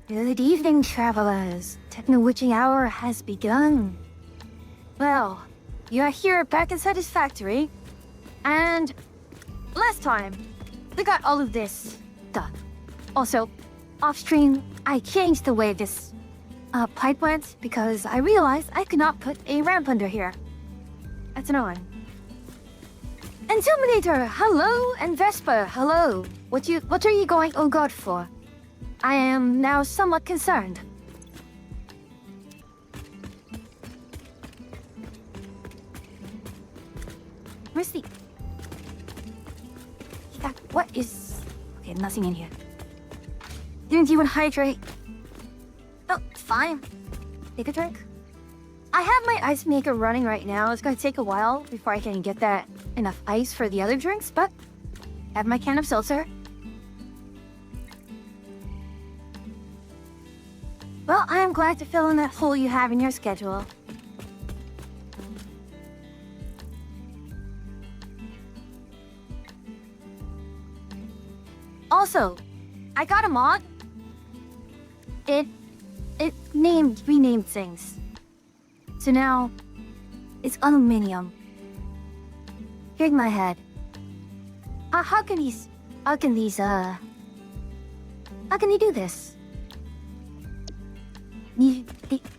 Good evening, travelers. Techno-witching hour has begun. Well, you are here back inside this factory. And last time, we got all of this done. Also, off-stream, I changed the way this pipe went because I realized I could not put a ramp under here. That's annoying. Intimidator, hello, and Vespa, hello. What are you going oh god for? I am now somewhat concerned. Where's the... Yeah, what is... Okay, nothing in here. Didn't even hydrate. Oh, fine. Take a drink. I have my ice maker running right now. It's gonna take a while before I can get that enough ice for the other drinks, but I have my can of seltzer. Well, I am glad to fill in that hole you have in your schedule. Also, I got a mod. It renamed things. So now, it's aluminum. Here's my head. How can they do this?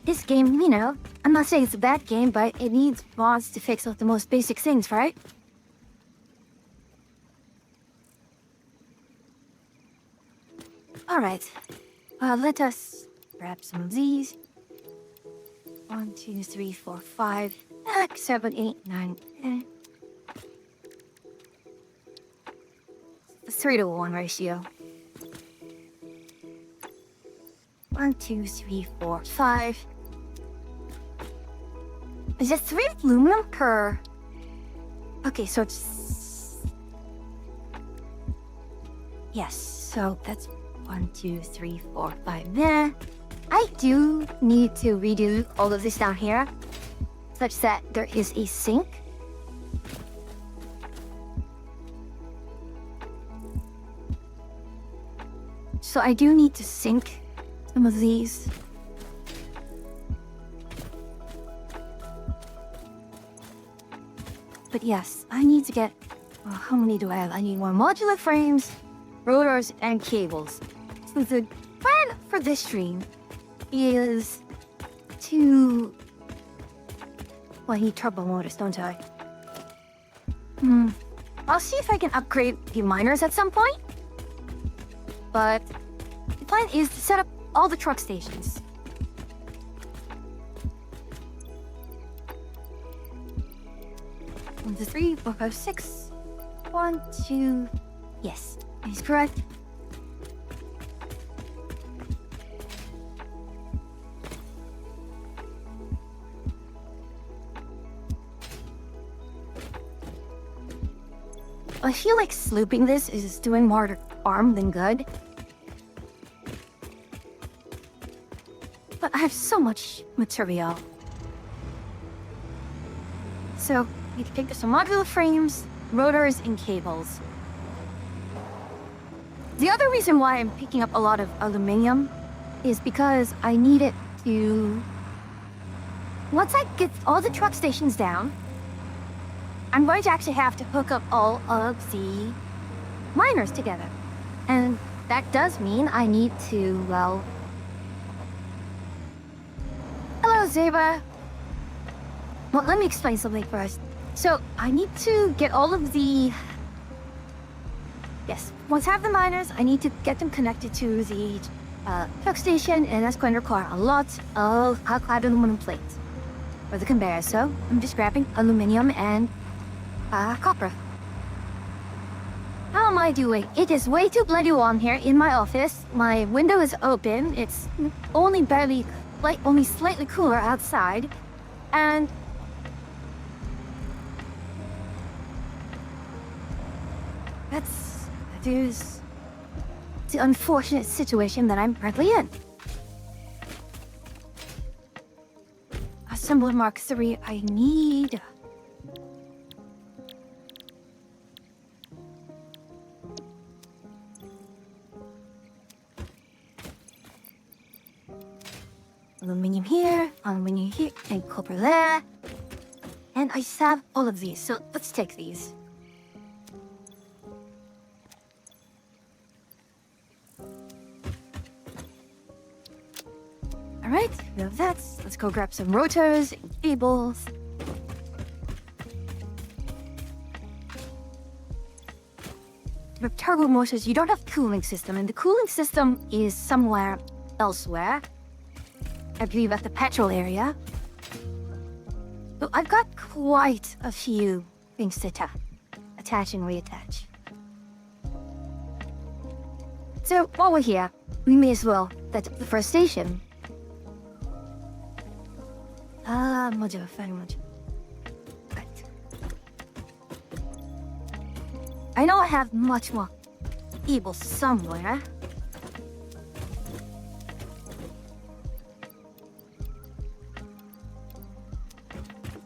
This game, you know, I'm not saying it's a bad game, but it needs mods to fix up the most basic things, right? Alright, let us grab some of these. 1, 2, 3, 4, 5, 6, 7, 8, 9, 10. 3-to-1 ratio. 1, 2, 3, 4, 5. Is it 3 aluminum per... Okay, so it's... Yes, so that's 1, 2, 3, 4, 5 there. I do need to redo all of this down here, such that there is a sink. So I do need to sink some of these. But yes, I need to get... Well, how many do I have? I need more modular frames, rotors, and cables. So the plan for this stream is to... Well, I need turbo motors, don't I? I'll see if I can upgrade the miners at some point. But the plan is to set up all the truck stations. One, two, 3, 4, 5, 6. 1, 2. Yes, that is correct. I feel like slooping this is doing more harm than good. But I have so much material. So, we can pick some modular frames, rotors, and cables. The other reason why I'm picking up a lot of aluminum is because I need it to... Once I get all the truck stations down, I'm going to actually have to hook up all of the miners together. And that does mean I need to, well... Hello, Zeba. Well, let me explain something first. So, I need to get all of the... Yes, once I have the miners, I need to get them connected to the truck station, and that's going to require a lot of hot-clad aluminum plates for the conveyor. So, I'm just grabbing aluminum and copper. How am I doing? It is way too bloody warm here in my office. My window is open. It's only only slightly cooler outside. And there's the unfortunate situation that I'm currently in. Assembler Mark III, I need... Aluminum here, and copper there. And I just have all of these, so let's take these. Alright, we have that. Let's go grab some rotors and cables. With turbo motors, you don't have cooling system, and the cooling system is somewhere elsewhere. I believe at the petrol area. So I've got quite a few things to attach and reattach. So while we're here, we may as well set up the first station. Modular, fine modular. Right. I know I have much more cables somewhere.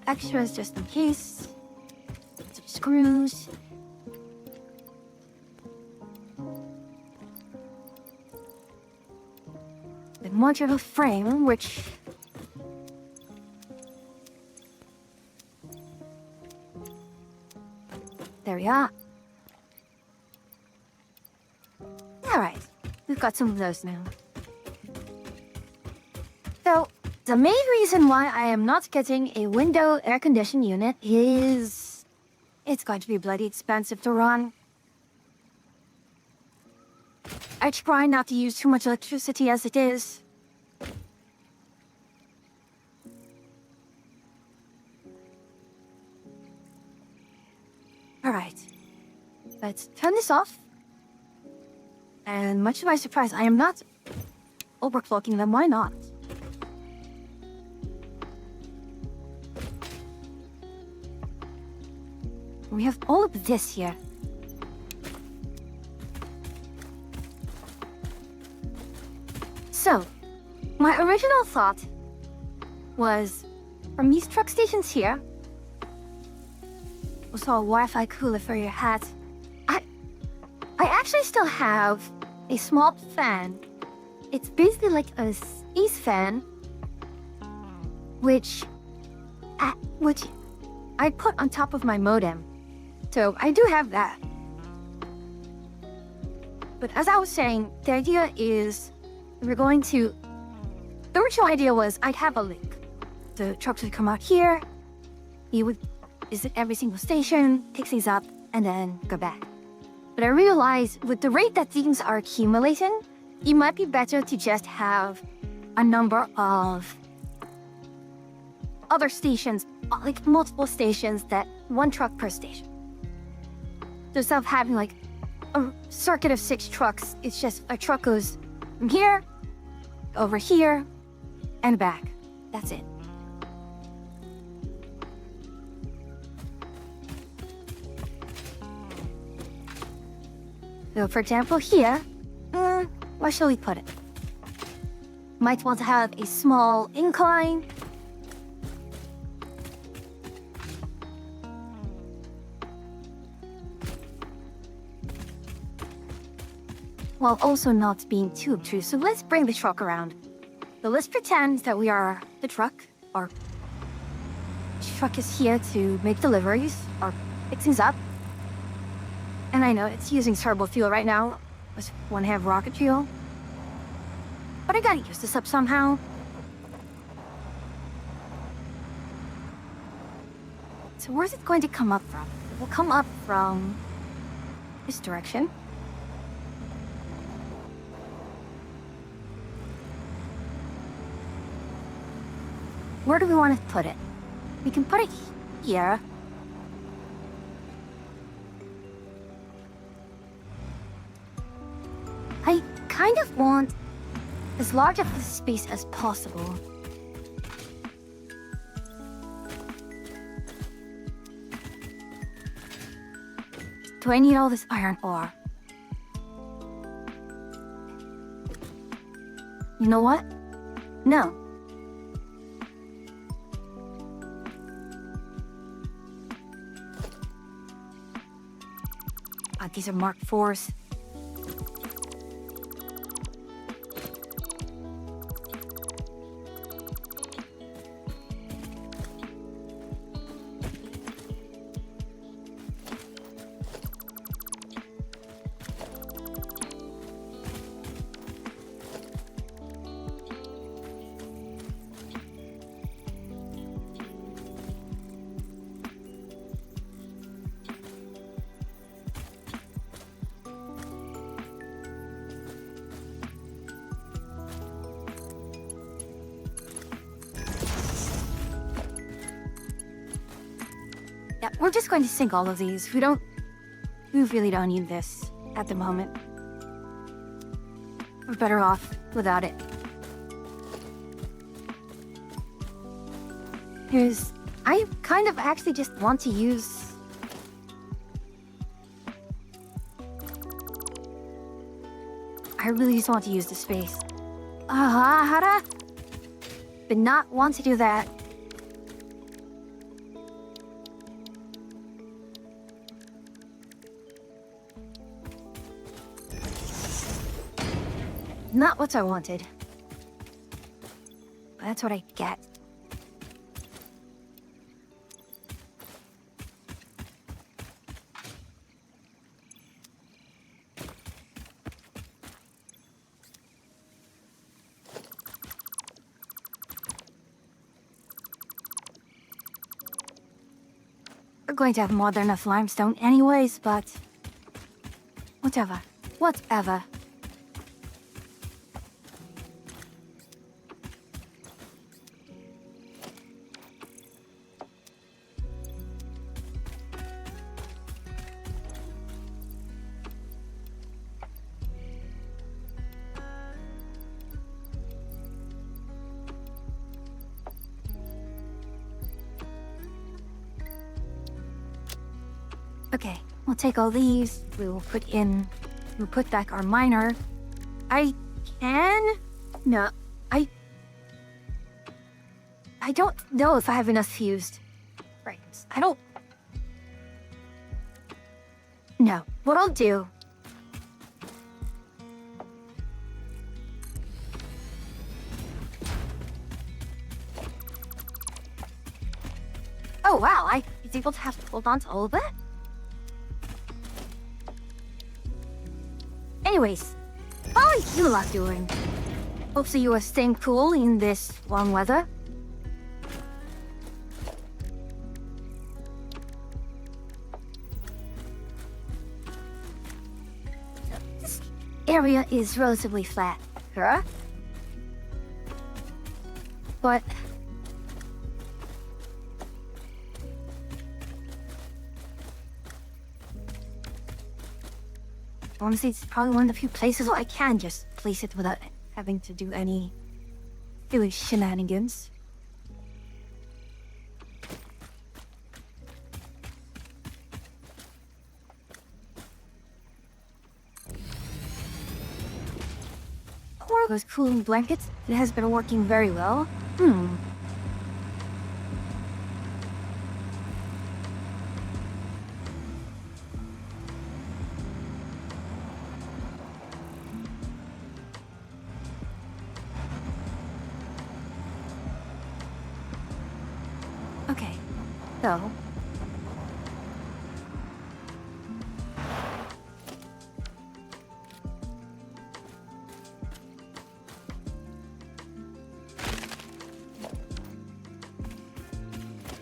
Extras just in case. Some screws. The modular frame, which... There we are. Alright, we've got some of those now. So, the main reason why I am not getting a window air conditioning unit is... It's going to be bloody expensive to run. I try not to use too much electricity as it is. Alright, let's turn this off. And much to my surprise, I am not overclocking them. Why not? We have all of this here. So, my original thought was from these truck stations here, also a Wi-Fi cooler for your hat. I actually still have a small fan. It's basically like a space fan, which I put on top of my modem. So I do have that. But as I was saying, the idea is we're going to... The original idea was I'd have a link. The trucks would come out here, he would visit every single station, pick things up, and then go back. But I realized with the rate that things are accumulating, it might be better to just have a number of other stations, like multiple stations, that one truck per station. So instead of having like a circuit of 6 trucks, it's just a truck goes from here, over here, and back. That's it. So for example, here, where shall we put it? might want to have a small incline. While also not being too obtrusive, let's bring the truck around. So let's pretend that we are the truck. Our truck is here to make deliveries or fix things up. And I know it's using turbo fuel right now. Just want to have rocket fuel. But I gotta use this up somehow. So where's it going to come up from? It will come up from this direction. Where do we want to put it? We can put it here. I kind of want as large of a space as possible. Do I need all this iron ore? You know what? No. These are Mark IVs. Yeah, we're just going to sink all of these. We really don't need this at the moment. We're better off without it. I kind of actually just want to use... I really just want to use the space. But not want to do that. Not what I wanted. But that's what I get. We're going to have more than enough limestone anyways, but... Whatever. Whatever. Okay, we'll take all these. We'll put back our miner. No, I don't know if I have enough fused frames. No, what I'll do... Oh wow, I was able to hold on to all of that? Anyways, how are you lot doing? Hope so you are staying cool in this warm weather. This area is relatively flat, huh? But... honestly, it's probably one of the few places where I can just place it without having to do any silly shenanigans. Or those cooling blankets, it has been working very well. Okay, so...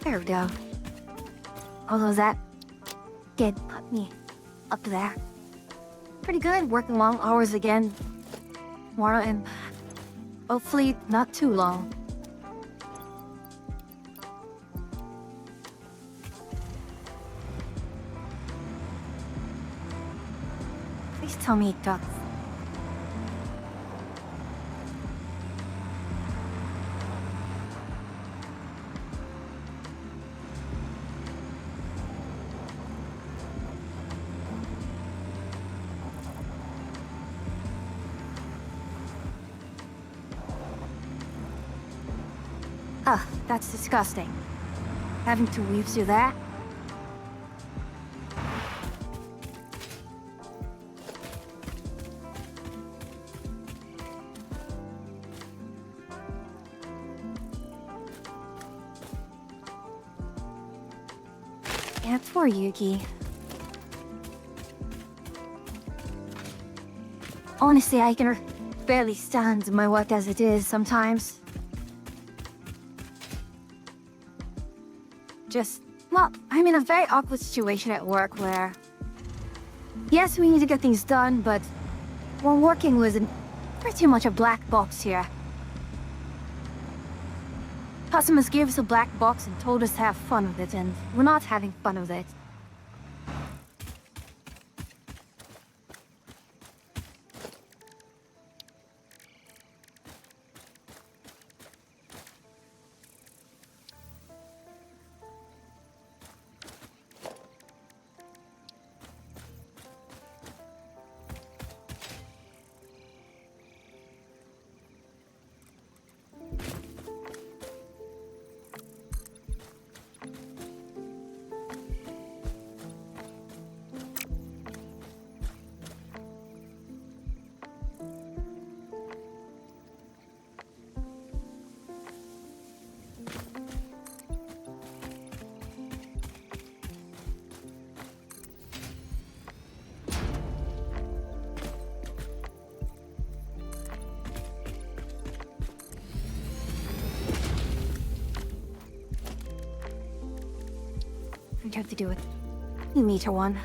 There we go. Although that did put me up there. Pretty good, working long hours again. Tomorrow and hopefully not too long. Please tell me it does. Ugh, that's disgusting. Having to weave through that? Yeah, poor Yuki. Honestly, I can barely stand my work as it is sometimes. Well, I'm in a very awkward situation at work where... Yes, we need to get things done, but we're working with pretty much a black box here. Customers gave us a black box and told us to have fun with it, and we're not having fun with it. We have to do it. You meter one.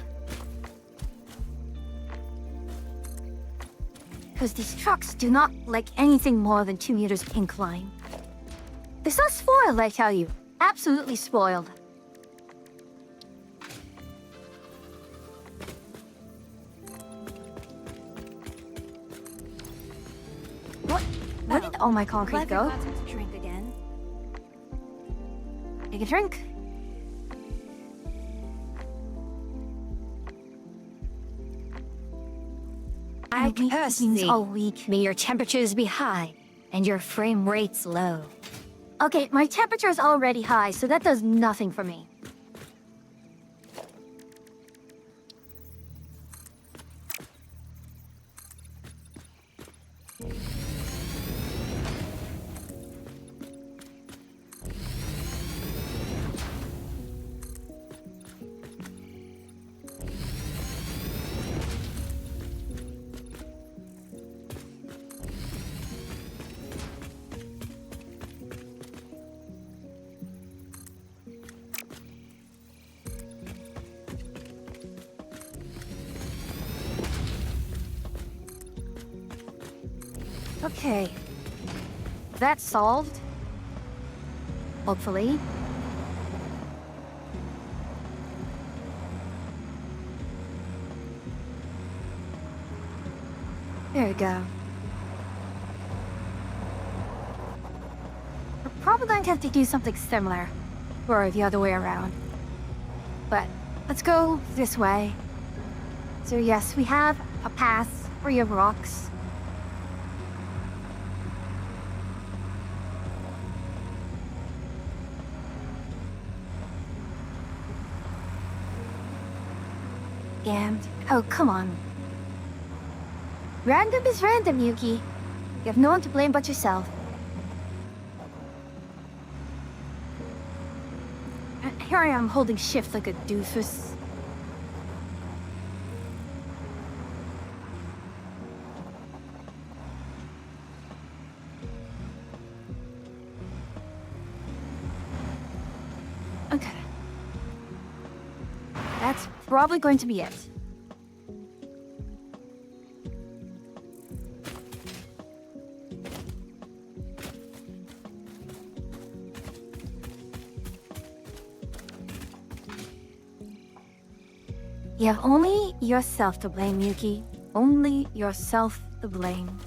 Because these trucks do not like anything more than 2 meters incline. They're so spoiled, I tell you. Absolutely spoiled. Where did all my concrete go? To drink again. Take a drink. I curse thee. All week. May your temperatures be high and your frame rates low. Okay, my temperature is already high, so that does nothing for me. Okay. That's solved. Hopefully. There we go. We're probably going to have to do something similar. Or the other way around. But let's go this way. So yes, we have a path free of rocks. And, oh, come on. Random is random, Yuki. You have no one to blame but yourself. Here I am holding shift like a doofus. Okay. That's probably going to be it. You have only yourself to blame, Yuki. Only yourself to blame.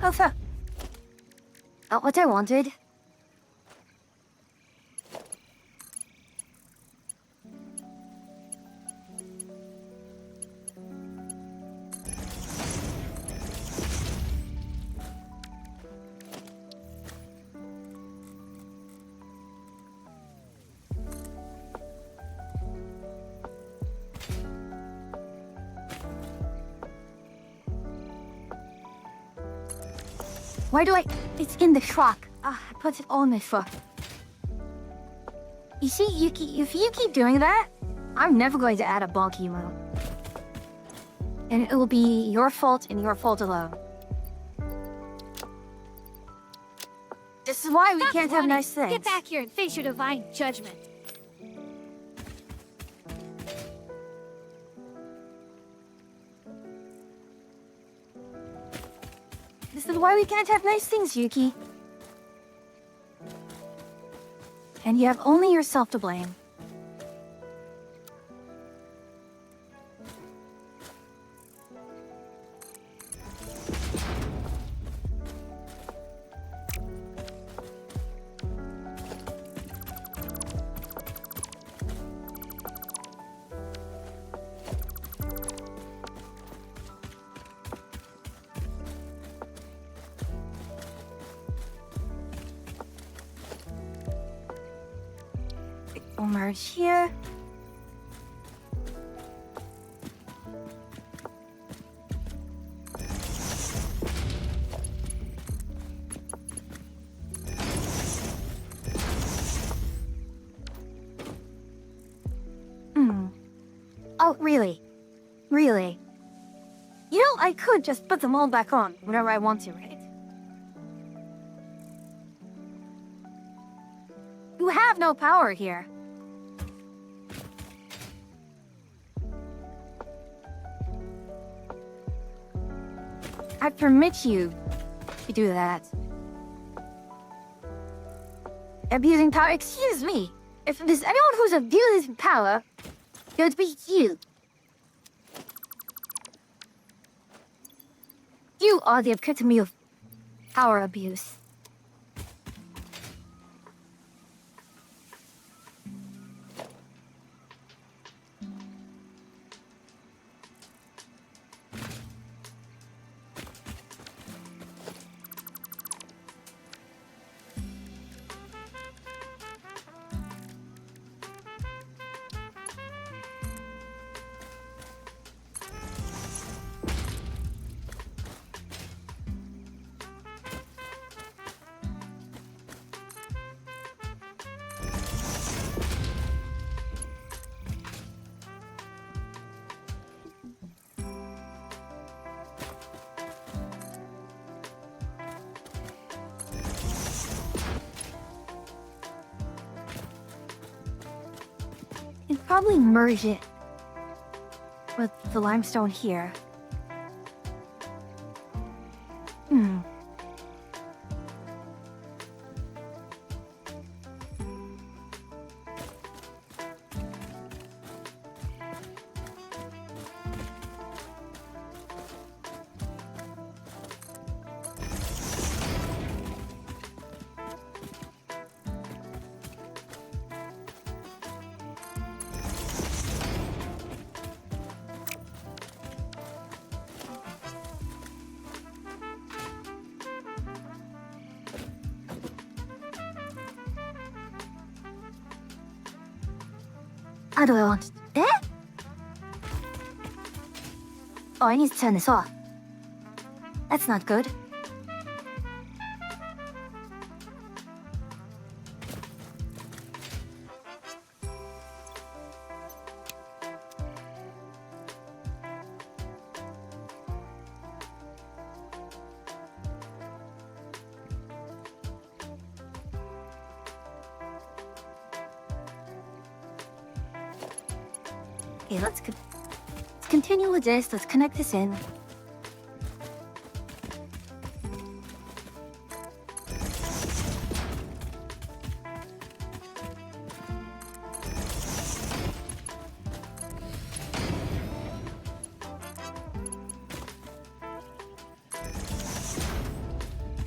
Oh, not what I wanted. Why do I... It's in the truck. I put it on my foot. You see, Yuki, if you keep doing that, I'm never going to add a bulk emo. And it will be your fault and your fault alone. This is why we Stop can't have running. nice things. Get back here and face your divine judgment. This is why we can't have nice things, Yuki. And you have only yourself to blame. We'll merge here. Oh, really? Really? You know, I could just put them all back on whenever I want to, right? You have no power here. I permit you to do that. Abusing power? Excuse me. If there's anyone who's abusing power, it would be you. You are the epitome of power abuse. And probably merge it with the limestone here. How do I want it? Eh? Oh, I need to turn this off. That's not good. Okay, let's continue with this. Let's connect this in.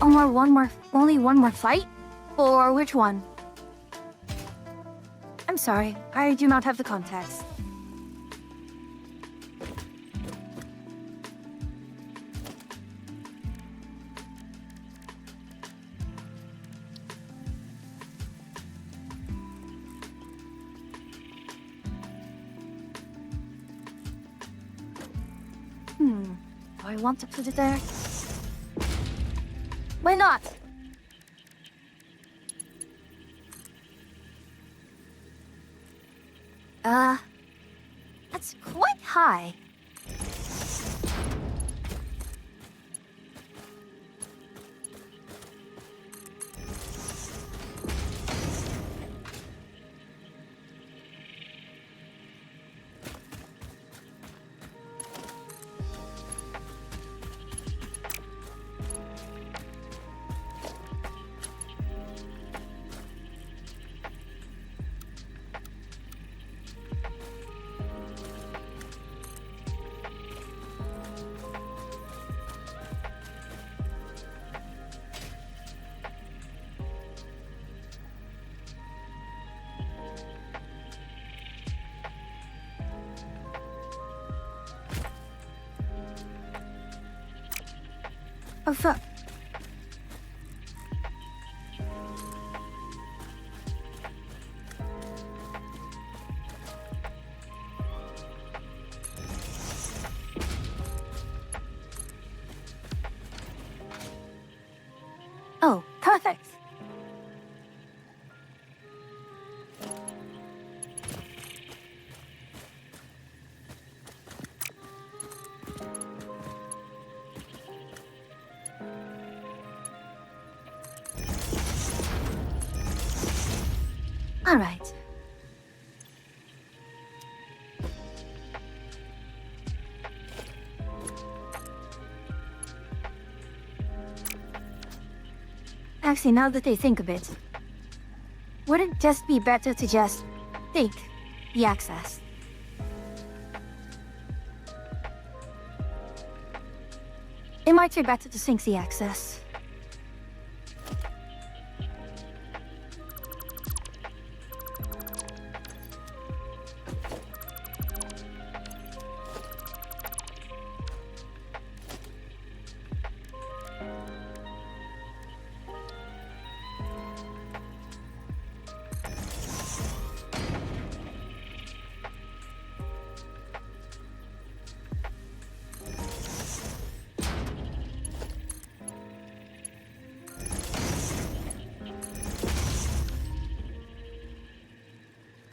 Only one more fight? Or which one? I'm sorry, I do not have the context. Do I want to put it there? Why not? That's quite high. Oh, fuck. Oh, perfect. All right. Actually, now that I think of it, wouldn't it just be better to just think the access? It might be better to sync the access.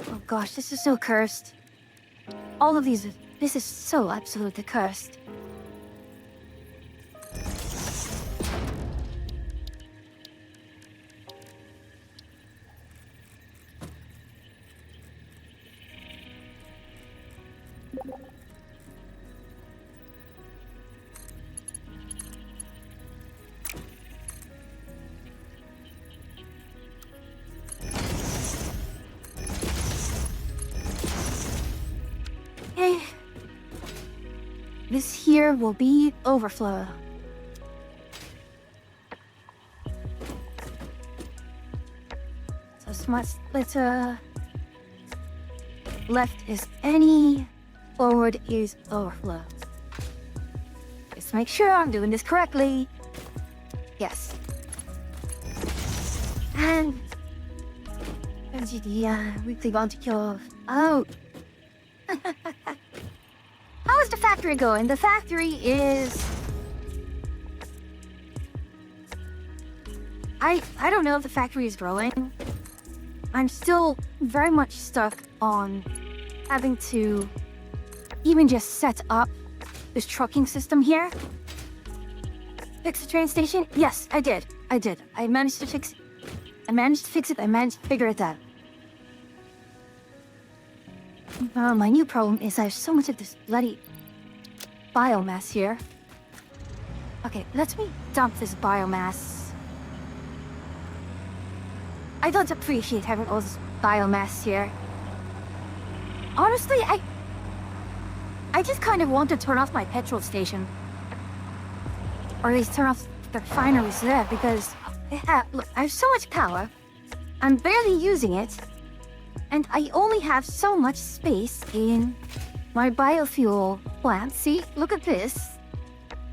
Oh gosh, this is so cursed. All of these, this is so absolutely cursed. Okay. This here will be overflow. So smart splitter. Left is any, forward is overflow. Just make sure I'm doing this correctly. Yes. And the weekly bounty kill. Oh, How is the factory going? The factory is... I don't know if the factory is growing. I'm still very much stuck on having to even just set up this trucking system here. Fix the train station? Yes, I did. I managed to fix it. I managed to figure it out. My new problem is I have so much of this bloody biomass here. Okay, let me dump this biomass. I don't appreciate having all this biomass here. Honestly, I just kind of want to turn off my petrol station. Or at least turn off the refineries there, because look, I have so much power. I'm barely using it. And I only have so much space in my biofuel plant. See, look at this.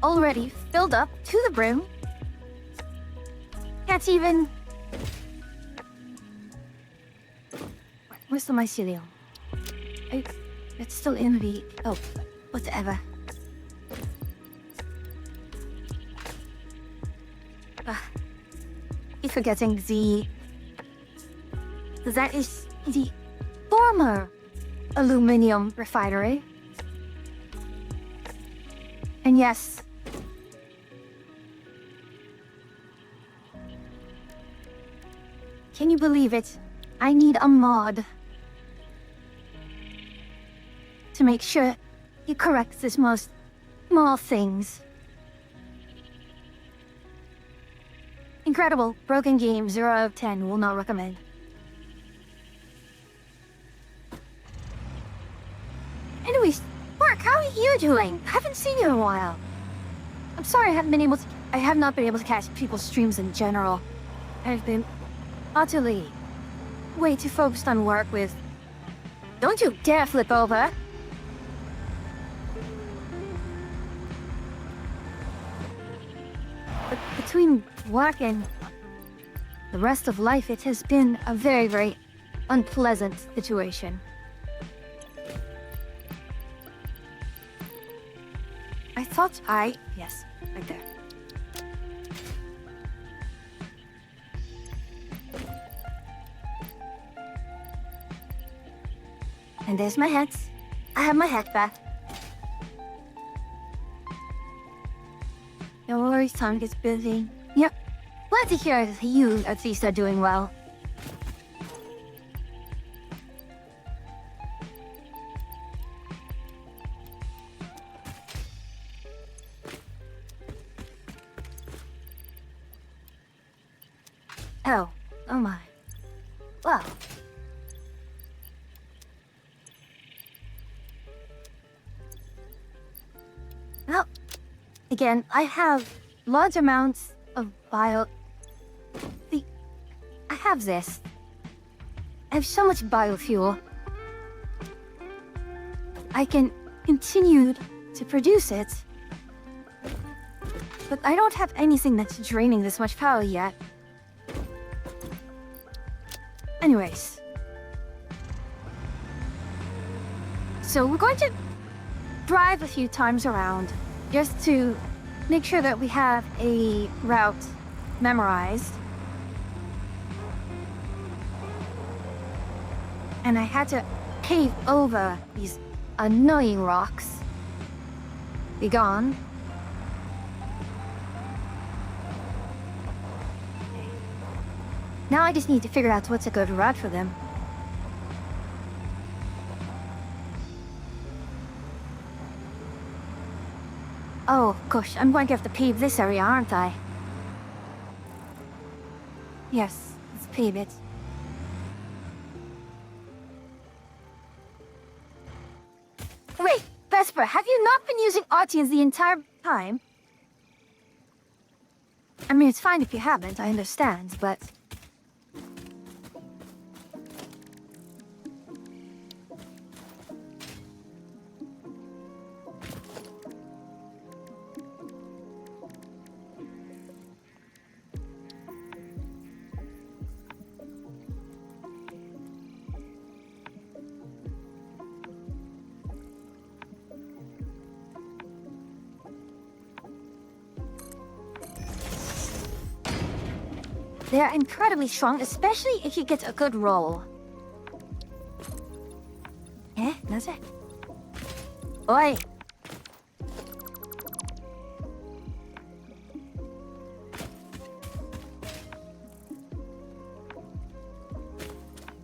Already filled up to the brim. Can't even... Where's the mycelium? It's still in the... Oh, whatever. Keep forgetting the... That is the former aluminum refinery. And yes, can you believe it? I need a mod to make sure he corrects this most small things. Incredible. Broken game, 0 out of 10. Will not recommend. Anyways, Mark, how are you doing? I haven't seen you in a while. I'm sorry I have not been able to catch people's streams in general. I've been utterly way too focused on work with... Don't you dare flip over! But between work and the rest of life, it has been a very, very unpleasant situation. I thought yes, right there. And there's my hat. I have my hat back. No worries, time gets busy. Yep. Glad to hear that you, at least, are doing well. Oh my. Wow. Well, again, I have large amounts of I have this. I have so much biofuel. I can continue to produce it. But I don't have anything that's draining this much power yet. Anyways. So we're going to drive a few times around just to make sure that we have a route memorized. And I had to pave over these annoying rocks. Be gone. Okay. Now I just need to figure out what's a good route for them. Oh, gosh, I'm going to have to pave this area, aren't I? Yes, let's pave it. Wait, Vesper, have you not been using Artians the entire time? I mean, it's fine if you haven't, I understand, but... They're incredibly strong, especially if you get a good roll. That's it. Oi!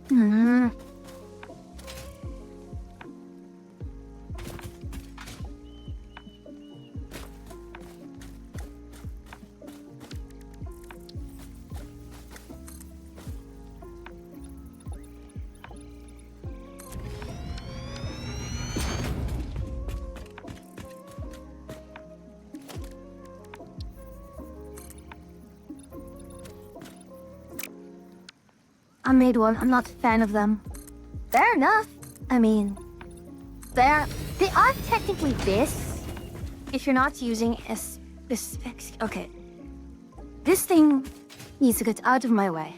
Hmm. I made one. I'm not a fan of them. Fair enough. I mean, they are technically this. If you're not using a specific... Okay. This thing needs to get out of my way.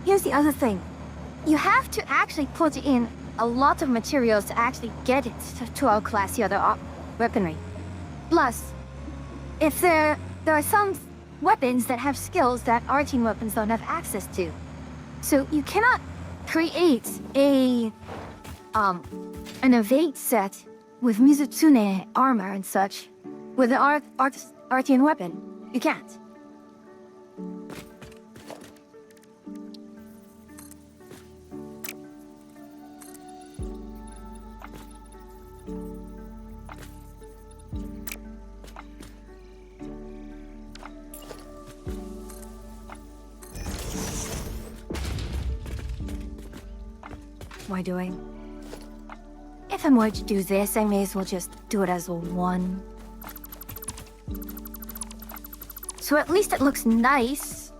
Here's the other thing. You have to actually put in a lot of materials to actually get it to outclass the other weaponry. Plus, if there are some weapons that have skills that our team weapons don't have access to. So you cannot create an evade set with Mizutsune armor and such with an Artian weapon. You can't. What am I doing? If I'm going to do this, I may as well just do it as a one. So at least it looks nice.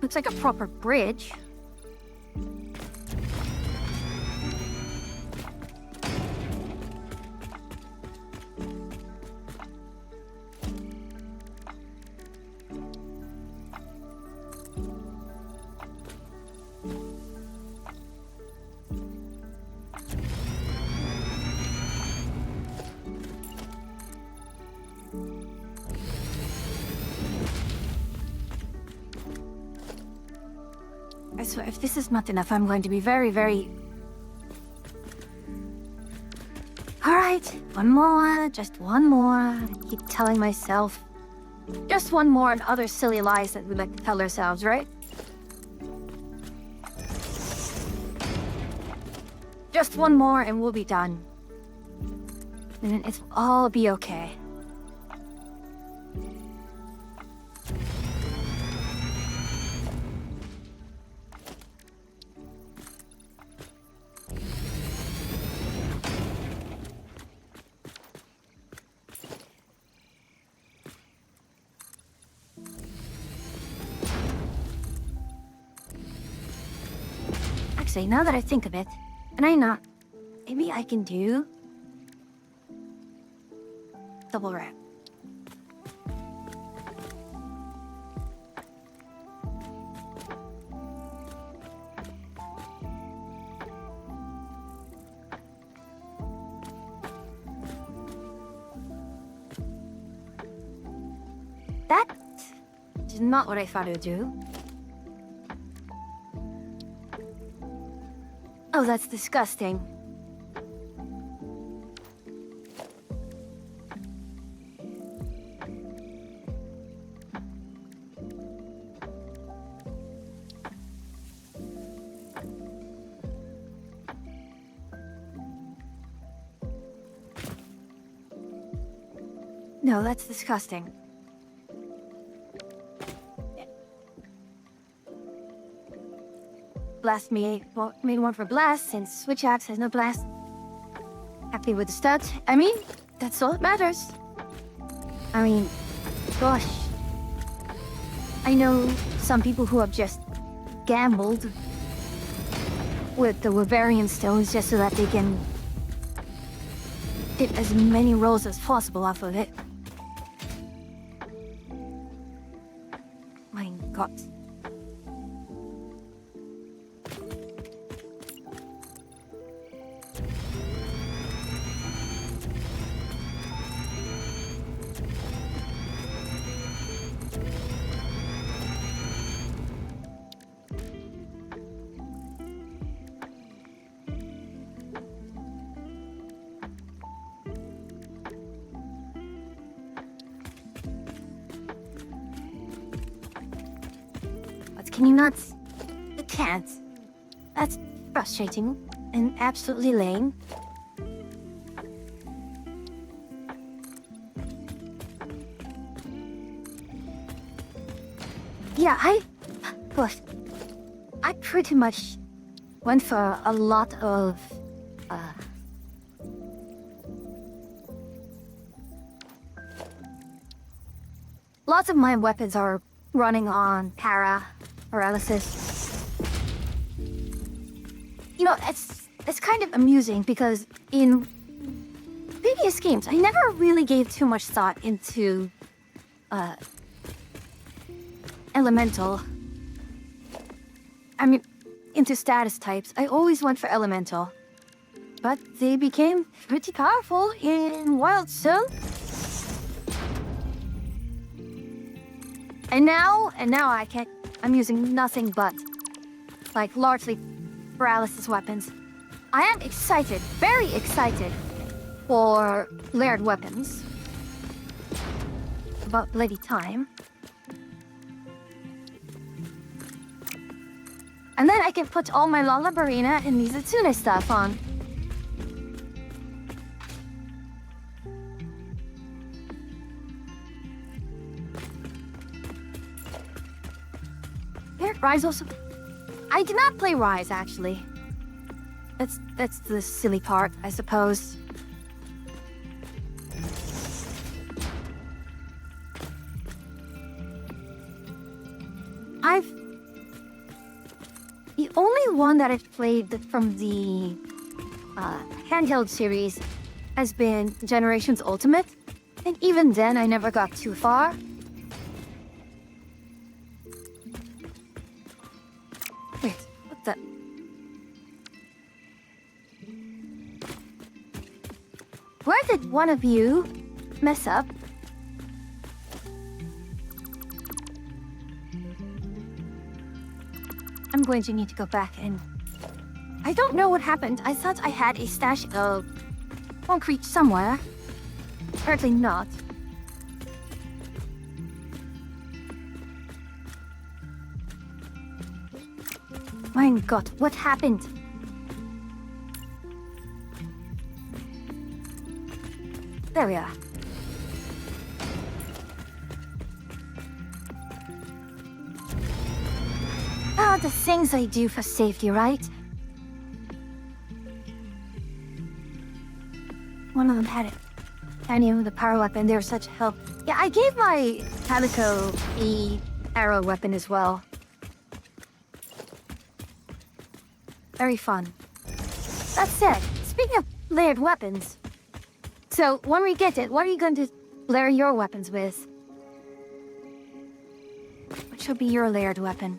Looks like a proper bridge. I swear, if this is not enough, I'm going to be very, very... Alright, one more, just one more. I keep telling myself. Just one more and other silly lies that we like to tell ourselves, right? Just one more and we'll be done. And then it'll all be okay. Actually, now that I think of it, maybe I can do double wrap. That is not what I thought it would do. Oh, that's disgusting. No, that's disgusting. Blast made one for blast, since Switch Axe has no blast. Happy with the stats. I mean, that's all that matters. I mean, gosh. I know some people who have just gambled with the Bavarian stones just so that they can get as many rolls as possible off of it. My god. But can you not? You can't. That's frustrating and absolutely lame. Yeah, But I pretty much went for a lot of, lots of my weapons are running on paralysis. You know, it's kind of amusing because in previous games, I never really gave too much thought into, elemental. I mean, into status types. I always went for elemental. But they became pretty powerful in Wild Stone. And now I'm using nothing but, like, largely paralysis weapons. I am excited, very excited, for layered weapons. About bloody time. And then I can put all my Lalabarina and Mizutune stuff on. Here, Rise also. I did not play Rise, actually. That's the silly part, I suppose. The only one that I've played from the handheld series has been Generations Ultimate, and even then I never got too far. Wait, what the? Where did one of you mess up? I'm going to need to go back and... I don't know what happened. I thought I had a stash of concrete somewhere. Apparently not. My god, what happened? There we are. Ah, the things I do for safety, right? One of them had it. Tiny with the power weapon, they were such help. Yeah, I gave my Calico the arrow weapon as well. Very fun. That said, speaking of layered weapons, so when we get it, what are you going to layer your weapons with? What should be your layered weapon?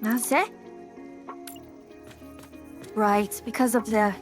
That's it? Right, because of the...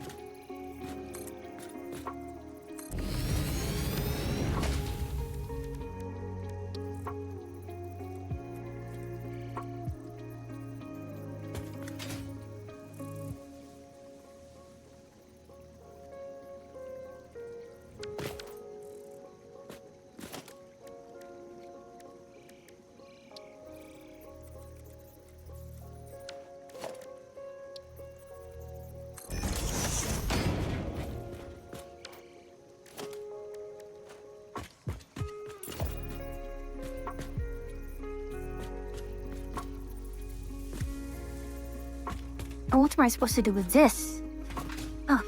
Oh, what am I supposed to do with this? Oh.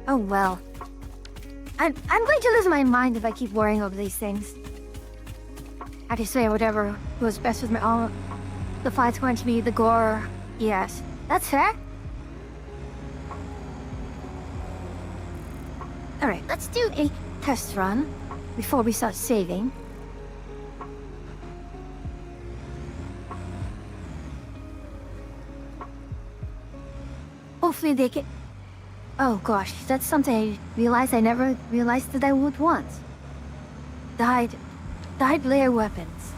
Oh well. I'm going to lose my mind if I keep worrying over these things. I just say whatever goes best with my own. The fight's going to be the gore. Yes, that's fair. Alright, let's do a test run before we start saving. Hopefully they can... Oh gosh, that's something I realized I never realized that I would want. Dyed layer weapons.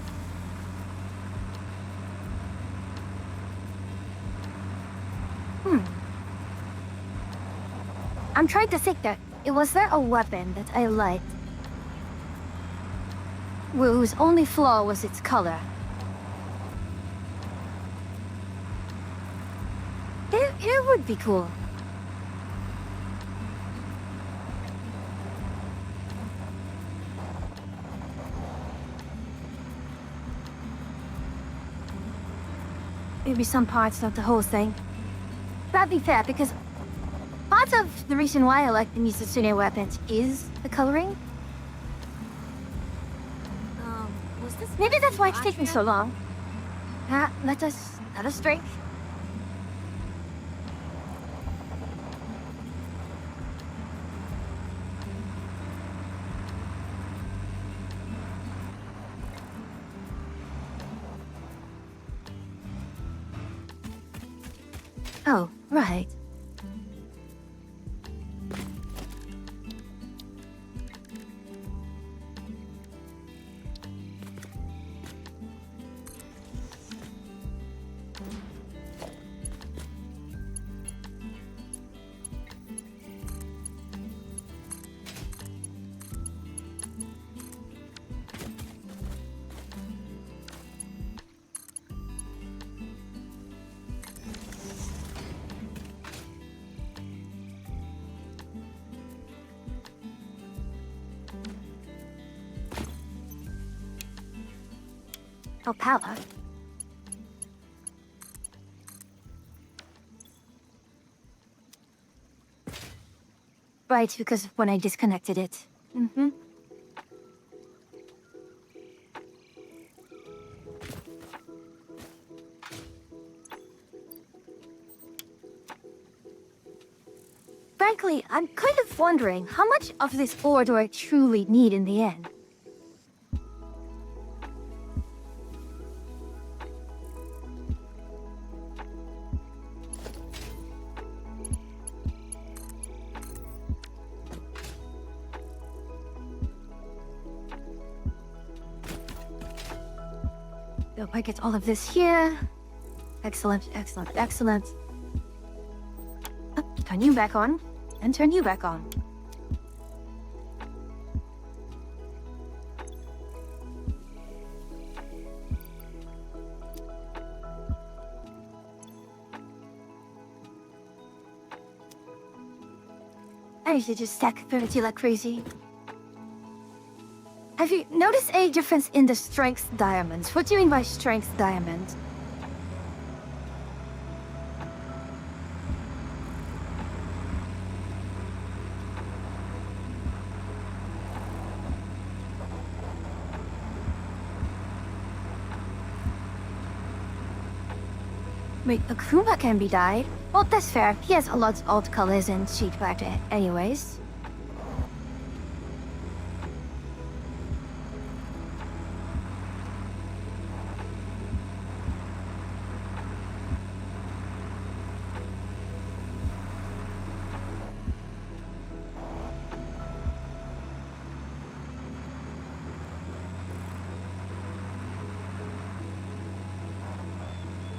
I'm trying to think that, was there a weapon that I liked whose only flaw was its color? It would be cool. Maybe some parts, not the whole thing. That'd be fair, because part of the reason why I like the Misotsune weapons is the coloring. Was this... Maybe that's why it's taking so long. Let us drink. Oh, right. Oh, power. Right, because of when I disconnected it. Mm-hmm. Frankly, I'm kind of wondering how much of this ore do I truly need in the end? Hope I get all of this here. Excellent, excellent, excellent. Turn you back on, and turn you back on. I usually just stack ability like crazy. Have you noticed a difference in the strength diamonds? What do you mean by strength diamond? Wait, Akuma can be dyed? Well, that's fair. He has a lot of old colors and cheap black anyways.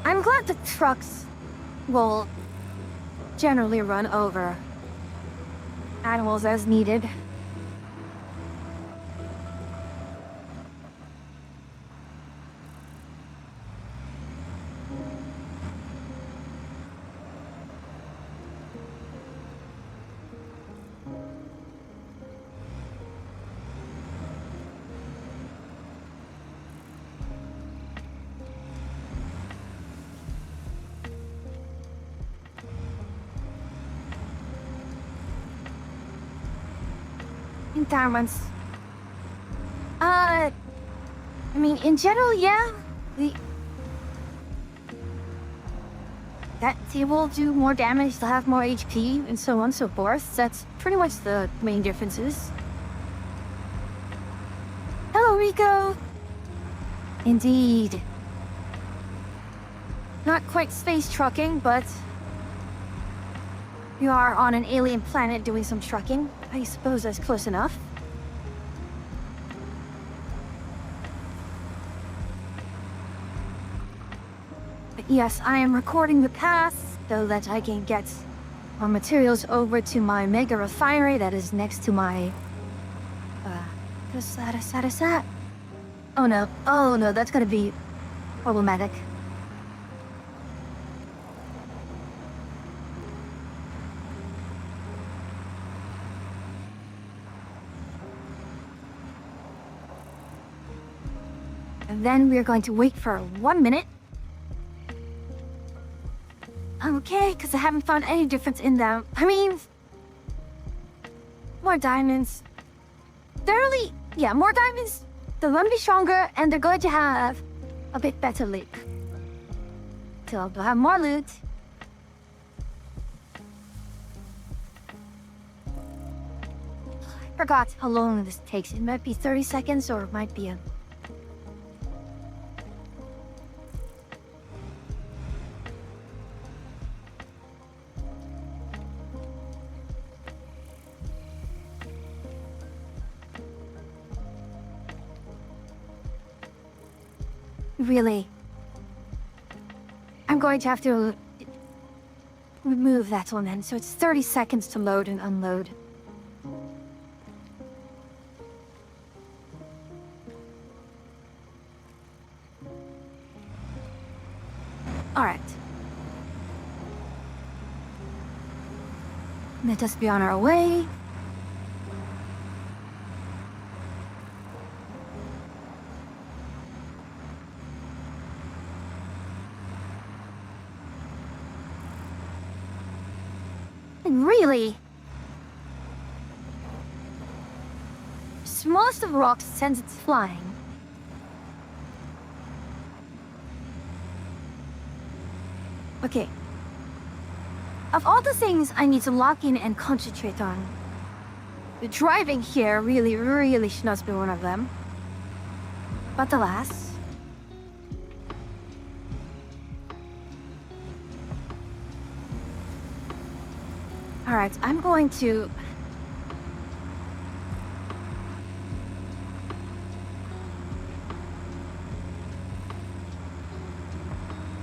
I'm glad the trucks will generally run over animals as needed. retirements. I mean, in general, yeah. That they will do more damage, they'll have more HP, and so on and so forth. That's pretty much the main differences. Hello, Rico! Indeed. Not quite space trucking, but you are on an alien planet doing some trucking. I suppose that's close enough. But yes, I am recording the path so that I can get our materials over to my mega refinery that is next to my... what's that? Oh no, that's gonna be problematic. And then we're going to wait for 1 minute. Okay, because I haven't found any difference in them. I mean, more diamonds. More diamonds. They're going to be stronger, and they're going to have a bit better loot. So they'll have more loot. I forgot how long this takes. It might be 30 seconds, or it might be a... Really? I'm going to have to remove that one then, so it's 30 seconds to load and unload. Alright. Let us be on our way. Really? Smallest of rocks sends its flying. Okay. Of all the things I need to lock in and concentrate on, the driving here really should not be one of them. But alas... Alright, I'm going to...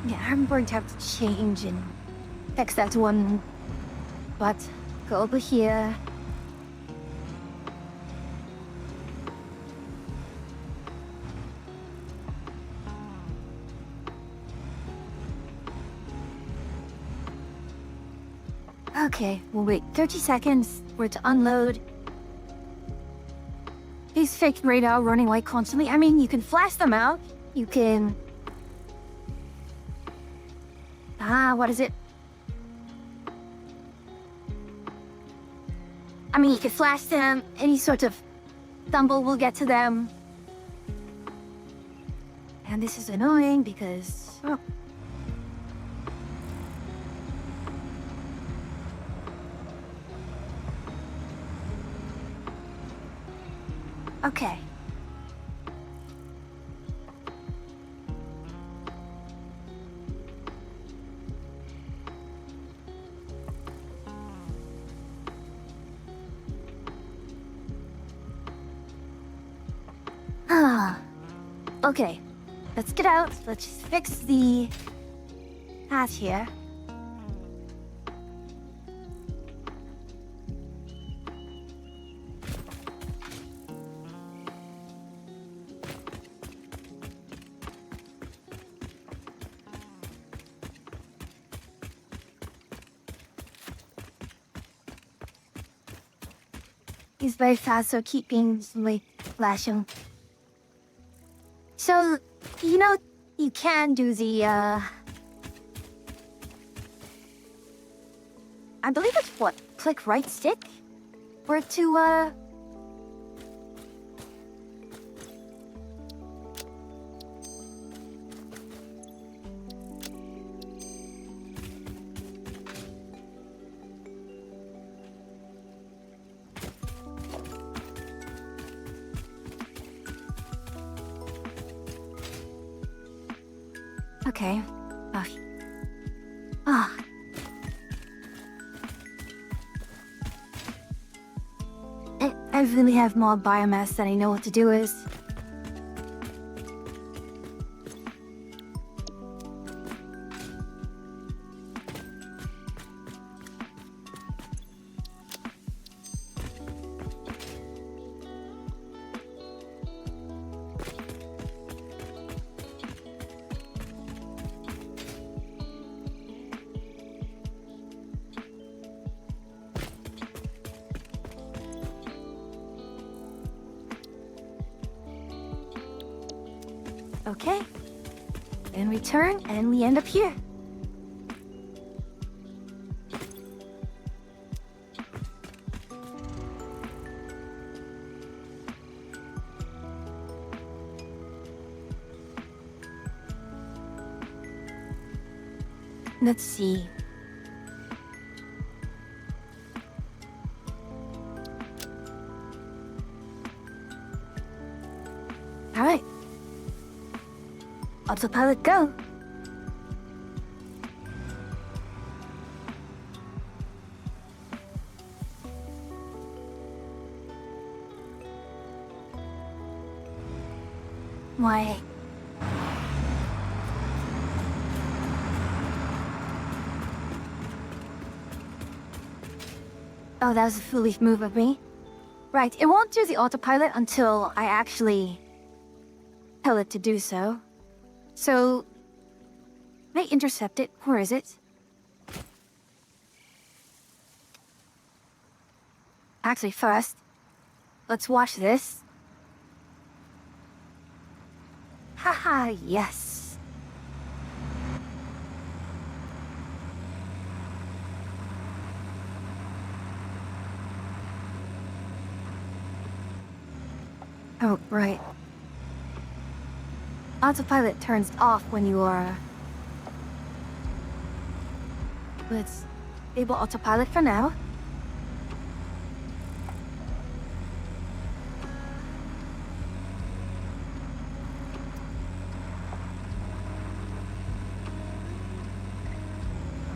Yeah, I'm going to have to change and fix that one. But, go over here. Okay, we'll wait 30 seconds for it to unload. These fake radar running away constantly. I mean, you can flash them out. You can... what is it? I mean, you can flash them. Any sort of stumble will get to them. And this is annoying because... Oh. Okay. Okay. Let's get out. Let's just fix the path here. He's very fast, so keep being slowly flashing. So, you know, you can do the, I believe it's what? Click right stick? Or to, Okay. Oh. Ah. I really have more biomass than I know what to do with. Okay. And we turn, and we end up here. Let's see. All right. Autopilot, go. Why? Oh, that was a foolish move of me. Right, it won't do the autopilot until I actually tell it to do so. So, may I intercept it? Where is it? Actually, first, let's watch this. Haha, yes. Oh, right. Autopilot turns off when you are... Let's enable autopilot for now.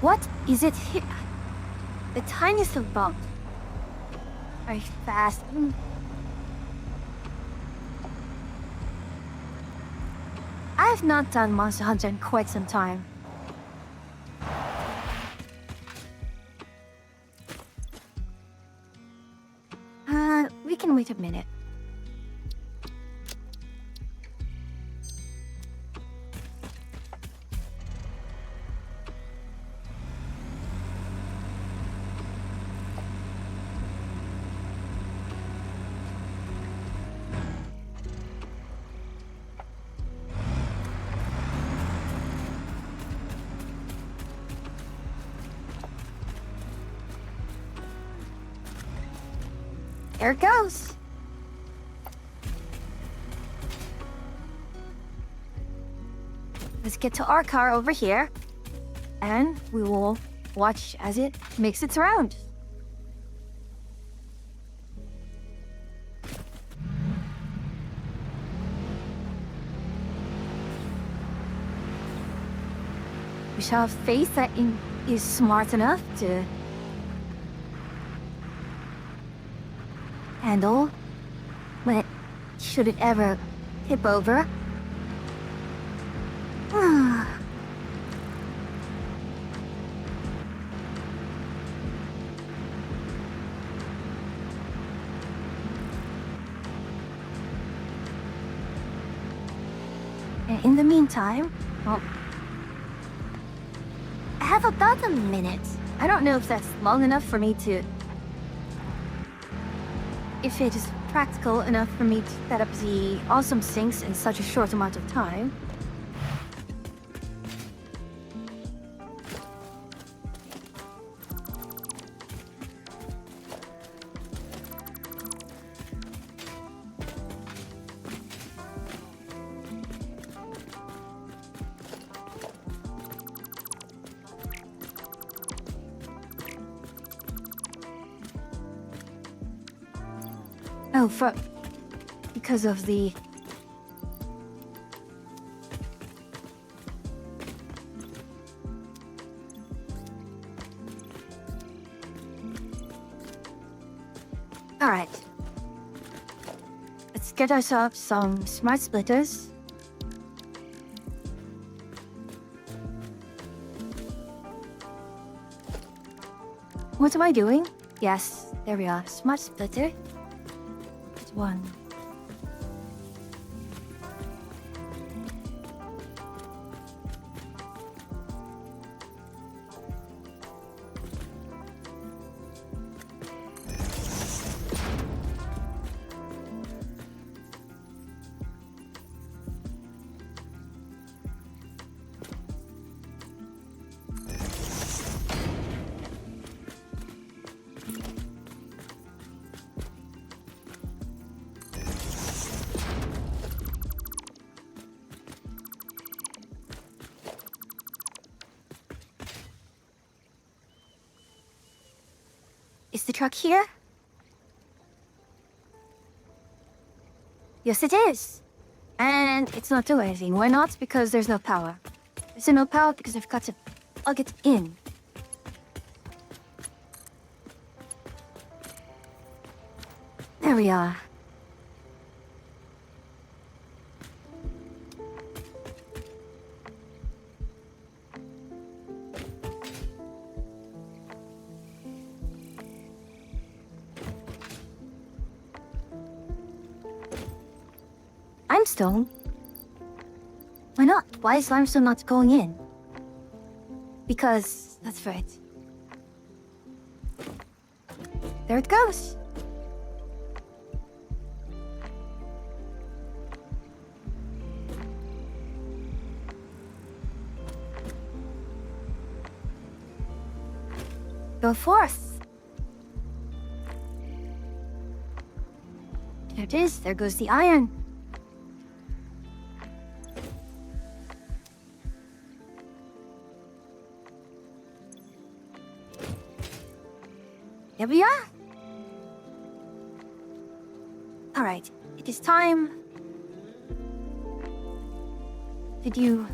What is it here? The tiniest of bumps. Very fast. I've not done Monster Hunter in quite some time. We can wait a minute. There it goes. Let's get to our car over here, and we will watch as it makes its round. We shall have faith that it is smart enough to handle when it should it ever tip over. And in the meantime, well, I have about a minute. I don't know if that's long enough for me to... If it is practical enough for me to set up the awesome sinks in such a short amount of time. Oh, because of the... Alright. Let's get ourselves some smart splitters. What am I doing? Yes, there we are. Smart splitter. It's one. Is the truck here? Yes, it is. And it's not doing anything. Why not? Because there's no power. There's no power because I've got to plug it in. There we are. Limestone? Why not? Why is limestone not going in? Because that's right. There it goes. Go forth. There it is. There goes the iron. Here we are. All right, it is time. Did you...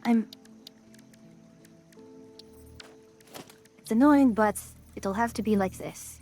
I'm... It's annoying, but it'll have to be like this.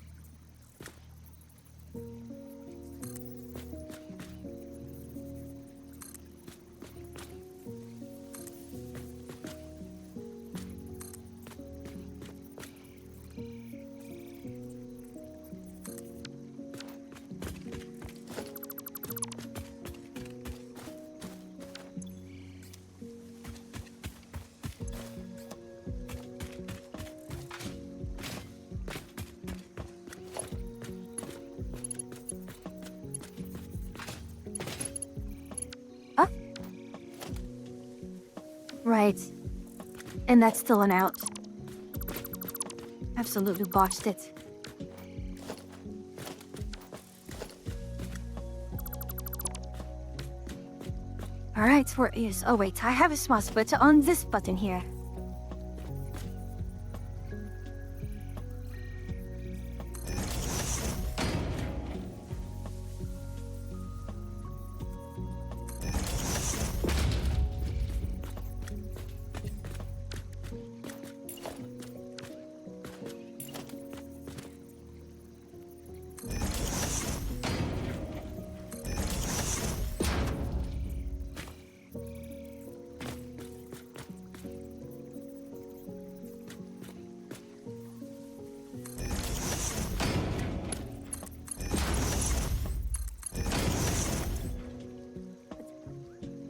Right. And that's still an out. Absolutely botched it. Alright, where is... Oh wait, I have a smart splitter on this button here.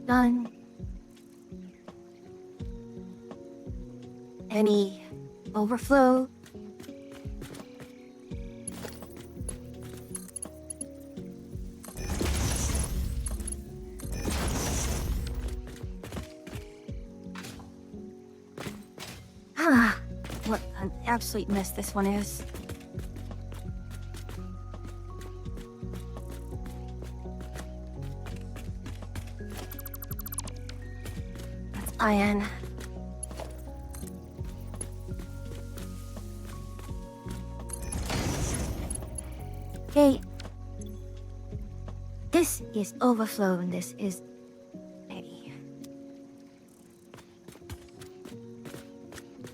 Done. Any overflow? Ah, what an absolute mess this one is. Iron. this is overflow and this is maybe.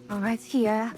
All right, here.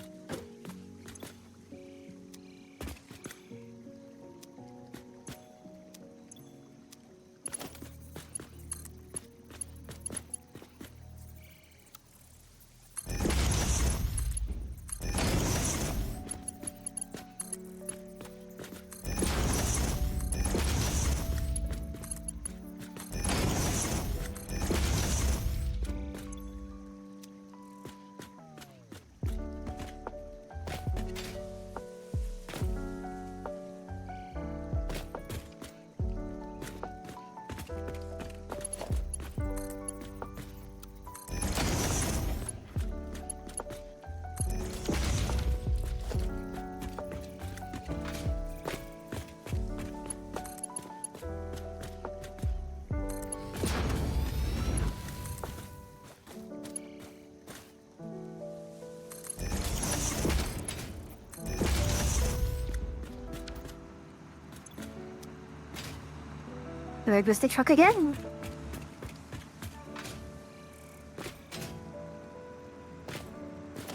There goes the truck again.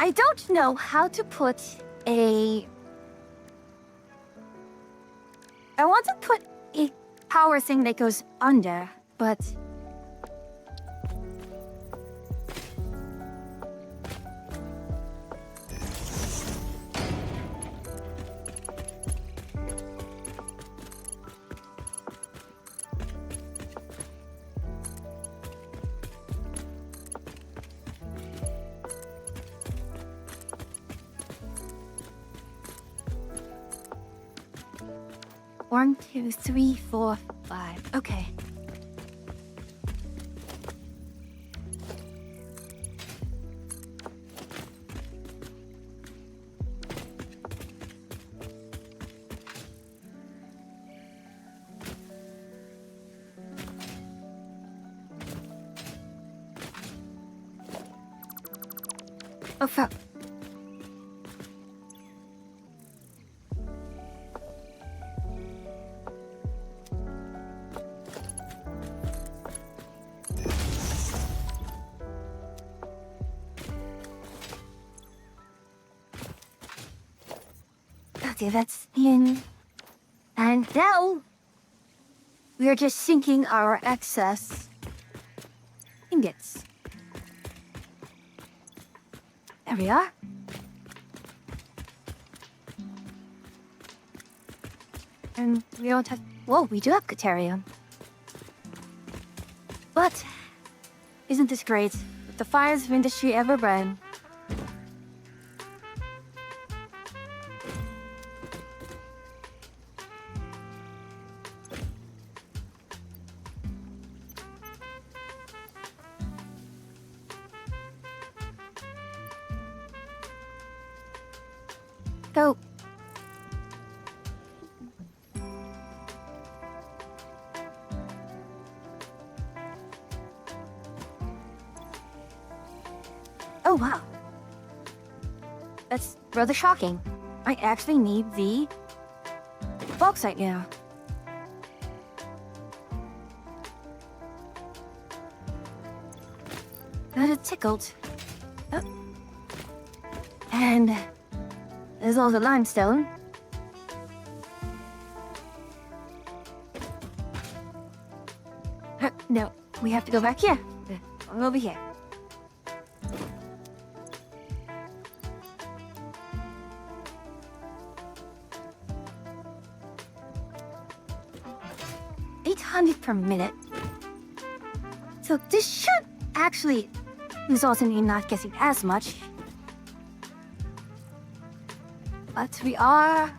I don't know how to put a... I want to put a power thing that goes under, but... One, two, three, four, five. Okay. Oh, fuck. Okay, that's in. And now, we are just sinking our excess ingots. There we are. And we don't have... Whoa, we do have Caterium. But, isn't this great? If the fires of industry ever burn. So... Oh, wow. That's rather shocking. I actually need the bauxite now. Got it tickled. Oh. And there's all the limestone. No, we have to go back here. Over here. $800 per minute. So this should actually result in me not getting as much. But we are...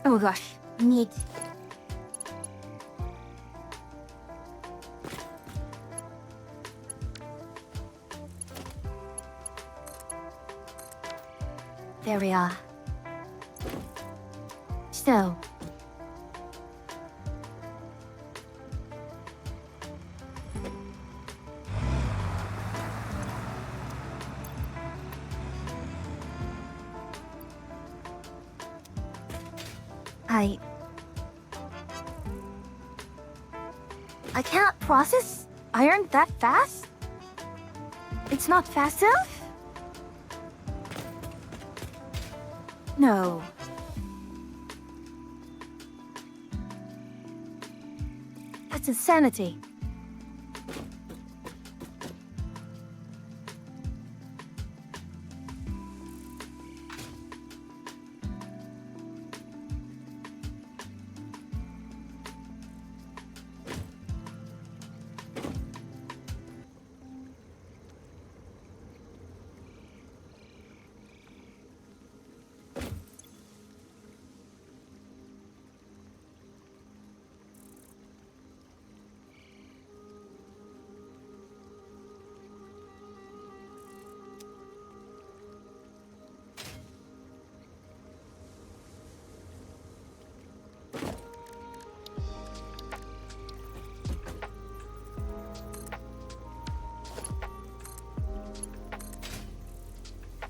Oh gosh, need... There we are. So... I cannot process iron that fast? It's not fast enough? No. That's insanity.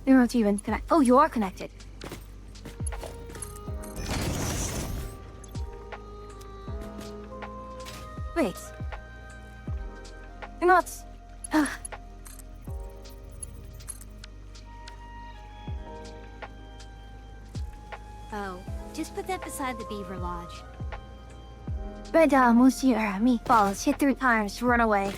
You're not even connected. Oh, you are connected. Wait. You're not... Oh, just put that beside the beaver lodge. monsieur, meatballs hit 3 times, run away.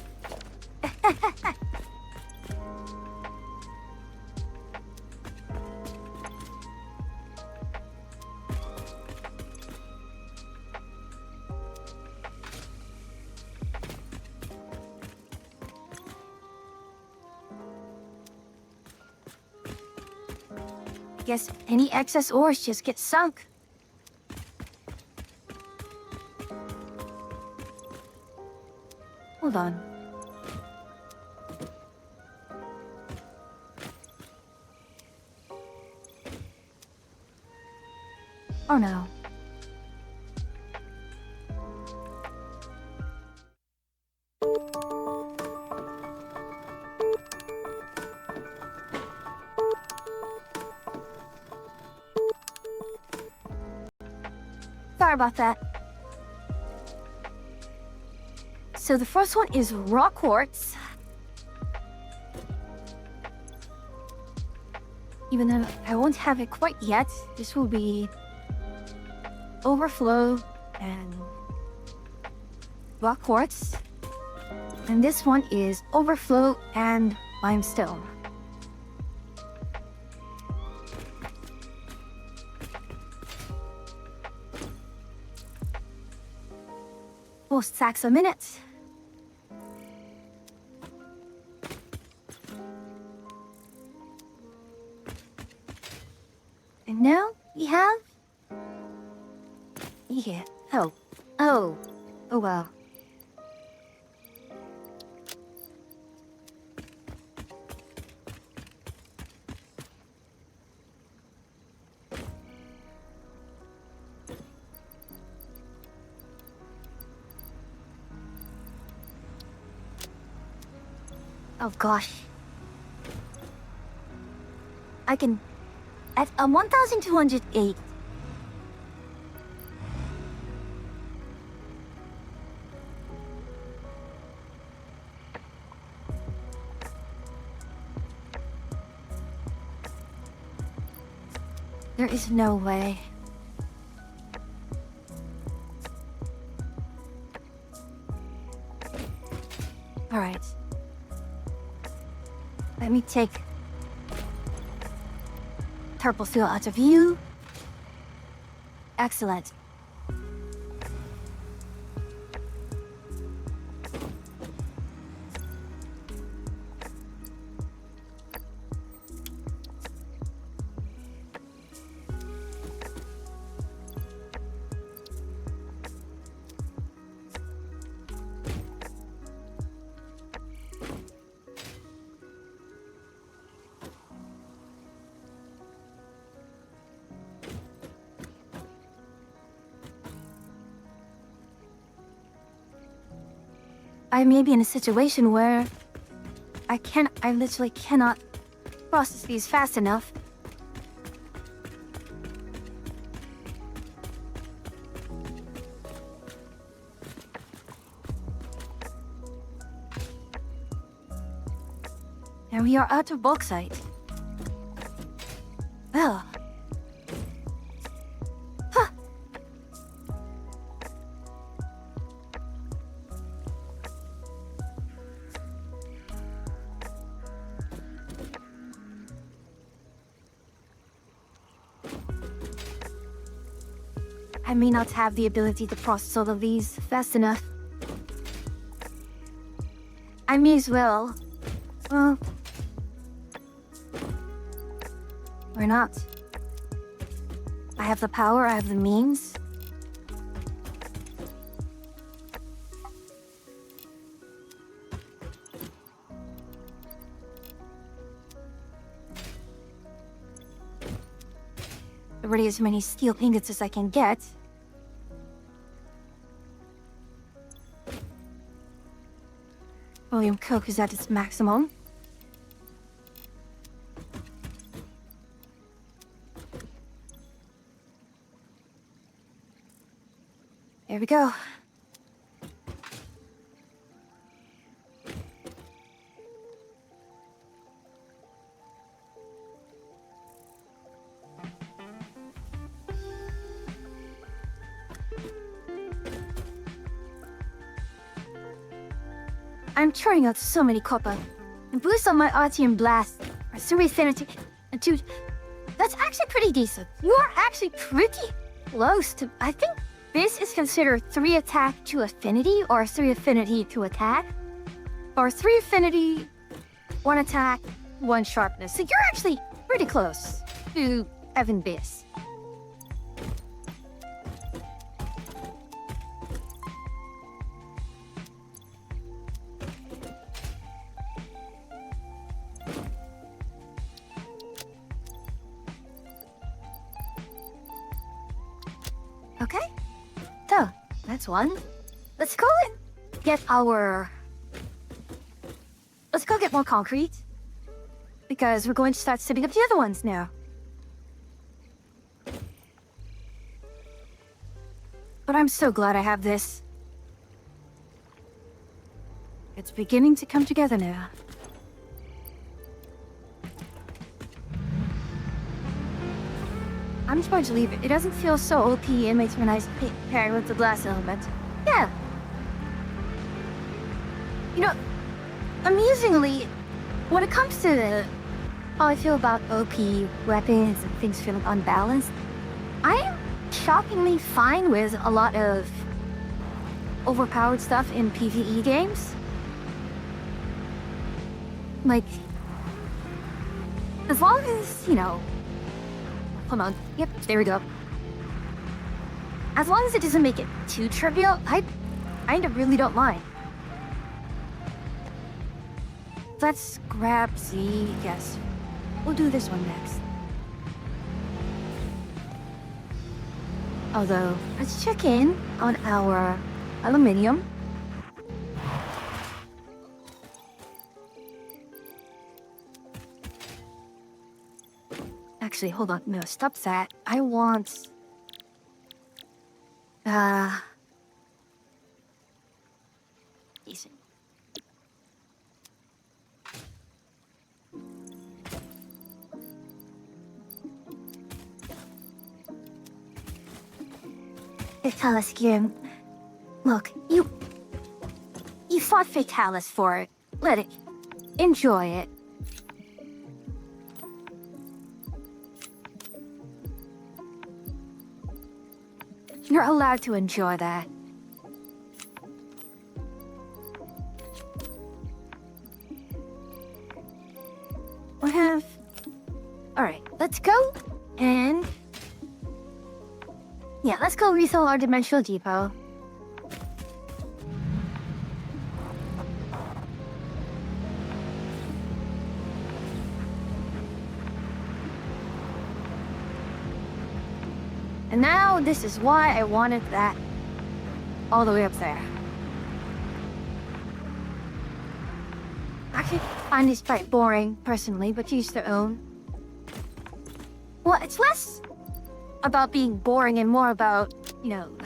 Guess any excess ores just get sunk. Hold on. Oh no. Sorry about that. So the first one is raw quartz. Even though I won't have it quite yet, this will be overflow and raw quartz. And this one is overflow and limestone. Four stacks a minute. And now we have... Yeah. Oh well. Oh gosh. I can... At 1,208. There is no way. All right. Let me take purple fuel out of view. Excellent. I may be in a situation where I literally cannot process these fast enough. And we are out of bauxite. Well. Huh. I may not have the ability to process all of these fast enough. I may as well. Well, or not. I have the power, I have the means. Already as many steel ingots as I can get. Volume coke is at its maximum. There we go. I'm churning out so many copper. And boost on my Artium Blast, or Super Affinity, and dude, that's actually pretty decent. You are actually pretty close to, I think this is considered 3 attack to affinity, or 3 affinity to attack, or 3 affinity, 1 attack, 1 sharpness. So you're actually pretty close to Evan Biss. Okay, so that's one. Let's go and get our... Let's go get more concrete. Because we're going to start setting up the other ones now. But I'm so glad I have this. It's beginning to come together now. I'm just going to leave it. It doesn't feel so OP and makes for a nice pairing with the glass element. Yeah. You know, amusingly, when it comes to how I feel about OP weapons and things feeling unbalanced, I am shockingly fine with a lot of overpowered stuff in PvE games. Like, as long as, you know... Hold on. Yep, there we go. As long as it doesn't make it too trivial, I kind of really don't mind. Let's grab the... Yes. We'll do this one next. Although, let's check in on our aluminium. Actually, hold on. No, stop that. I want... Decent. Fatalis Grim. Look, you fought Fatalis for it. Let it. Enjoy it. You're allowed to enjoy that. We have... Alright, let's go and... Yeah, let's go refill our dimensional depot. And now, this is why I wanted that all the way up there. Actually, I find this quite boring, personally, but to each their own. Well, it's less about being boring and more about, you know...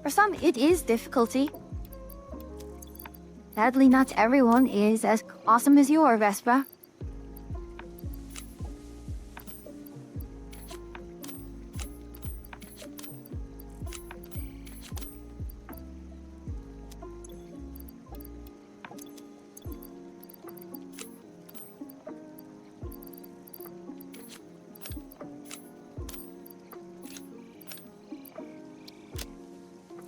For some, it is difficulty. Sadly, not everyone is as awesome as you are, Vespa.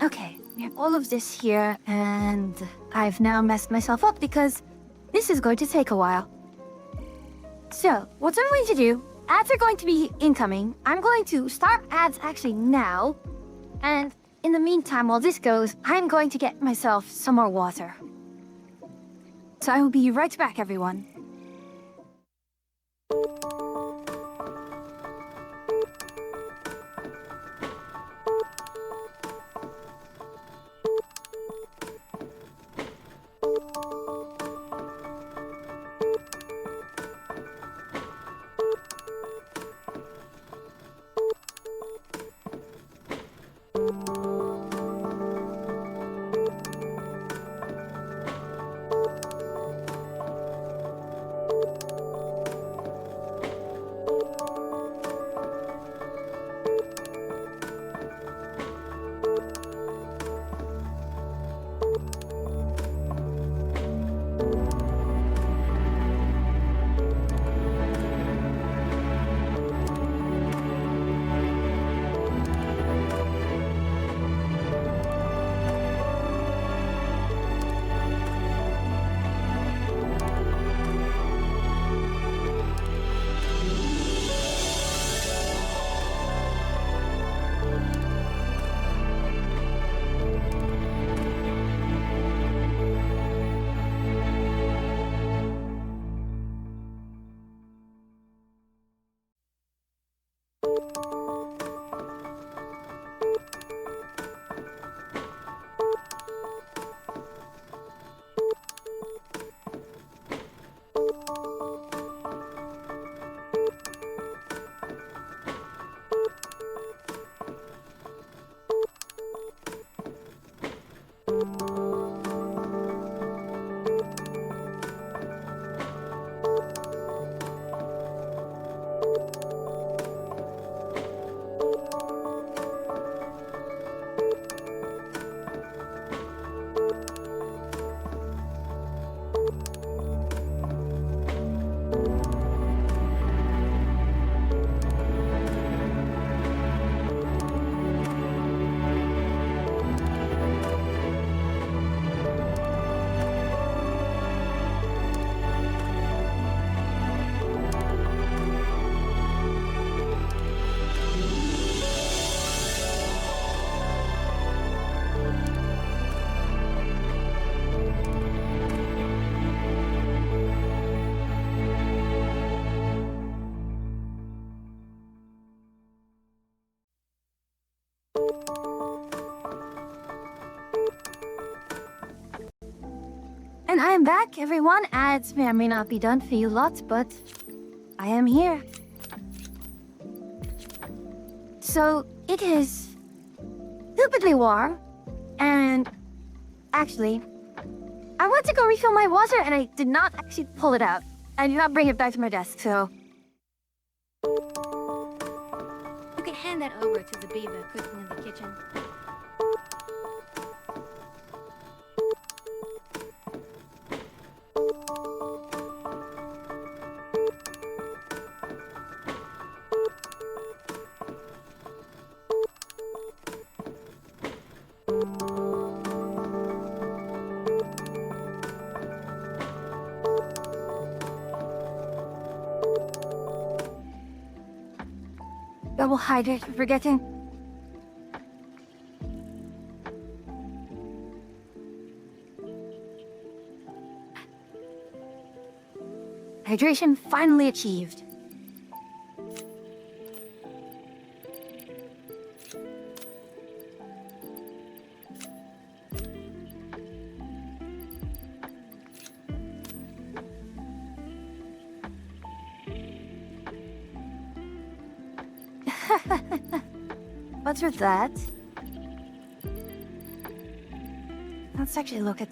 Okay, we have all of this here, and I've now messed myself up because this is going to take a while. So, what I'm going to do, ads are going to be incoming. I'm going to start ads actually now, and in the meantime, while this goes, I'm going to get myself some more water. So I will be right back, everyone. And I am back, everyone. Ads may or may not be done for you lots, but I am here. So, it is stupidly warm, and actually, I went to go refill my water and I did not actually pull it out. I did not bring it back to my desk, so... You can hand that over to the beaver cooking in the kitchen. Double hydrate for forgetting. Hydration finally achieved. What's with that? Let's actually look at...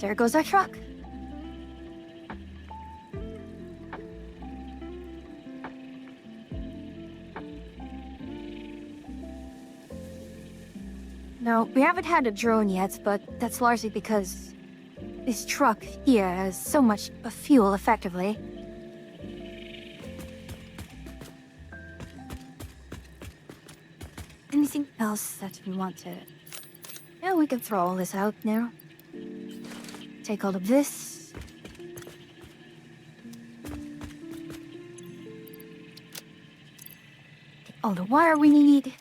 There goes our truck. No, we haven't had a drone yet, but that's largely because this truck here has so much fuel effectively. Anything else that we want to... Yeah, we can throw all this out now. Take all of this. Get all the wire we need.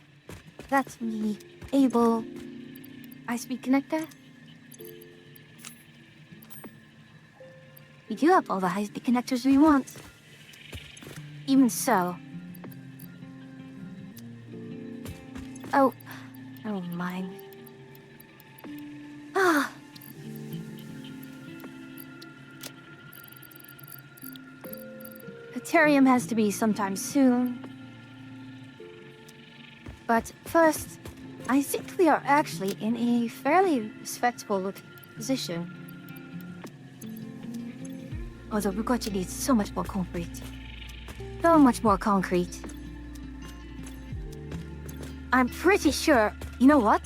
That's the able high-speed connector. We do have all the high-speed connectors we want. Even so. Oh, I don't mind. Ah. Deuterium has to be sometime soon. But first, I think we are actually in a fairly respectable position. Although we're going to need so much more concrete. So much more concrete. I'm pretty sure... You know what?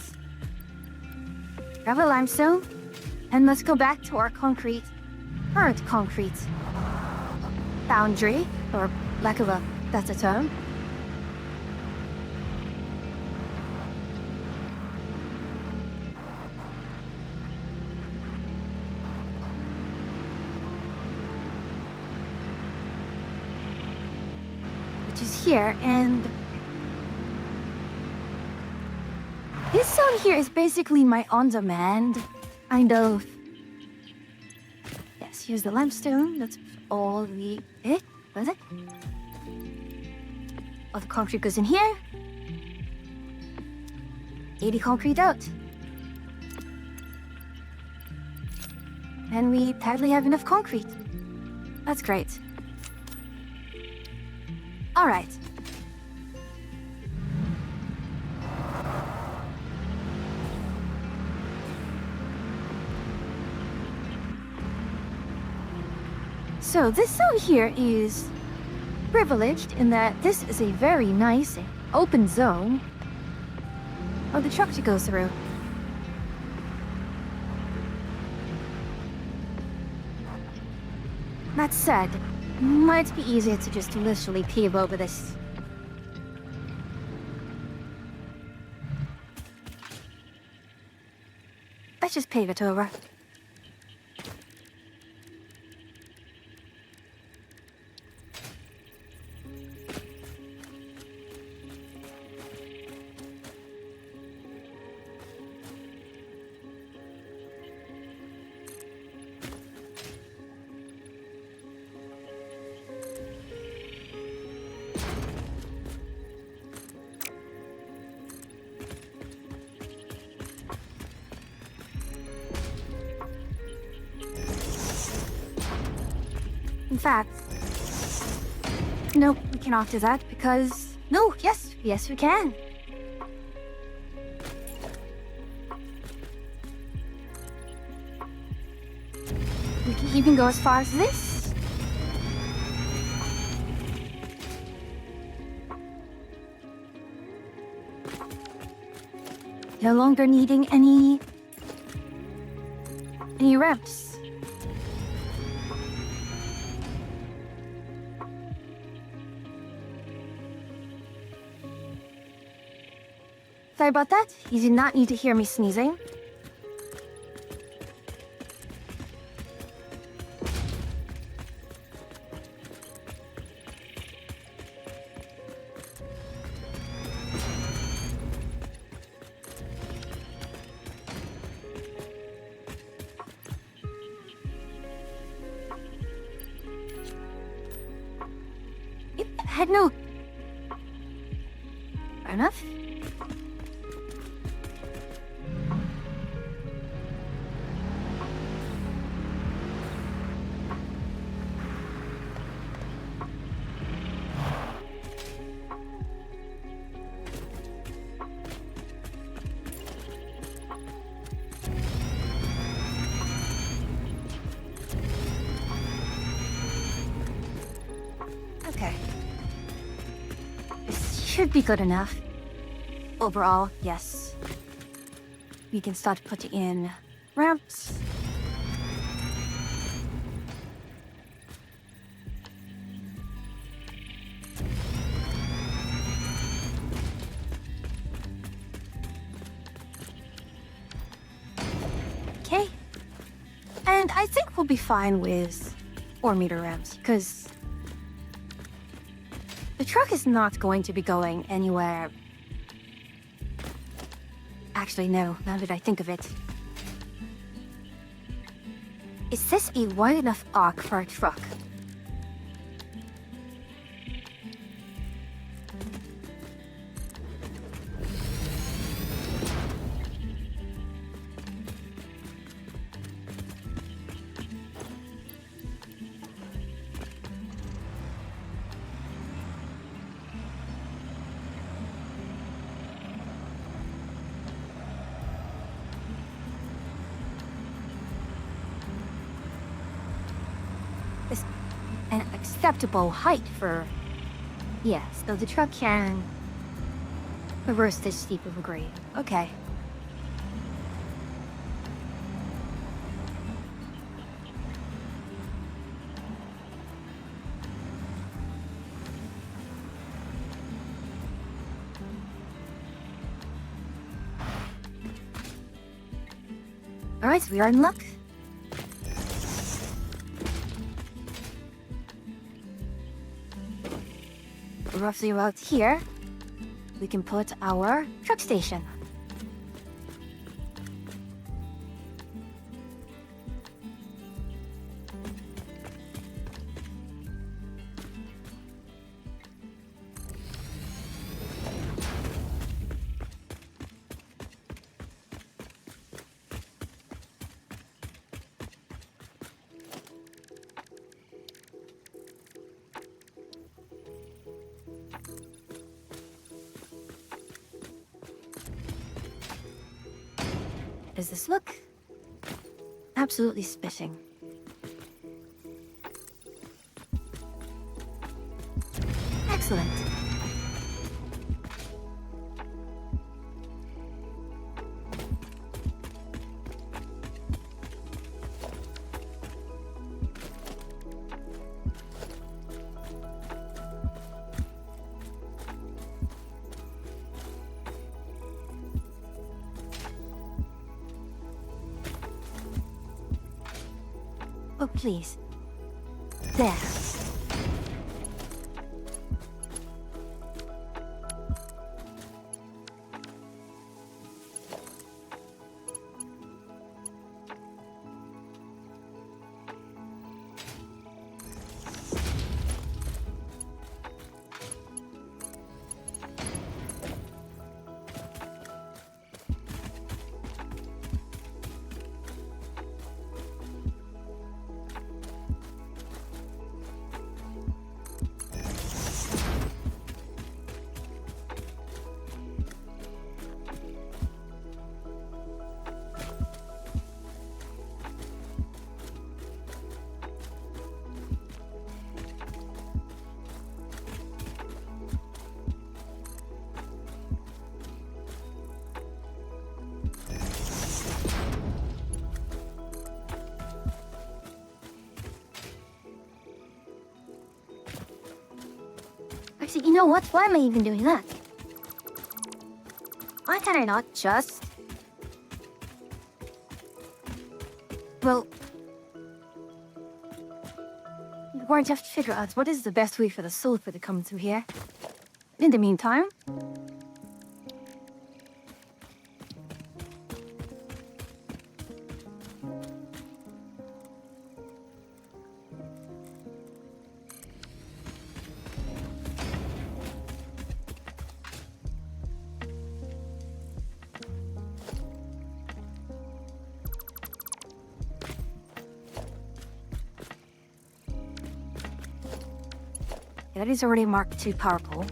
Grab a limestone, and let's go back to our current concrete foundry, or lack of a better term. Which is here, and this zone here is basically my on-demand kind of... Yes, here's the limestone. That's all we... Was it? All the concrete goes in here. 80 concrete out. And we hardly have enough concrete. That's great. All right. So this zone here is privileged in that this is a very nice open zone for the truck to go through. That said, it might be easier to just literally pave over this. Let's just pave it over. In fact, nope, we cannot do that because... No, yes, we can. We can even go as far as this. No longer needing any ramps. Sorry about that. You did not need to hear me sneezing. Yep, had no... Fair enough. Okay. This should be good enough. Overall, yes. we can start putting in ramps. Okay. And I think we'll be fine with 4-meter ramps, because the truck is not going to be going anywhere. Actually, no, now that I think of it. Is this a wide enough arc for a truck? Is an acceptable height for... Yes, so the truck can reverse this steep of a grade. Okay. Alright, so we are in luck. Roughly about here, we can put our truck station. Does this look? Absolutely spitting. Excellent. Oh, please. There. Actually, you know what? Why am I even doing that? Why can I not just... Well... We're going to have to figure out what is the best way for the sulfur to come through here. In the meantime... That is already marked to power pole.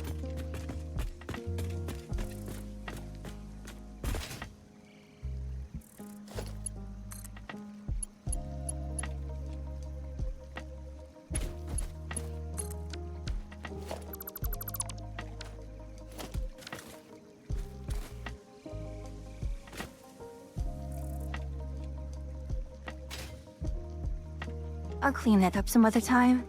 I'll clean that up some other time.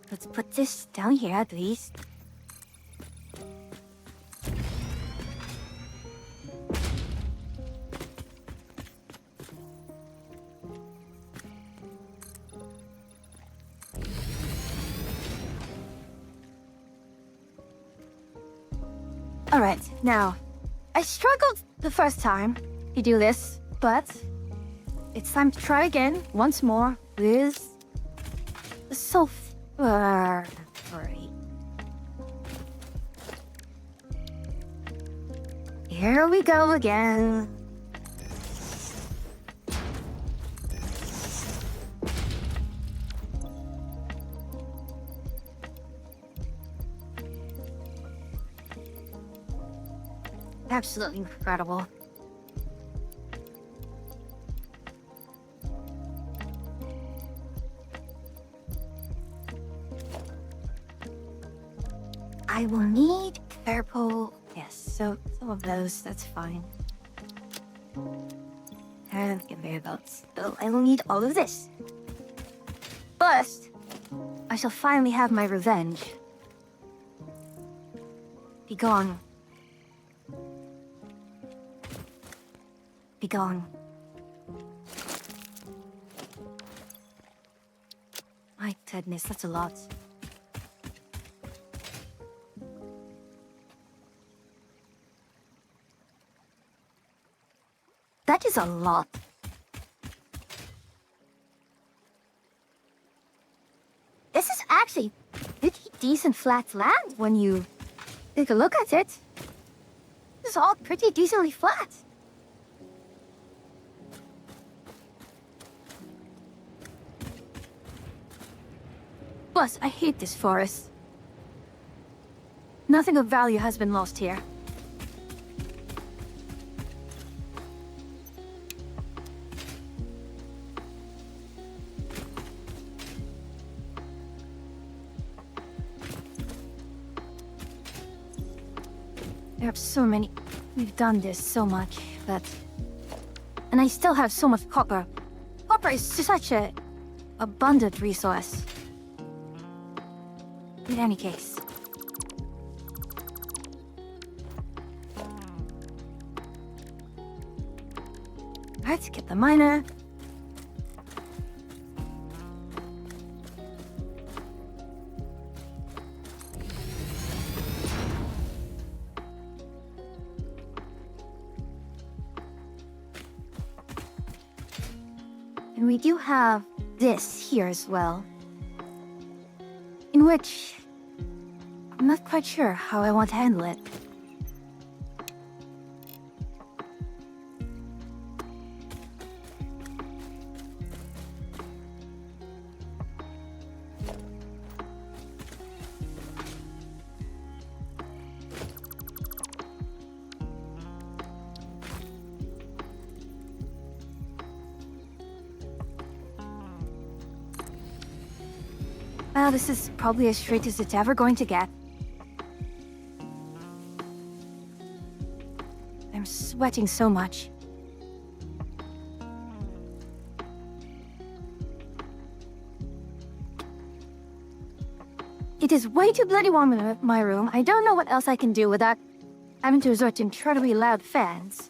Let's put this down here at least. Alright, now, I struggled the first time to do this, but it's time to try again, once more, with the sulfur. Here we go again. Absolutely incredible. I will need purple. Yes, so some of those, that's fine. And conveyor belts. So I will need all of this. First, I shall finally have my revenge. Be gone. Be gone. My goodness, that's a lot. That is a lot. This is actually pretty decent flat land when you take a look at it. This is all pretty decently flat. Plus, I hate this forest. Nothing of value has been lost here. There are so many. We've done this so much, but... And I still have so much copper. Copper is such a abundant resource. In any case. Let's get the miner. And we do have this here as well. In which I'm not quite sure how I want to handle it. Well, this is probably as straight as it's ever going to get. I'm sweating so much. It is way too bloody warm in my room. I don't know what else I can do without having to resort to incredibly loud fans.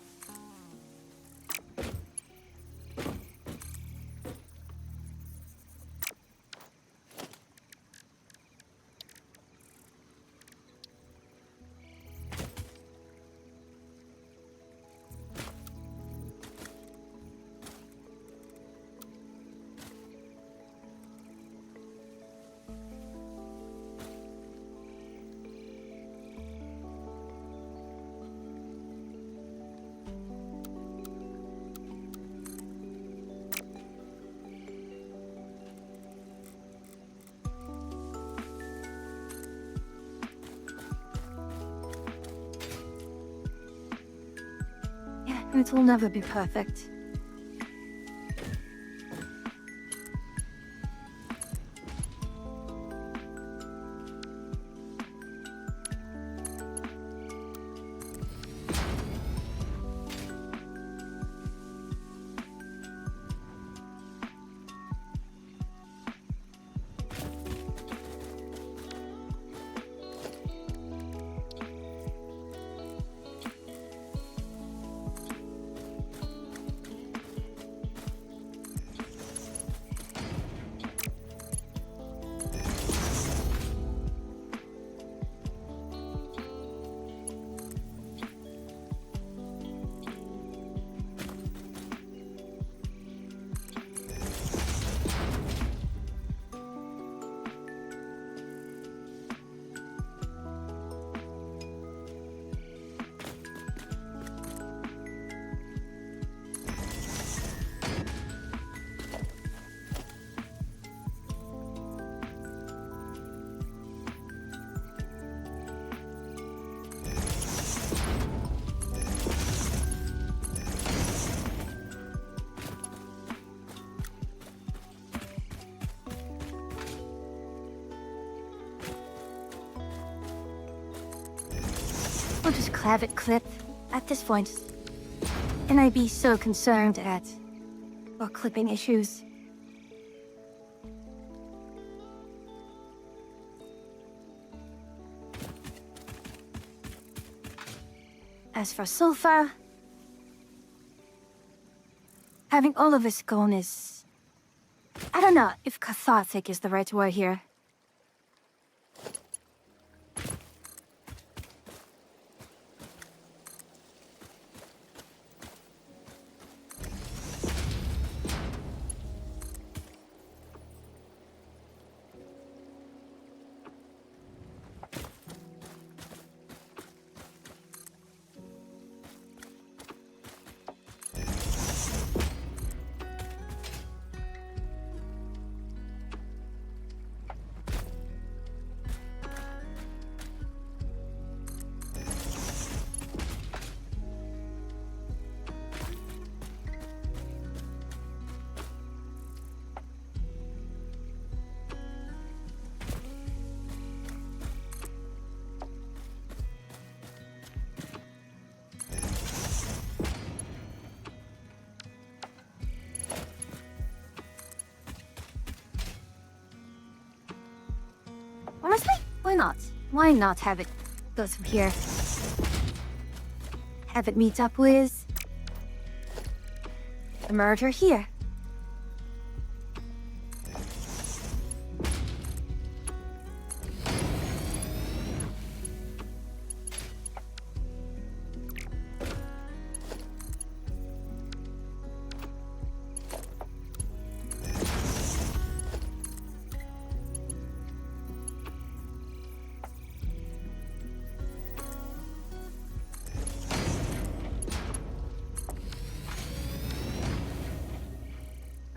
It will never be perfect. We'll just clav it clip at this point. Can I be so concerned at our clipping issues? As for sulfur, having all of this gone is... I don't know if cathartic is the right word here. Honestly, why not? Why not have it go through here? Have it meet up with the merger here.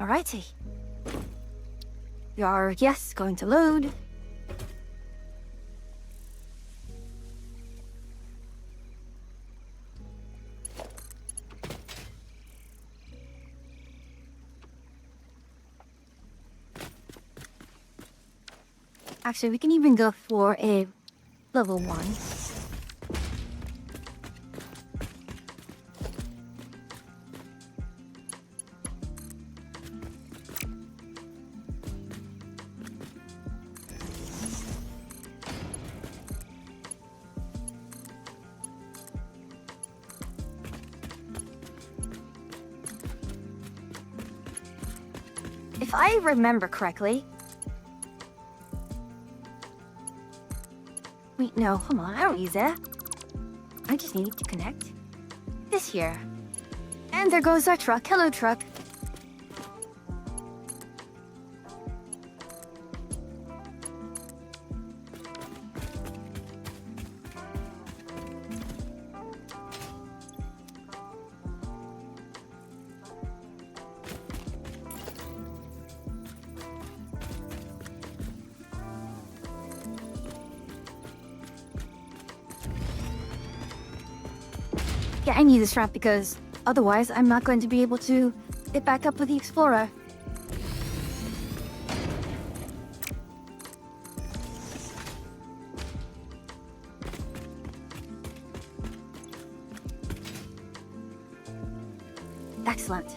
Alrighty. Your yes going to load. Actually, we can even go for a level 1. If I remember correctly... Wait, no, hold on, I don't use that. I just need to connect this here. And there goes our truck. Hello, truck. Yeah, I need this ramp because otherwise I'm not going to be able to get back up with the Explorer. Excellent.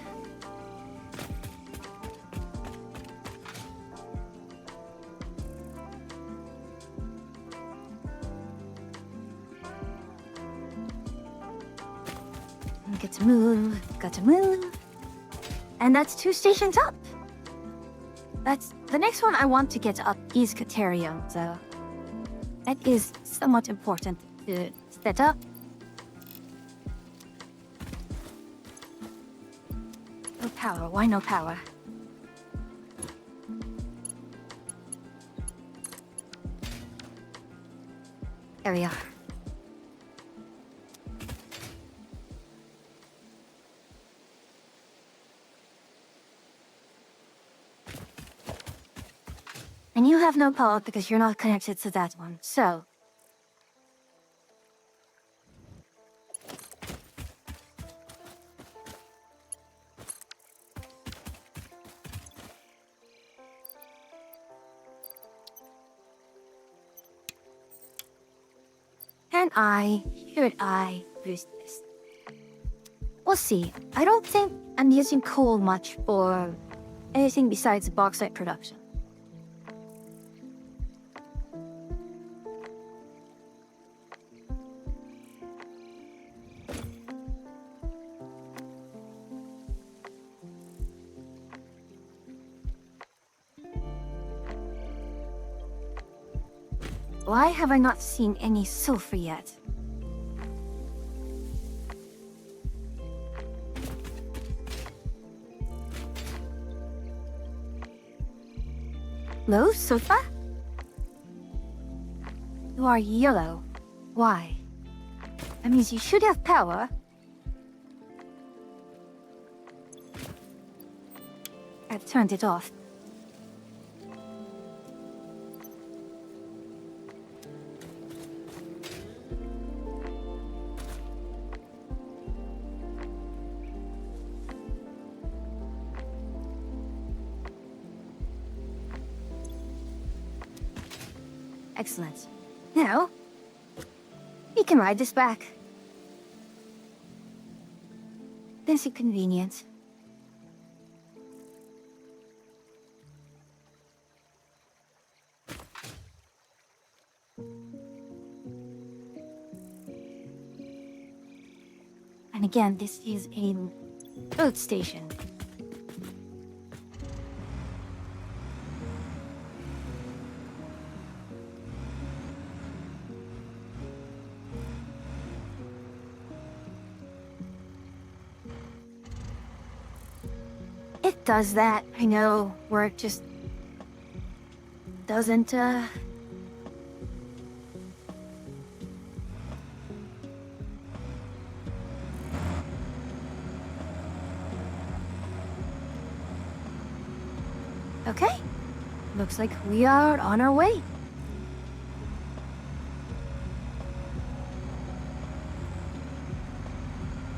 Get to move, got to move. And that's 2 stations up. That's the next one I want to get up is Caterium, so that is somewhat important to set up. No power, why no power? There we are. And you have no power because you're not connected to that one, so... And I should I boost this? We'll see. I don't think I'm using coal much for anything besides bauxite production. Why have I not seen any sulfur yet? Low sulfur? You are yellow. Why? That means you should have power. I've turned it off. Excellent. Now, we can ride this back. This is convenient. And again, this is a boat station. It does that, I know, where it just doesn't, Okay, looks like we are on our way.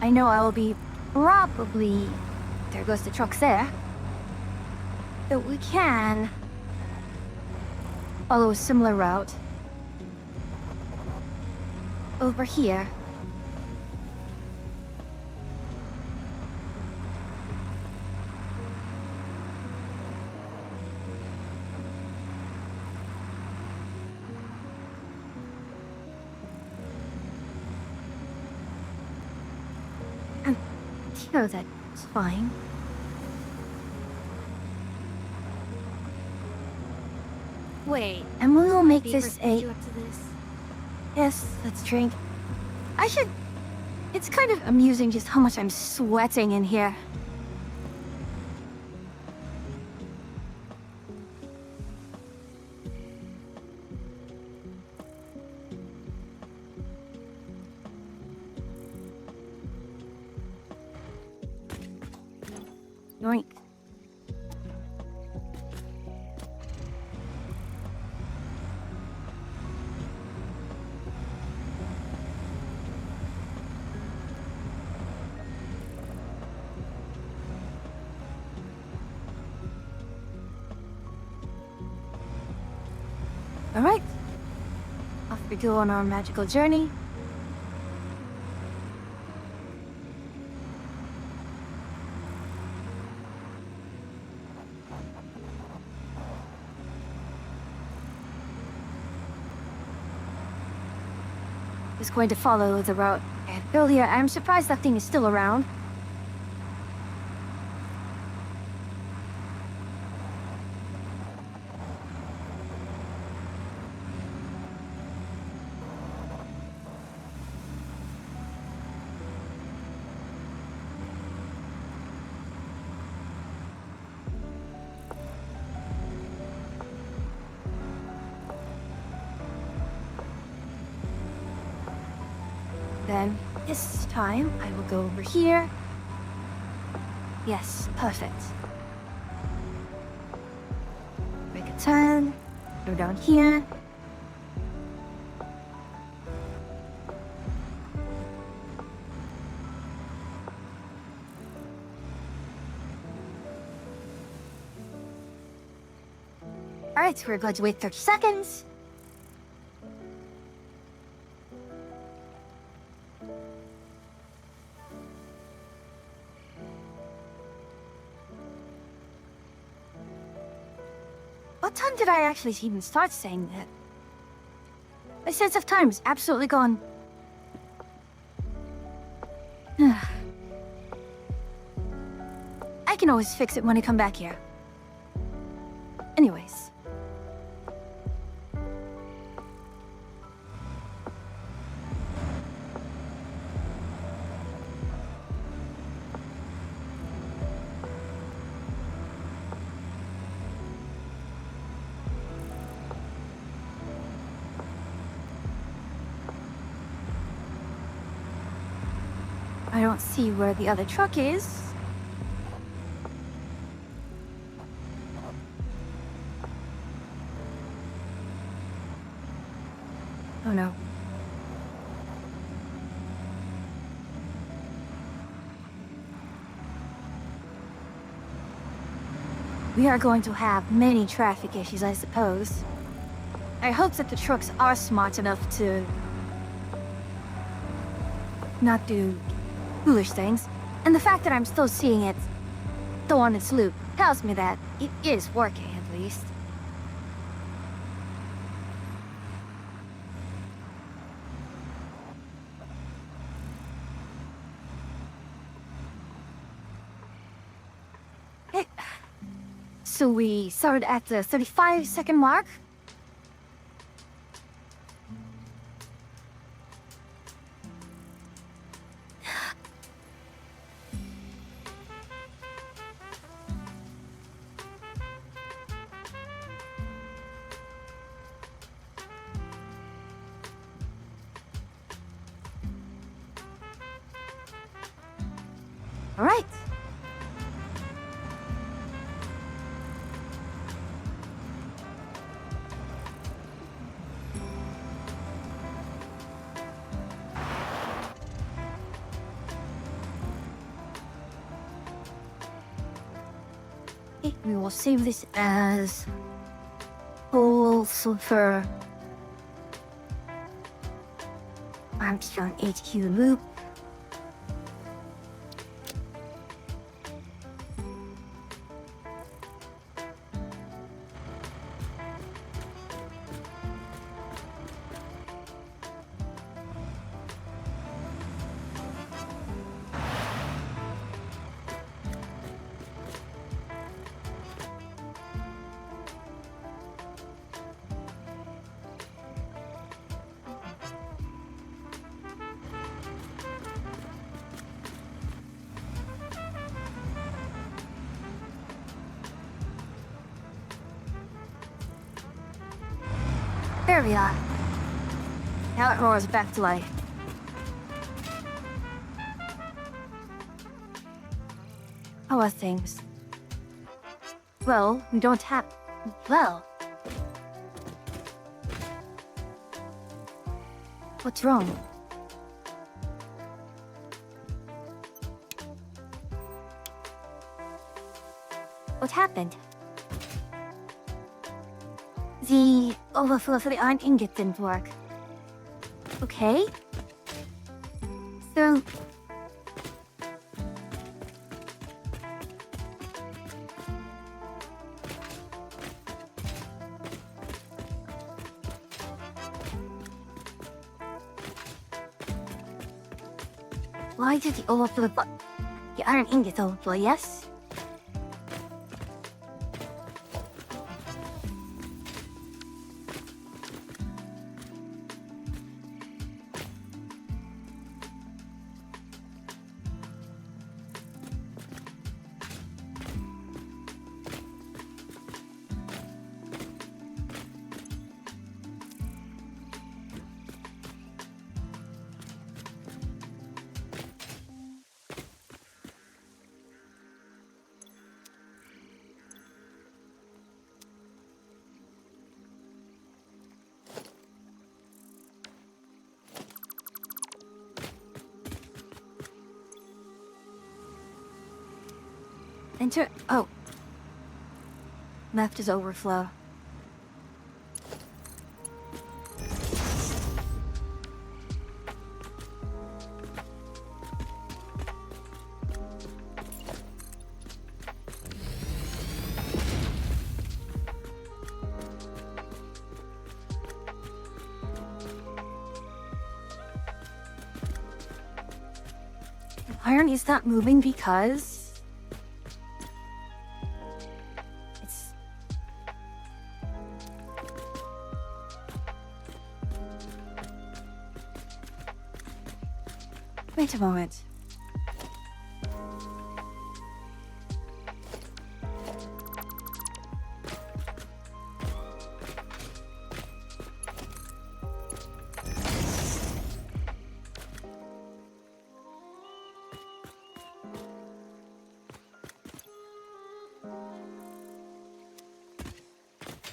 I know I will be probably... There goes the trucks there. But we can follow a similar route over here. And you know that's fine. Wait, and we will make this a... Yes, let's drink. I should... It's kind of amusing just how much I'm sweating in here. Yoink. All right, off we go on our magical journey. Just going to follow the route. And earlier, I'm surprised that thing is still around. Then, this time, I will go over here. Yes, perfect. Make a turn, go down here. Alright, we're going to wait 30 seconds. did I actually even start saying that? My sense of time is absolutely gone. I can always fix it when I come back here. Anyways. I don't see where the other truck is. Oh no. We are going to have many traffic issues, I suppose. I hope that the trucks are smart enough to not do foolish things. And the fact that I'm still seeing it still on its loop tells me that it is working, at least. Hey. So we started at the 35-second mark? All right. Okay, we will save this as whole sulfur. Armstrong HQ loop. There we are. Now it roars back to life. How are things? Well, we don't have... Well... What's wrong? What happened? The overflow for the iron ingot didn't work. Okay. So... Why did the overflow... The iron ingot overflow, yes? Enter... Oh. Left is overflow. iron is not moving because it's... Wait a moment.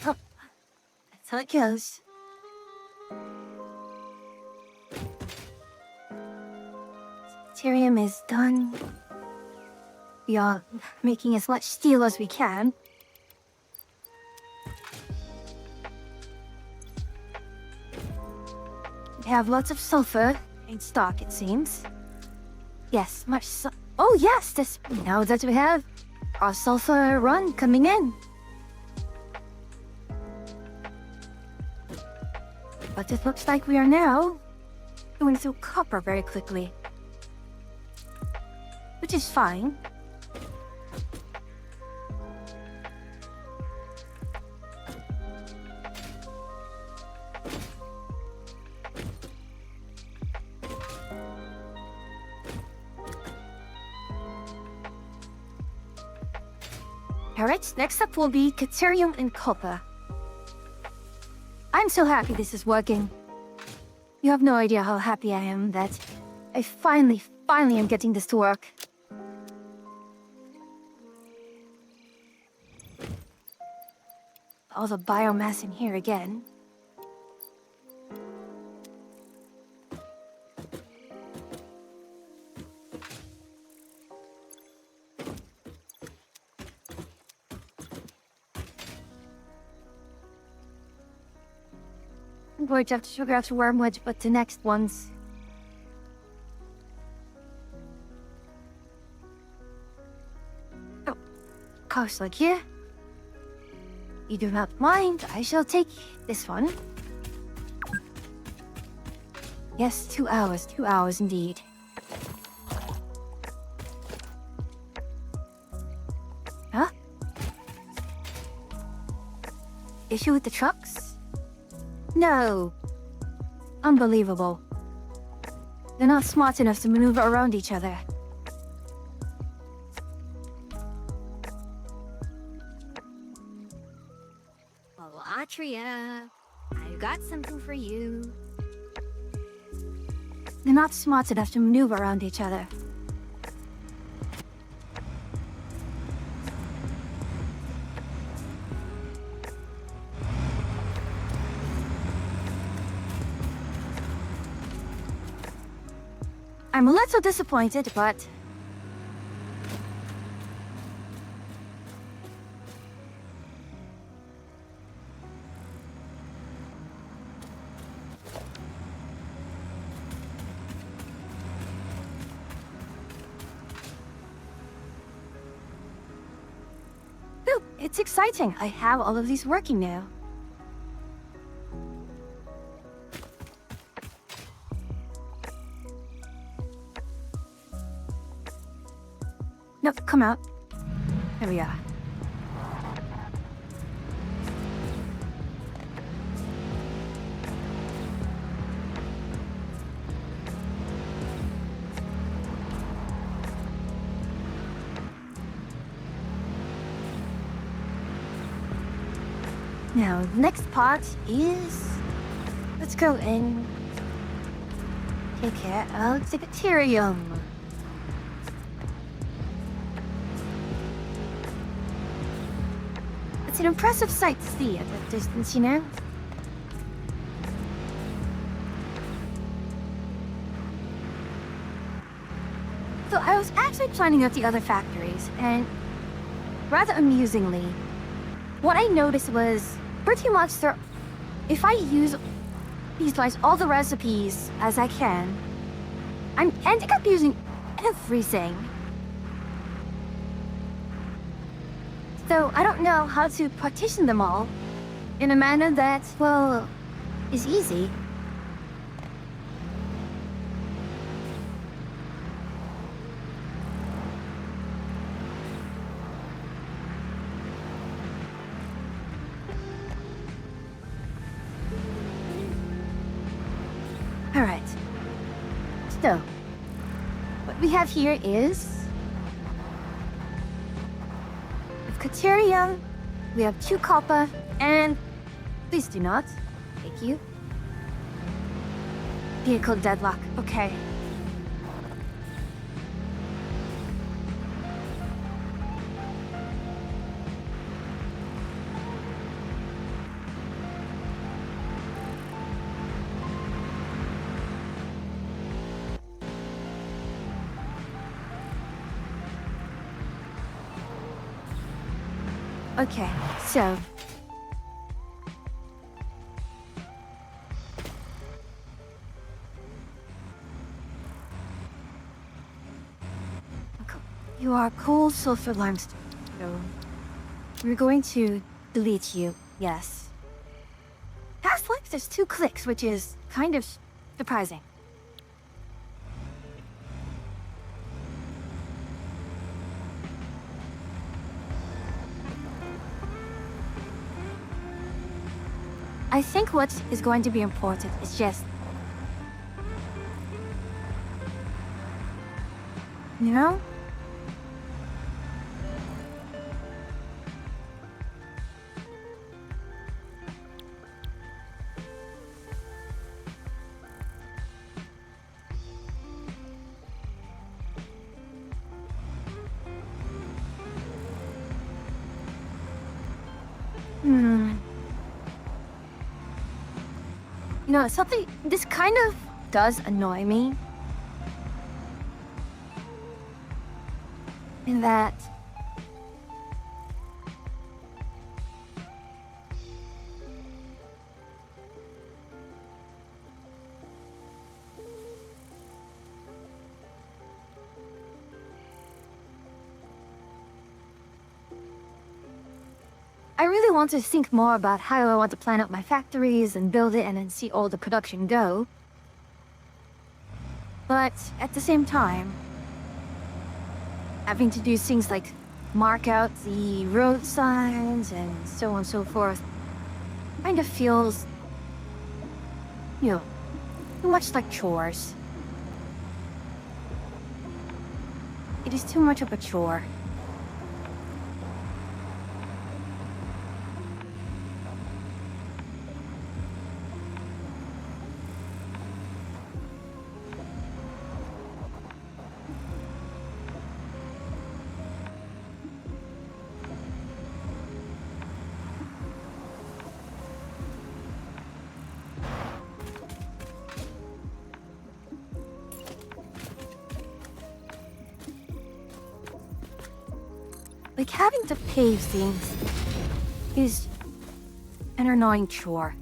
Oh, that's how it goes. Deuterium is done. We are making as much steel as we can. We have lots of sulfur in stock, it seems. Yes, oh yes, this now that we have our sulfur run coming in. But it looks like we are now going through copper very quickly. Which is fine. Alright, next up will be Deuterium and copper. I'm so happy this is working. You have no idea how happy I am that I finally am getting this to work. All the biomass in here again. I'm going to have to figure out where to put the next ones. Oh, course, like here. You do not mind, I shall take this one. Yes, 2 hours indeed. Huh? Issue with the trucks? No. Unbelievable. They're not smart enough to maneuver around each other. Oh, Atria, I've got something for you. They're not smart enough to maneuver around each other. I'm a little disappointed, but... Ooh, it's exciting. I have all of these working now. No, come out. There we are. Now, the next part is... Let's go and take care of the deuterium. It's an impressive sight to see at that distance, you know? So I was actually planning out the other factories, and rather amusingly, what I noticed was pretty much if I utilize all the recipes as I can, I'm ending up using everything. So I don't know how to partition them all in a manner that, well, is easy. So, what we have here is... with Caterium, we have 2 copper, and... please do not. Thank you. Vehicle deadlock. Okay. Okay, so... you are coal sulfur limestone. So we're going to delete you, yes. Past life, there's 2 clicks, which is kind of surprising. I think what is going to be important is just... you know? You know, something... this kind of does annoy me. In that... I really want to think more about how I want to plan out my factories and build it and then see all the production go. But at the same time, having to do things like mark out the road signs and so on and so forth kind of feels, you know, too much like chores. It is too much of a chore. Like, having to pave things is an annoying chore.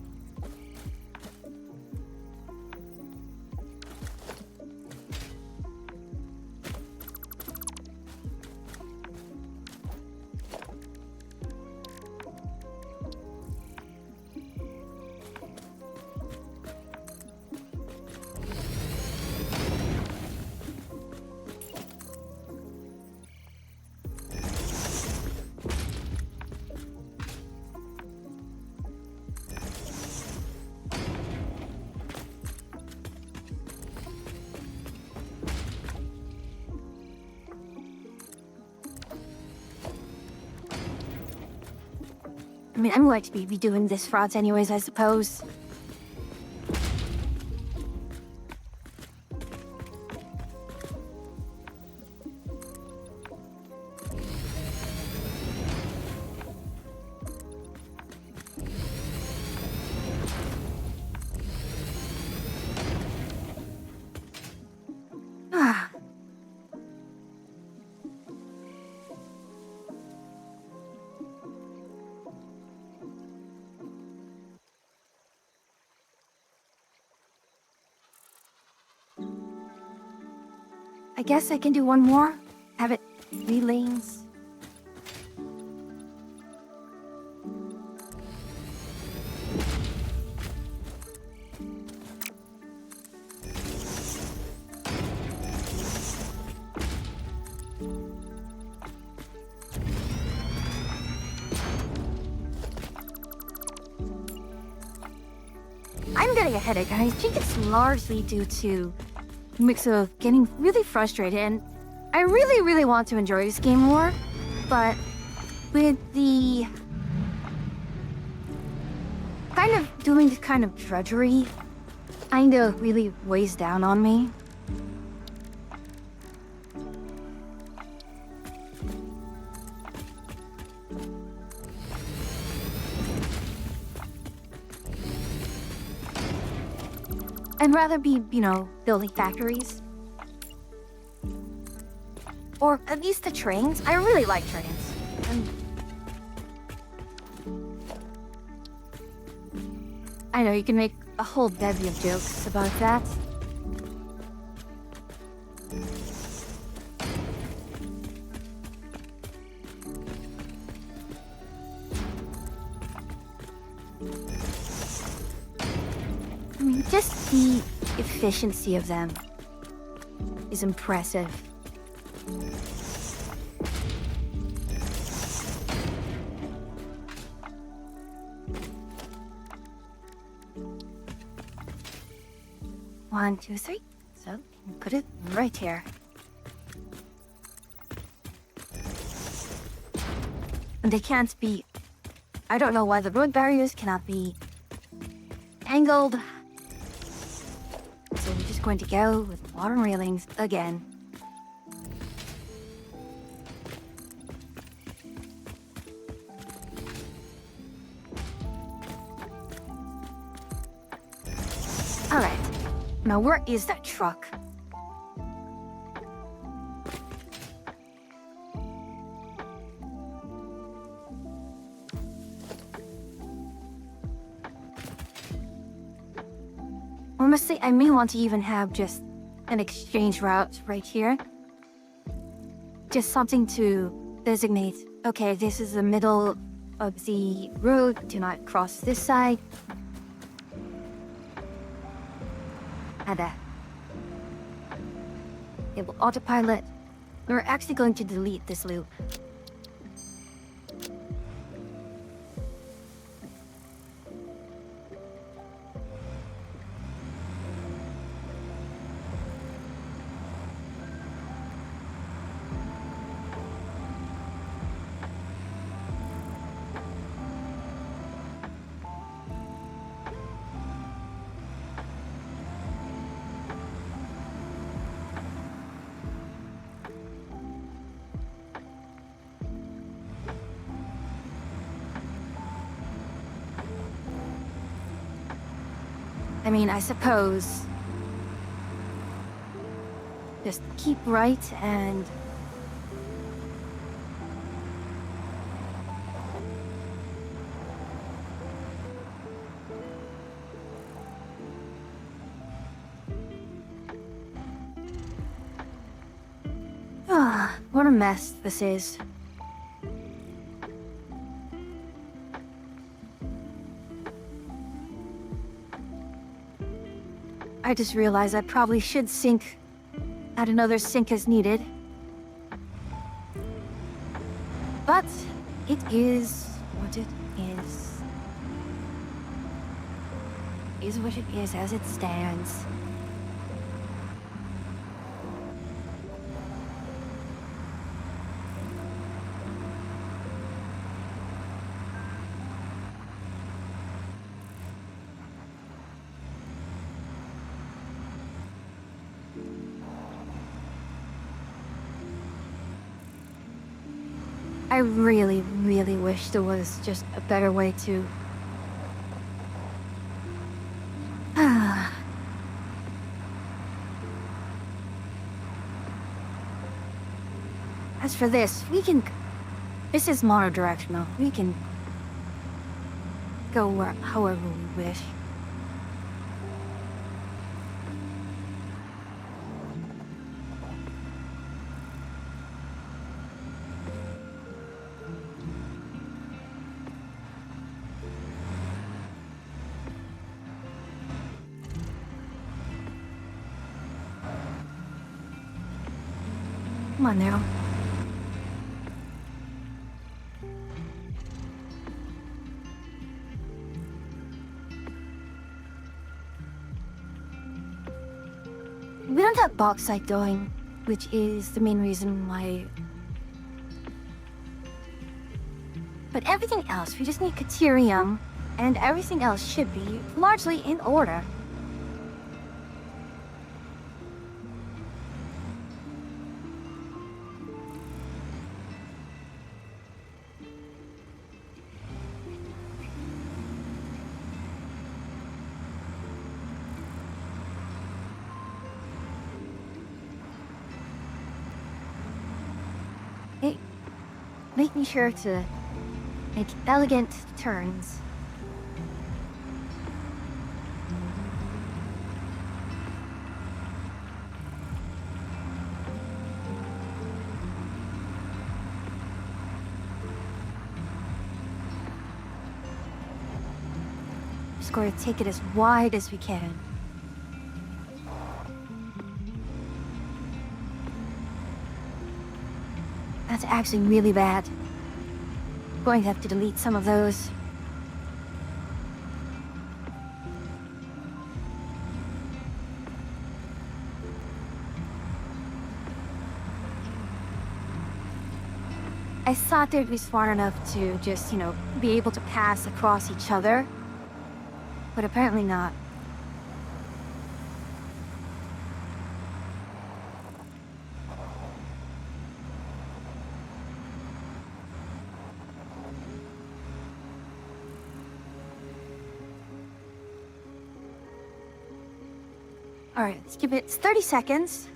I mean, I'm going to be doing this frauds anyways, I suppose. Ah. I guess I can do one more. Have it 3 lanes. I'm getting a headache, and I think it's largely due to mix of getting really frustrated, and I really, really want to enjoy this game more, but with the kind of doing this kind of drudgery kind of really weighs down on me. I'd rather be, building factories. Or at least the trains. I really like trains. I know you can make a whole bevy of jokes about that. I mean, just the efficiency of them is impressive. One, two, three. So, put it right here. And they can't be... I don't know why the road barriers cannot be angled. So we're just going to go with bottom railings again. Alright. Now where is that truck? Honestly, I may want to even have just an exchange route right here. Just something to designate, okay, this is the middle of the road, do not cross this side. And it will autopilot. We're actually going to delete this loop. I mean, I suppose... just keep right and... Ah, what a mess this is. I just realized I probably should add another sink as needed. But it is what it is. Is what it is as it stands. I really, really wish there was just a better way to... As for this, we can... This is monodirectional. We can go however we wish. Come on now. we don't have bauxite going, which is the main reason why. But everything else, we just need Caterium, and everything else should be largely in order. Hey, making sure to make elegant turns. Just going to take it as wide as we can. That's actually really bad. Going to have to delete some of those. I thought they'd be smart enough to just, be able to pass across each other. But apparently not. Alright, let's give it 30 seconds.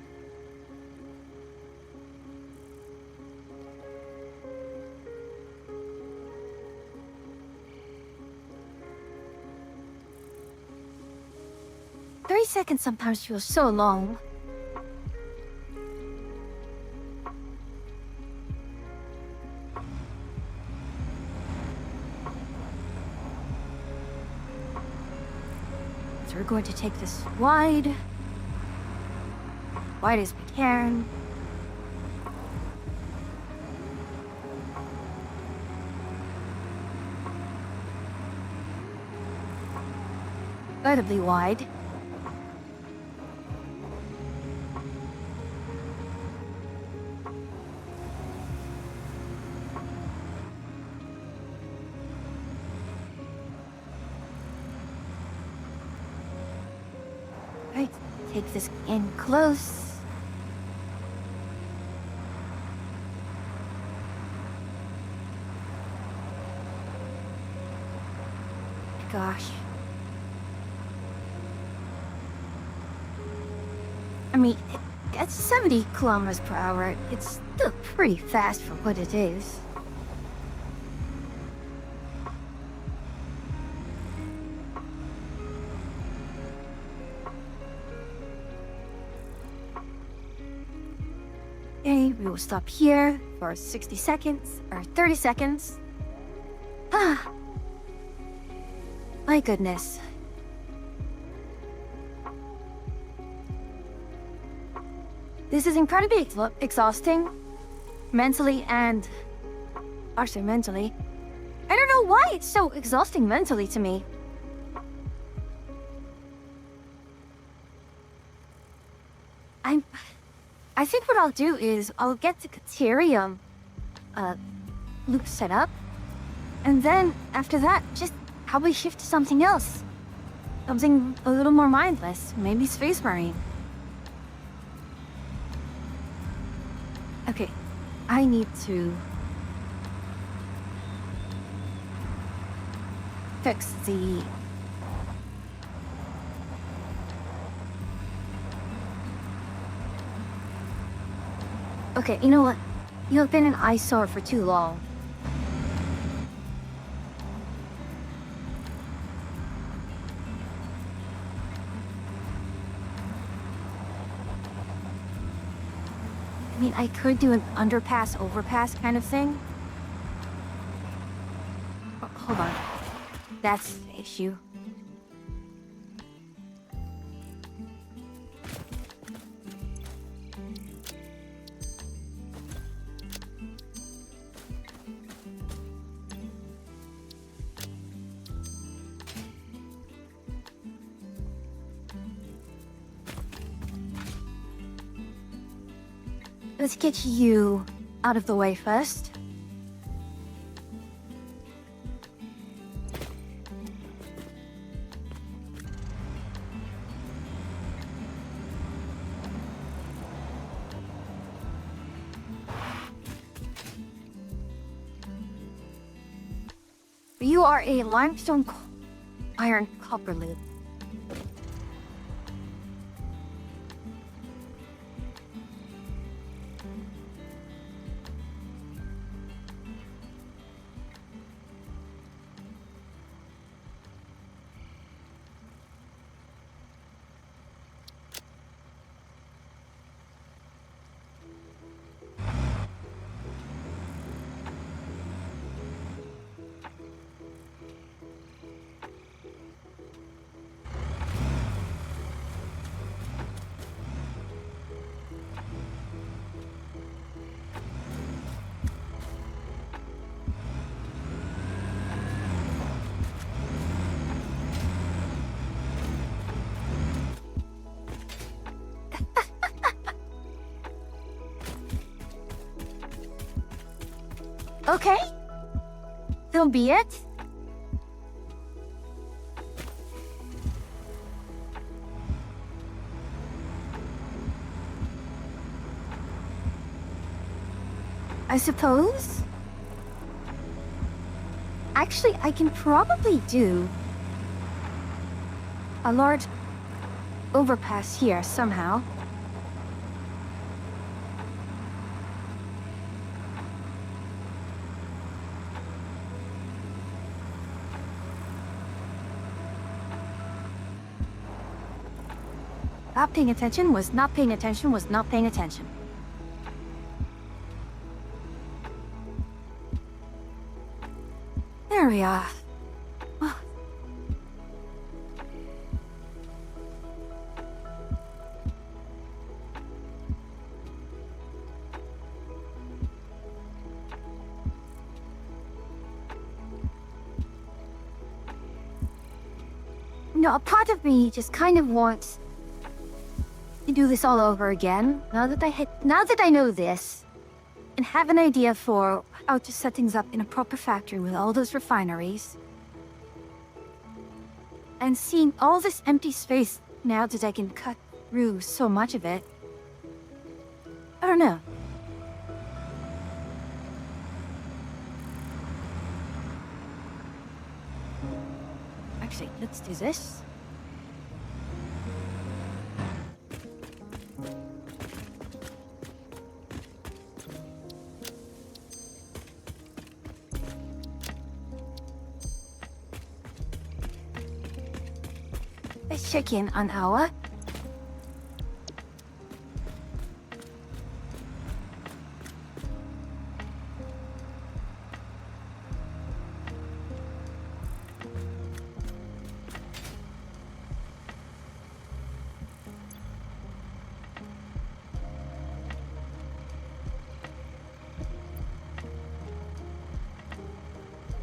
Seconds sometimes feels so long. So we're going to take this wide as we can. Incredibly wide. Right, take this in close. Gosh. I mean, at 70 kilometers per hour, it's still pretty fast for what it is. Okay, we will stop here for 60 seconds, or 30 seconds. Ah! My goodness. This is incredibly exhausting. Mentally and... Actually, mentally. I don't know why it's so exhausting mentally to me. I think what I'll do is I'll get the Caterium loop set up, and then after that, just probably shift to something else. Something a little more mindless, maybe Space Marine. Okay, I need to fix the... Okay, you know what? You have been an eyesore for too long. I mean, I could do an underpass, overpass kind of thing. Oh, hold on. That's the issue. Let's get you out of the way first. You are a limestone iron copper lid. Okay, so be it. I suppose. Actually, I can probably do a large overpass here somehow. Not paying attention was not paying attention was not paying attention. There we are. No, a part of me just kind of wants to do this all over again. Now that I know this, and have an idea for how to set things up in a proper factory with all those refineries, and seeing all this empty space now that I can cut through so much of it, I don't know. Actually, let's do this. Let's check in on our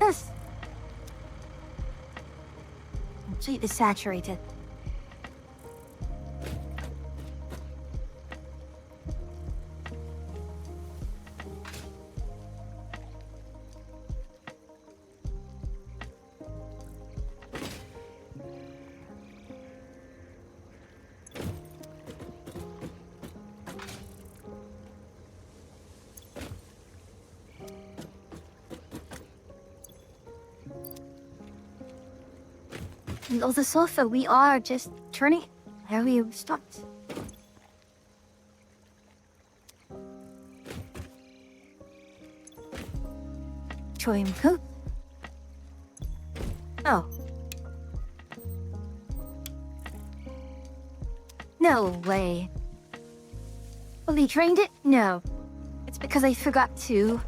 this. Completely saturated. And on the sofa, we are just turning where we stopped. Choimku? Oh. No way. Fully trained it? No. It's because I forgot to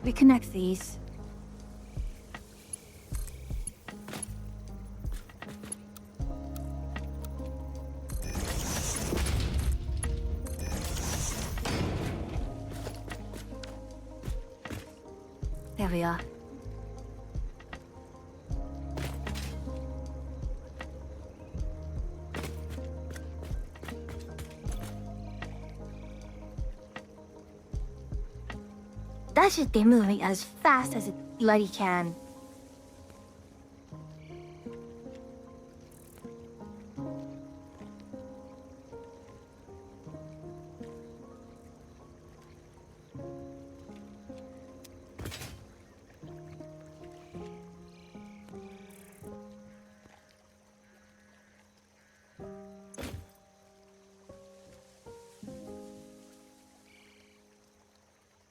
reconnect these. There we are. That should be moving as fast as it bloody can.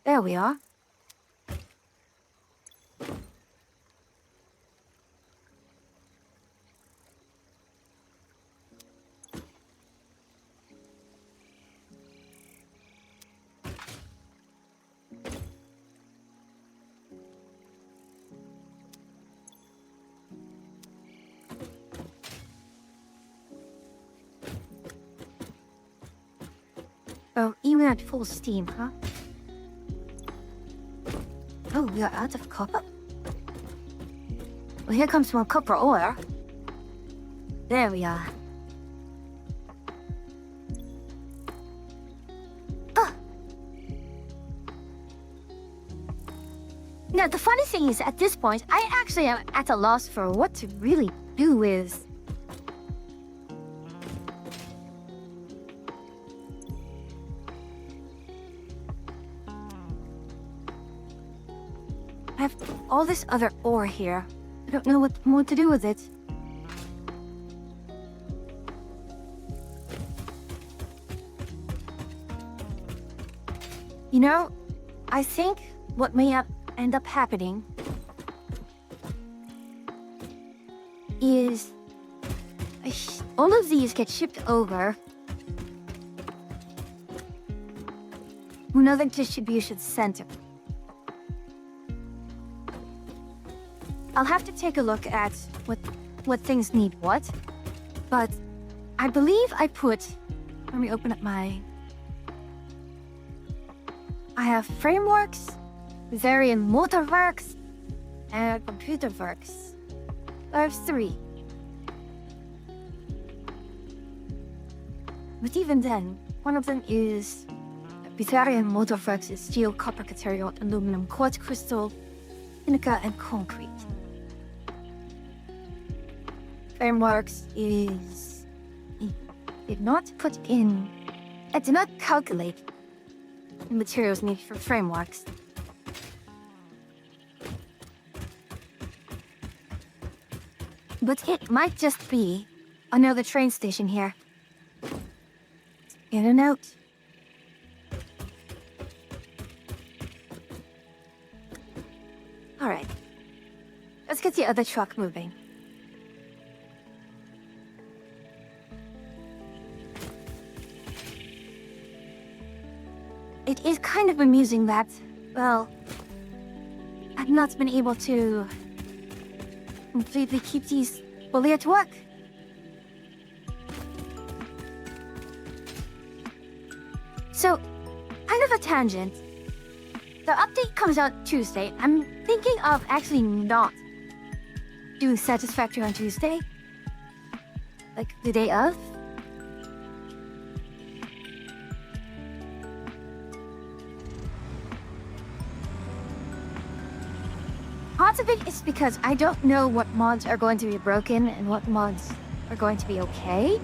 There we are. Oh, even at full steam, huh? Oh, we are out of copper? Well, here comes more copper ore. There we are. Ah! Now, the funny thing is, at this point, I actually am at a loss for what to really do with... I have all this other ore here. I don't know what more to do with it. You know, I think what may end up happening is all of these get shipped over another distribution center. I'll have to take a look at what things need what, but I believe I put... Let me open up my... I have frameworks, Varian motorworks, and computer works. I have 3. But even then, one of them is Bizarian motorworks is steel, copper, cateriot, aluminum, quartz crystal, silica, and concrete. Frameworks is... I did not put in... I did not calculate the materials needed for frameworks. But it might just be another train station here. In and out. Alright. Let's get the other truck moving. It is kind of amusing that, well, I've not been able to completely keep these fully at work. So, kind of a tangent. The update comes out Tuesday. I'm thinking of actually not doing Satisfactory on Tuesday. Like, the day of. Part of it is because I don't know what mods are going to be broken and what mods are going to be okay.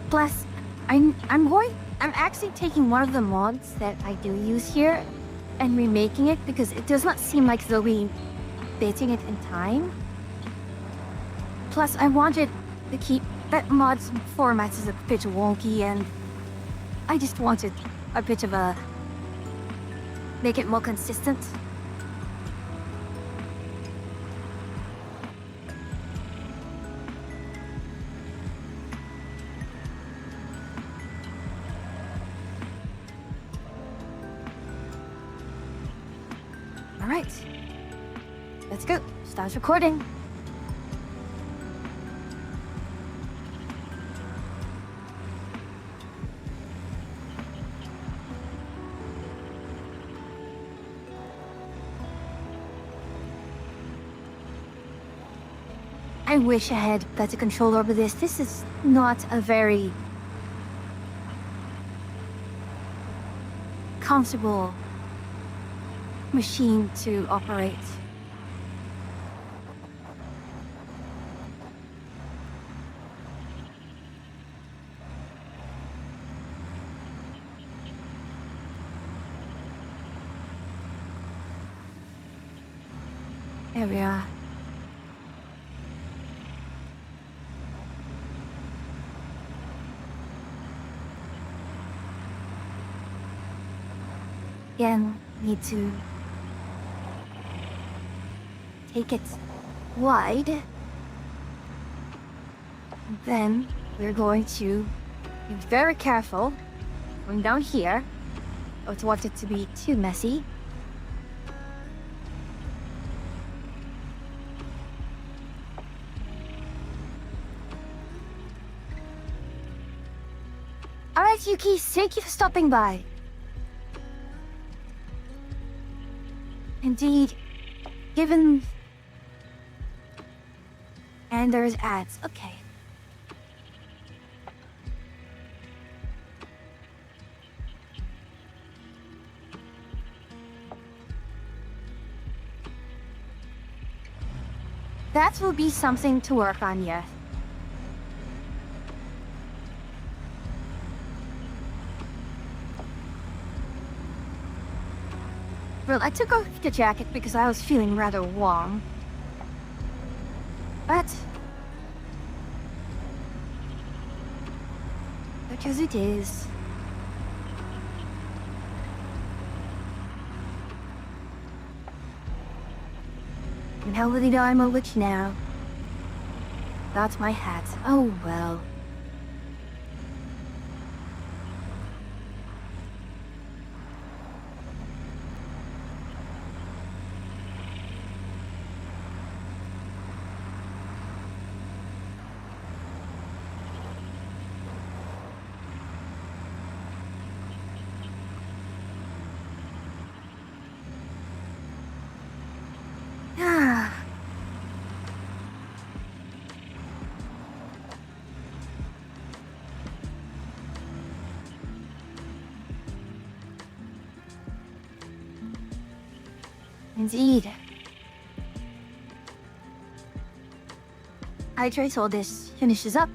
Plus, I'm actually taking one of the mods that I do use here and remaking it because it does not seem like they'll be fitting it in time. Plus, I wanted to keep that mod's format is a bit wonky, and I just wanted a bit of a... make it more consistent. Alright. Let's go. Start recording. I wish I had better control over this. This is not a very comfortable machine to operate. There we are. Again, need to take it wide. Then we're going to be very careful going down here. I don't want it to be too messy. Alright, Yuki, thank you for stopping by. Indeed, given... And there's ads, okay. That will be something to work on, yeah. Well, I took off the jacket because I was feeling rather warm. But... such as it is. And how will they know I'm a witch now? That's my hat. Oh well. Ah. Indeed. I trace all this finishes up.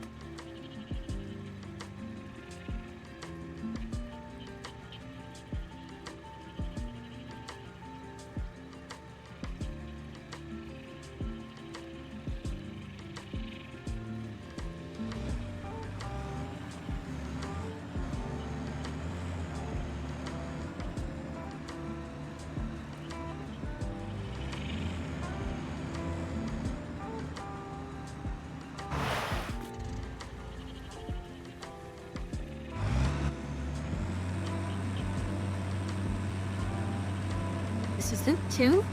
This is loop 2.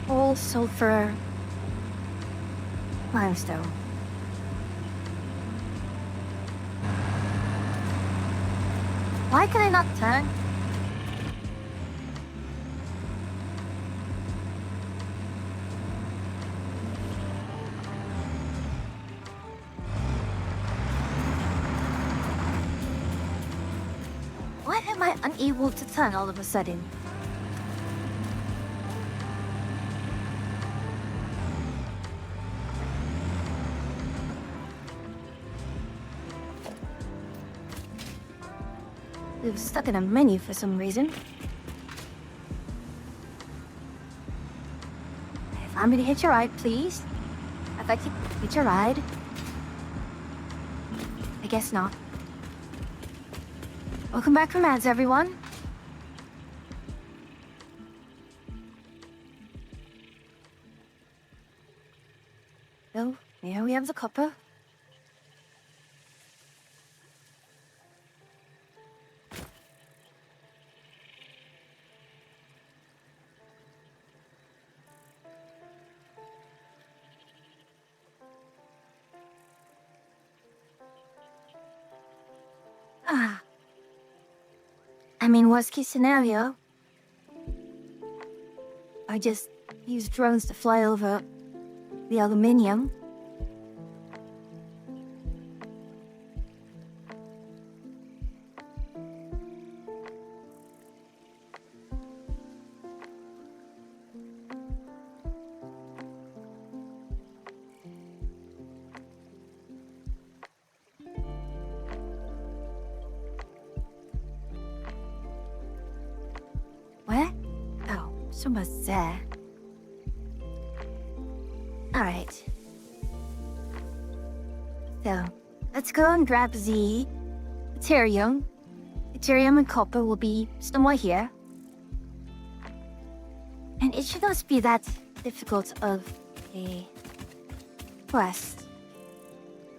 All sulfur limestone. Why can I not turn? Why am I unable to turn all of a sudden? It was stuck in a menu for some reason. Allow me to hitch a ride, please. I'd like to hitch a ride. I guess not. Welcome back from ads, everyone. So, here we have the copper. Ah. I mean, worst case scenario, I just use drones to fly over the aluminium. Where? Oh, someone's there. Alright. So, let's go and grab the Ethereum. Ethereum and copper will be somewhere here. And it should not be that difficult of a quest.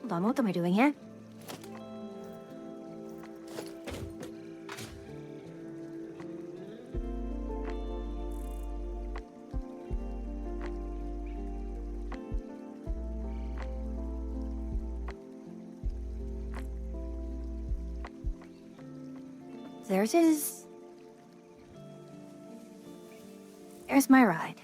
Hold on, what am I doing here? There it is. There's my ride.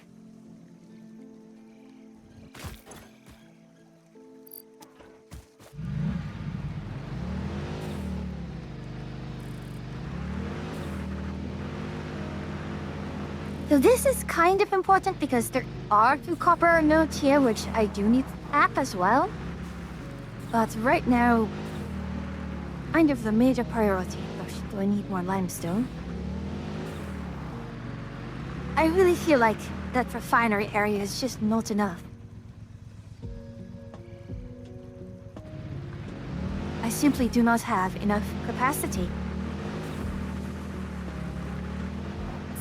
So this is kind of important because there are 2 copper nodes here, which I do need to tap as well. But right now, kind of the major priority. Gosh, do I need more limestone? I really feel like that refinery area is just not enough. I simply do not have enough capacity.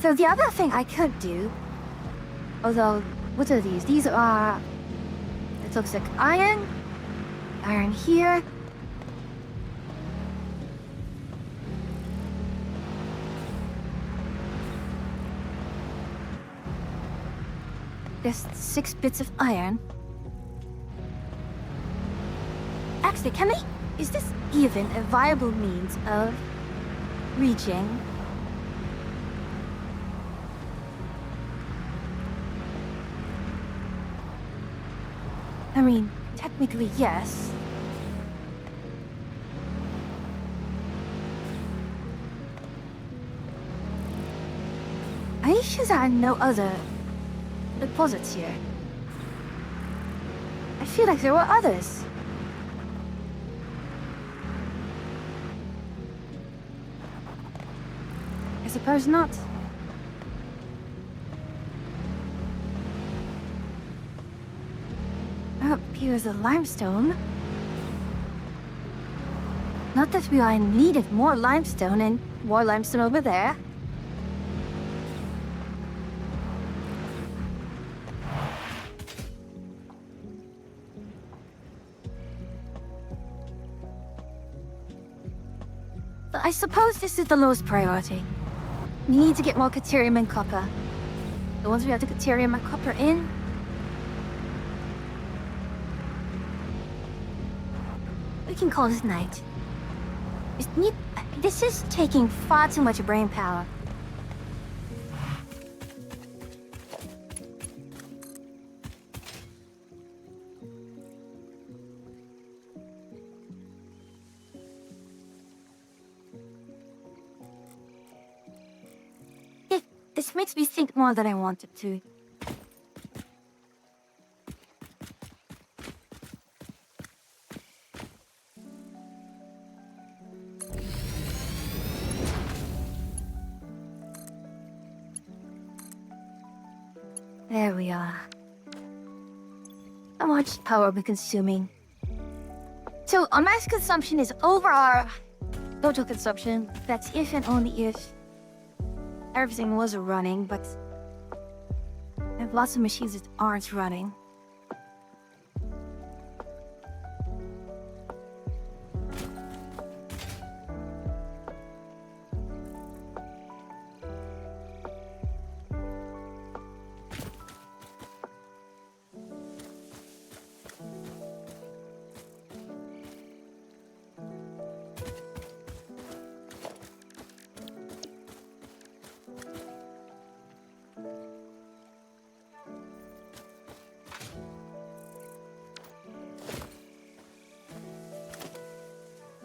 So the other thing I could do, although, what are these? These are, it looks like iron here. There's 6 bits of iron. Actually, is this even a viable means of reaching? I mean, technically, yes. Are you sure there are no other deposits here? I feel like there were others. I suppose not. Up here's a limestone. Not that we are in need of more limestone, and more limestone over there. But I suppose this is the lowest priority. We need to get more Caterium and copper. So once we have the Caterium and copper in, we can call it night. This is taking far too much brain power. This makes me think more than I wanted to. There we are. How much power are we consuming? So our max consumption is over our total consumption. That's if and only if everything was running, but I have lots of machines that aren't running.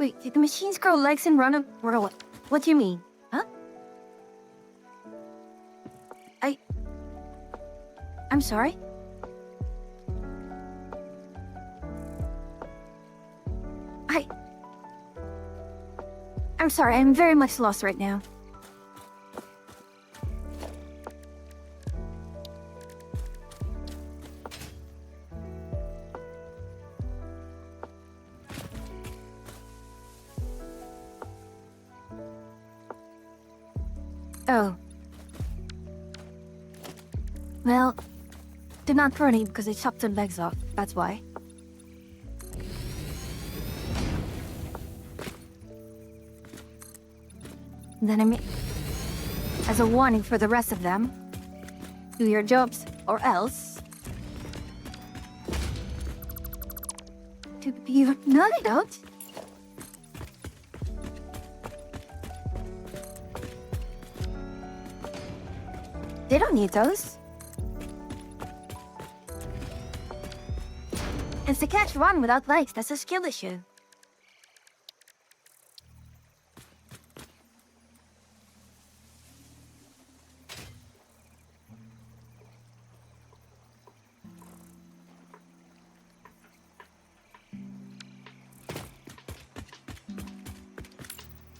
Wait, did the machines grow legs and run or what? What do you mean? Huh? I'm sorry? I'm sorry, I'm very much lost right now. Oh. Well, they're not running because they chopped their legs off, that's why. Then I mean, as a warning for the rest of them, do your jobs or else. No, they don't. They don't need those. It's to catch run without legs, that's a skill issue.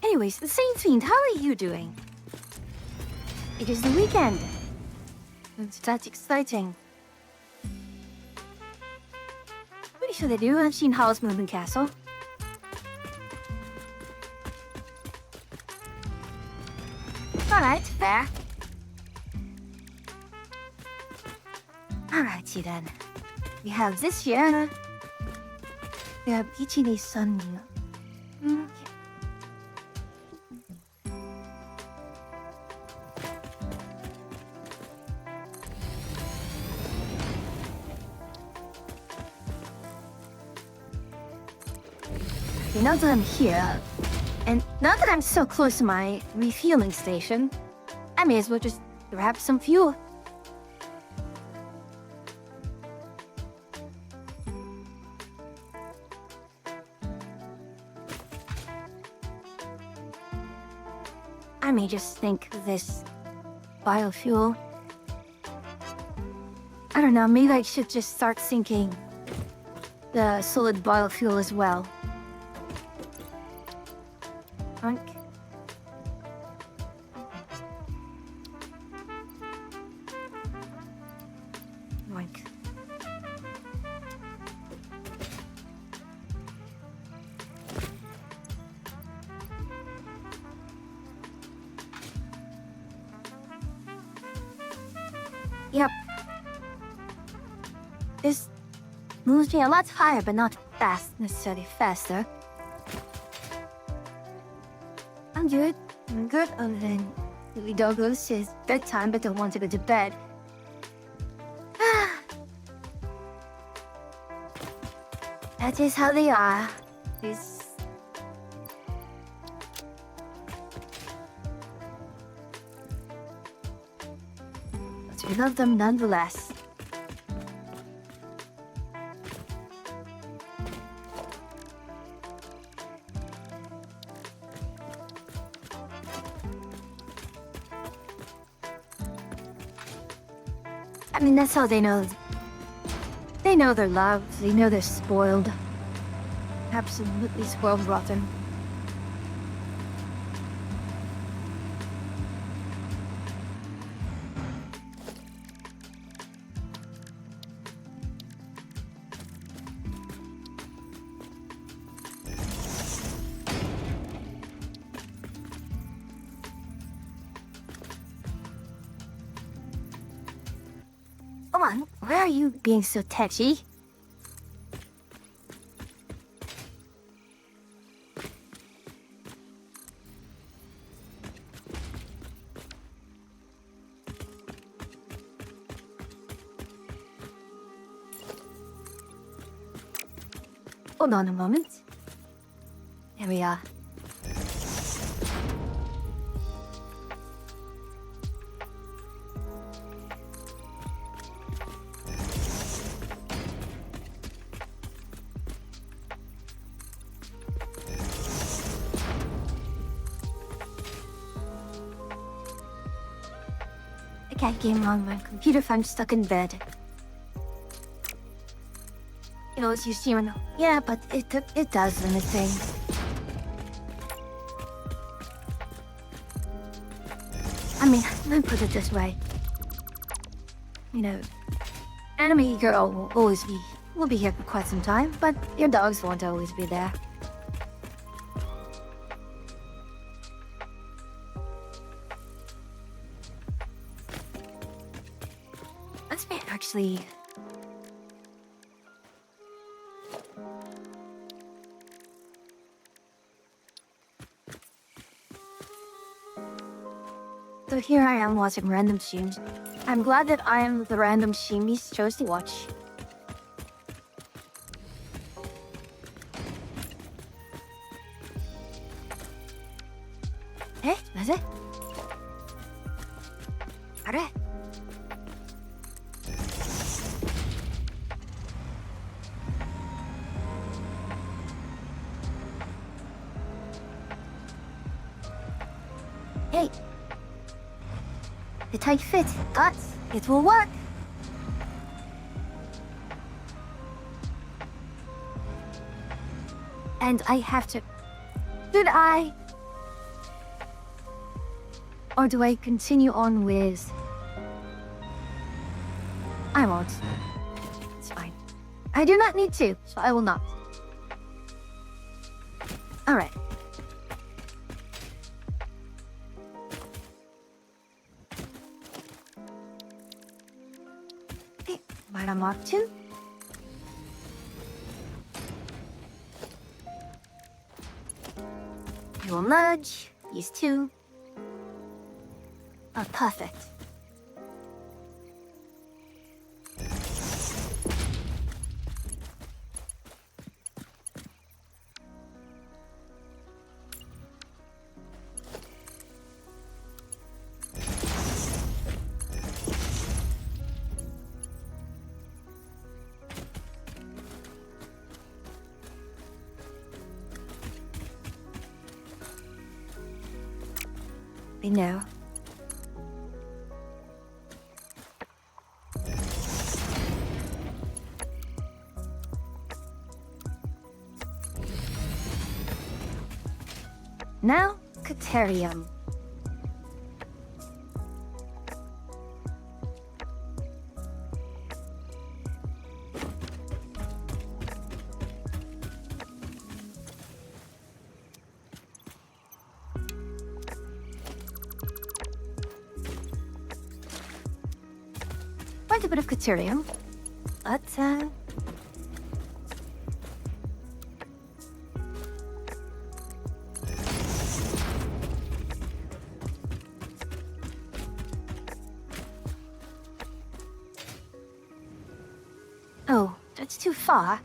Anyways, the Saint Fiend, how are you doing? It is the weekend. That's exciting. Pretty sure they do. I've seen Howl's Moving Castle. Alright, fair. Alrighty then. We have this here. We have Ichini Sun. Now that I'm here, and now that I'm so close to my refueling station, I may as well just grab some fuel. I may just think this biofuel. I don't know, maybe I should just start sinking the solid biofuel as well. Oink. Oink. Yep. This moves me a lot higher, but not necessarily faster. I'm good. I'm good, other than Lily Douglas is bedtime, but don't want to go to bed. That is how they are. But we love them nonetheless. I mean, that's how they know. They know they're loved. They know they're spoiled. Absolutely spoiled rotten. Come on, where are you being so tetchy? Hold on a moment. There we are. can't game on my computer if I'm stuck in bed. You know, it's used to, yeah, but it does limit things. I mean, let me put it this way. You know, Anime Girl will be here for quite some time, but your dogs won't always be there. Let's be actually. So here I am watching random streams. I'm glad that I am the random streamies chose to watch. Eh? 맞아? 알아? Hey. The tight fit, but it will work. And I have to... Should I? Or do I continue on with... I won't. It's fine. I do not need to, so I will not. Alright. Okay, what I'm off to? I will nudge these two. Oh, perfect. I know. Now, Caterium. Quite a bit of Caterium, but oh, that's too far.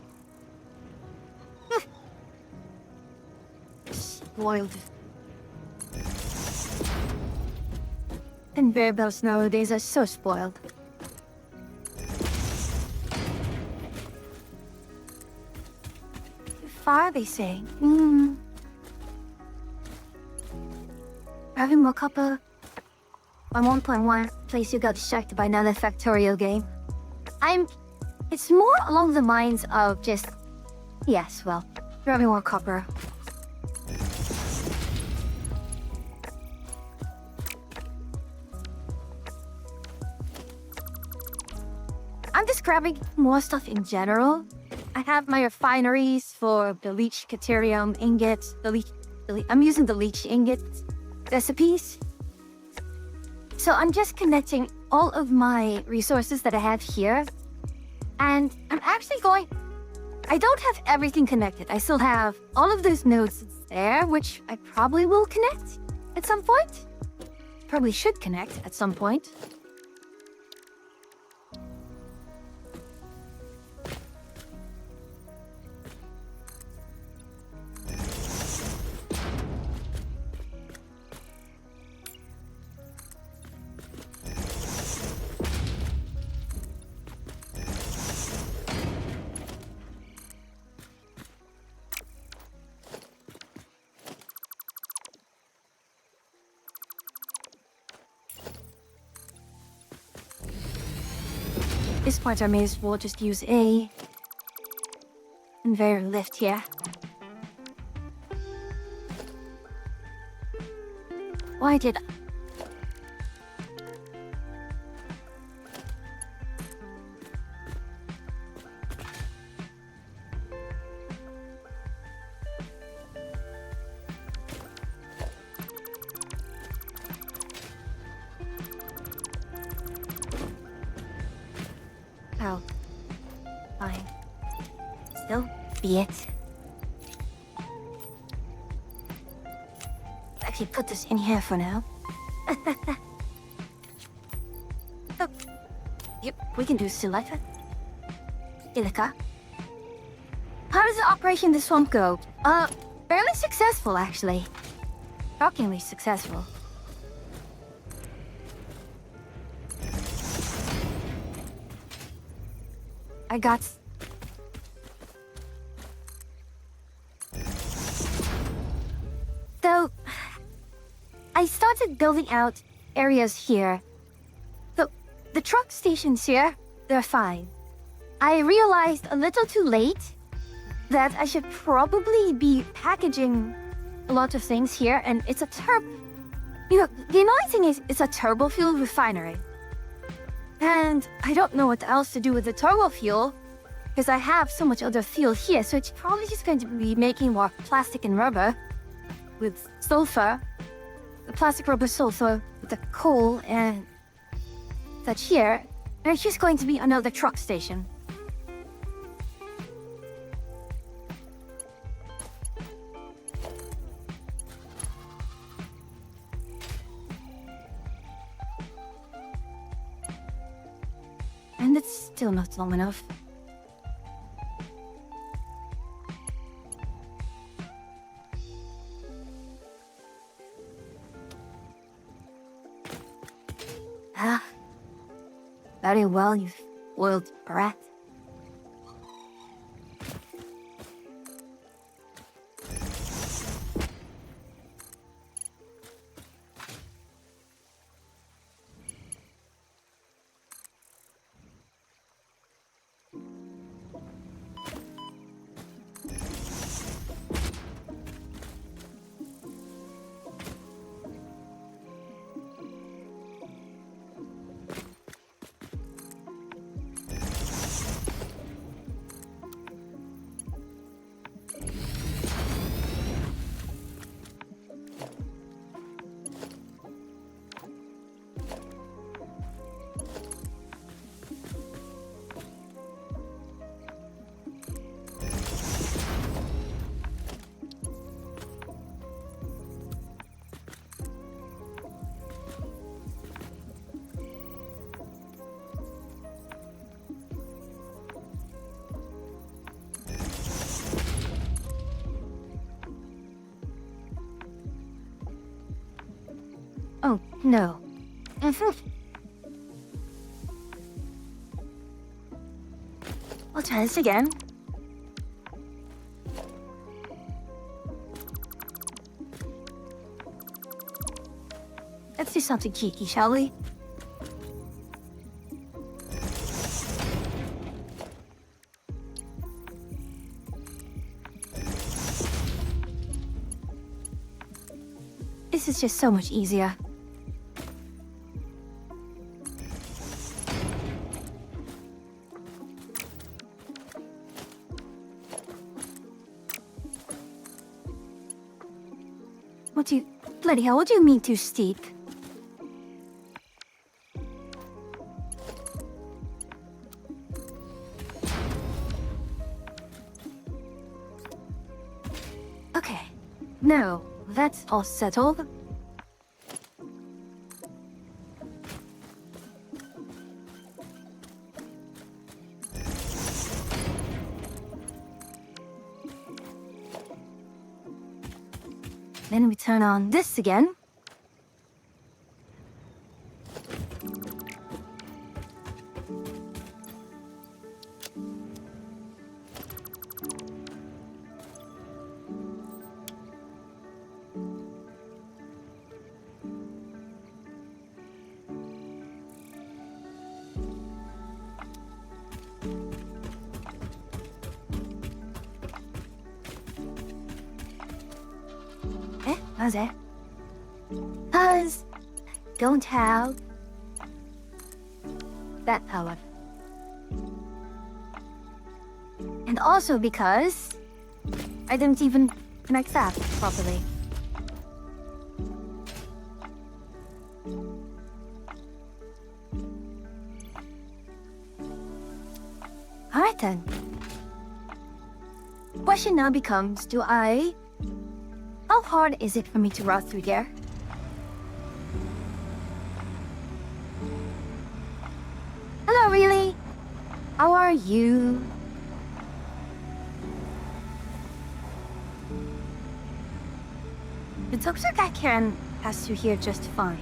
Spoiled. And bear bells nowadays are so spoiled. Too far, they say. Having more copper. On 1.1 place you got distracted by another Factorio game. It's more along the lines of just... Yes, well, grabbing more copper. I'm just grabbing more stuff in general. I have my refineries for the leech Caterium ingots, I'm using the leech ingot recipes. So I'm just connecting all of my resources that I have here. And I'm actually I don't have everything connected. I still have all of those nodes there, which I probably will connect at some point. Probably should connect at some point. this point, I may as well just use a conveyor lift here. Why did I? Oh, fine. Still, be it. Actually, put this in here for now. Oh, yep, we can do silica. Silica. How does the operation in the swamp go? Fairly successful, actually. Shockingly successful. I got... So, I started building out areas here. So, the truck stations here, they're fine. I realized a little too late that I should probably be packaging a lot of things here, and it's a You know, the annoying thing is, it's a turbo fuel refinery. And I don't know what else to do with the turbo fuel, because I have so much other fuel here, so it's probably just going to be making more plastic and rubber with sulfur. The plastic, rubber, sulfur, with the coal and such here. And it's just going to be another truck station. And it's still not long enough. Ah, very well, you spoiled brat. Oh, no. I'll try this again. Let's do something cheeky, shall we? This is just so much easier. Bloody hell, what do you mean too steep? Okay. No, that's all settled. Then we turn on this again. How's it? Cause don't have that power. And also because I didn't even connect that properly. Alright then. Question now becomes, how hard is it for me to route through there? Hello, really? How are you? It looks like I can pass through here just fine.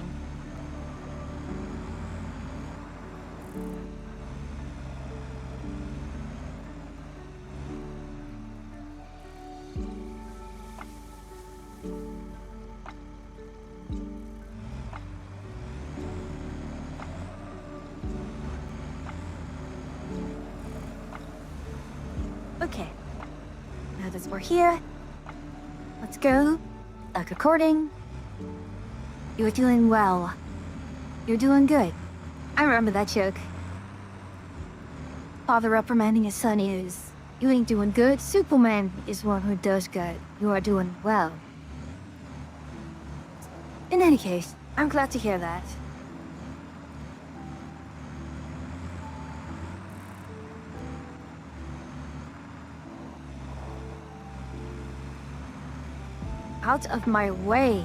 Okay, now that we're here, let's go. Like according, you're doing well. You're doing good. I remember that joke. Father reprimanding his son is, you ain't doing good. Superman is one who does good. You are doing well. In any case, I'm glad to hear that. Out of my way.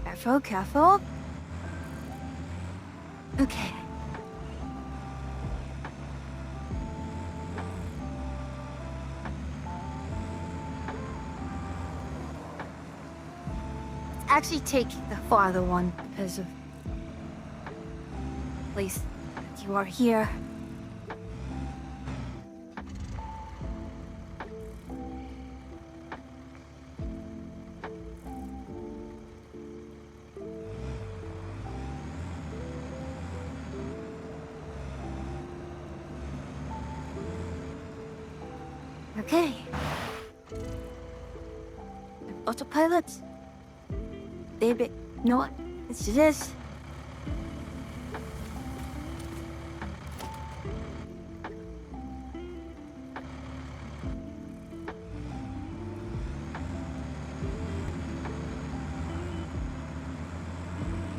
Careful, careful. Okay. Let's actually take the farther one because of... At least you are here. Okay. Autopilot. Baby, you know what? Let's do this.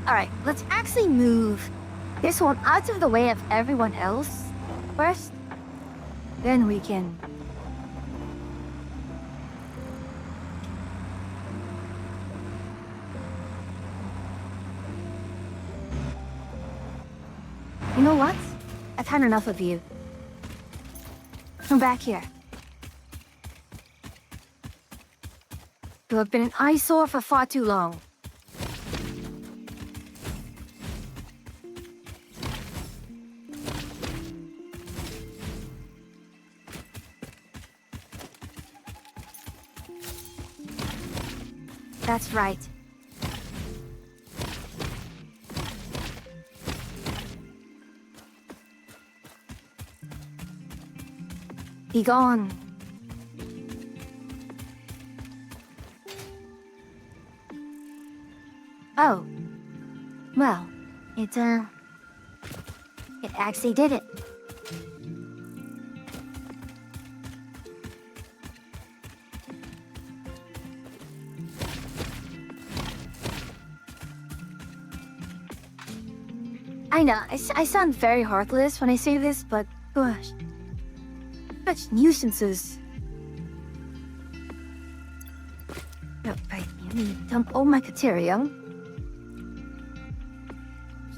Alright, let's actually move this one out of the way of everyone else first. Then we can... You know what? I've had enough of you. Come back here. You have been an eyesore for far too long. That's right. Be gone. Oh. Well, it actually did it. I know, I sound very heartless when I say this, but gosh. Such nuisances. Dump all my material.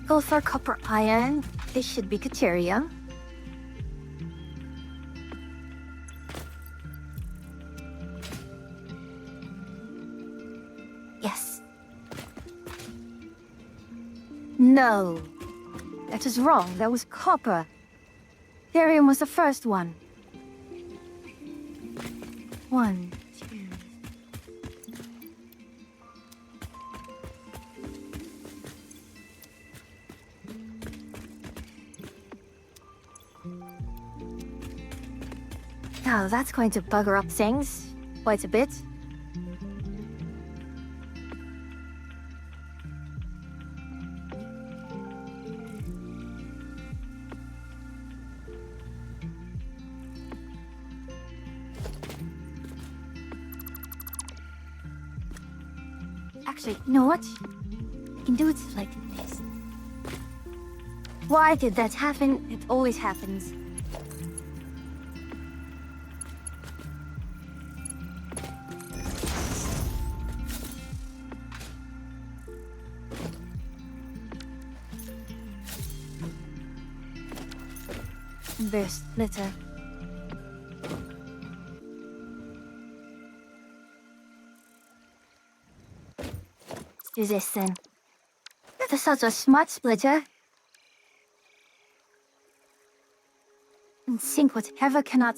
Go for copper iron. This should be material. Yes. No. That is wrong. That was copper. Therium was the first one. 1, 2. Now that's going to bugger up things quite a bit. Actually, you know what? I can do it like this. Why did that happen? It always happens. This litter. Let's do this then. That is such a smart splitter. And sink whatever cannot.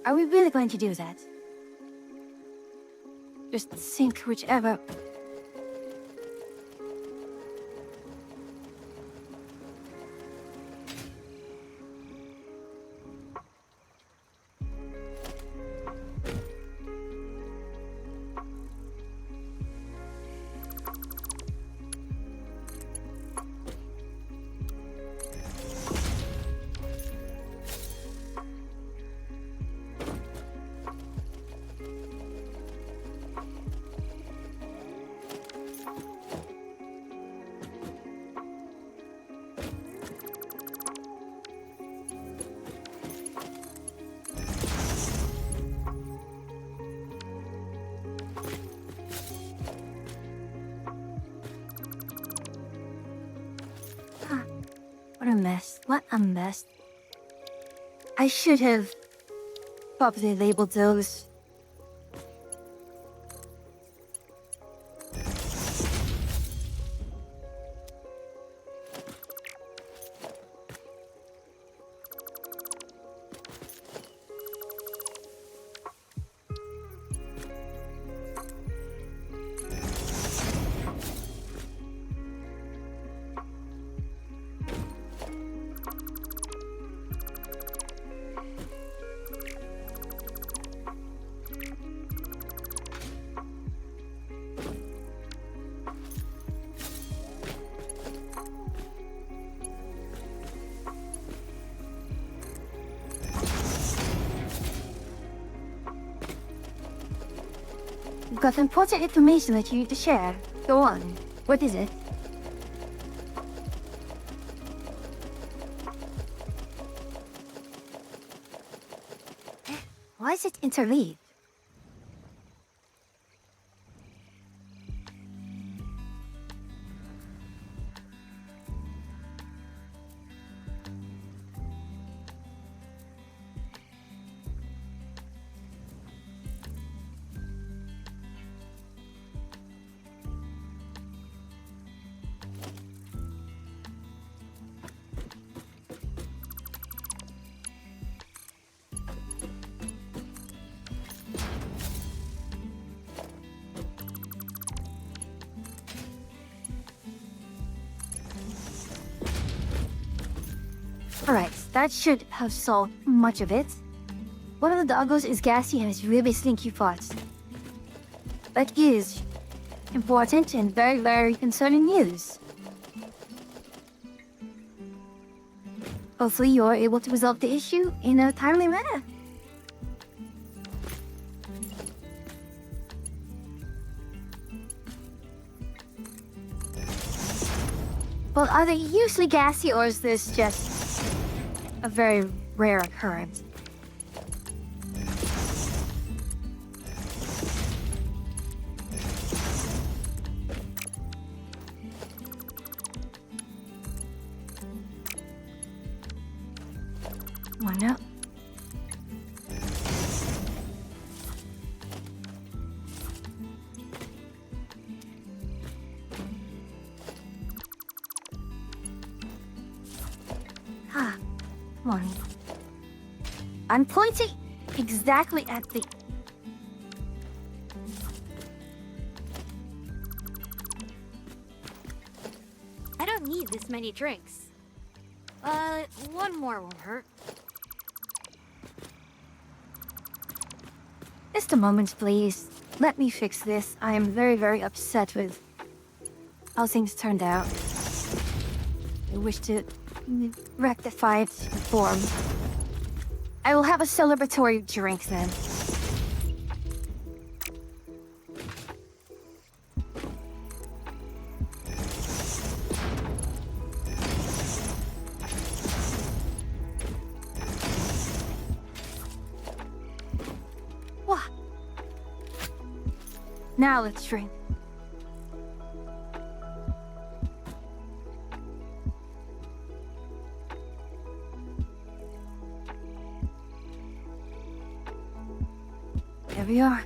Are we really going to do that? Just sink whichever. What a mess. What a mess. I should have properly labeled those. You've got important information that you need to share. Go on. What is it? Why is it interleaved? Alright, that should have solved much of it. One of the doggos is gassy and has really slinky parts. That is important and very, very concerning news. Hopefully you're able to resolve the issue in a timely manner. Well, are they usually gassy or is this just a very rare occurrence? Come on now. Ah, come on. I'm pointing exactly at the... I don't need this many drinks. One more won't hurt. Just a moment, please. Let me fix this. I am very, very upset with how things turned out. I wish to rectify it in form. I will have a celebratory drink then. Wah. Now let's drink. There we are.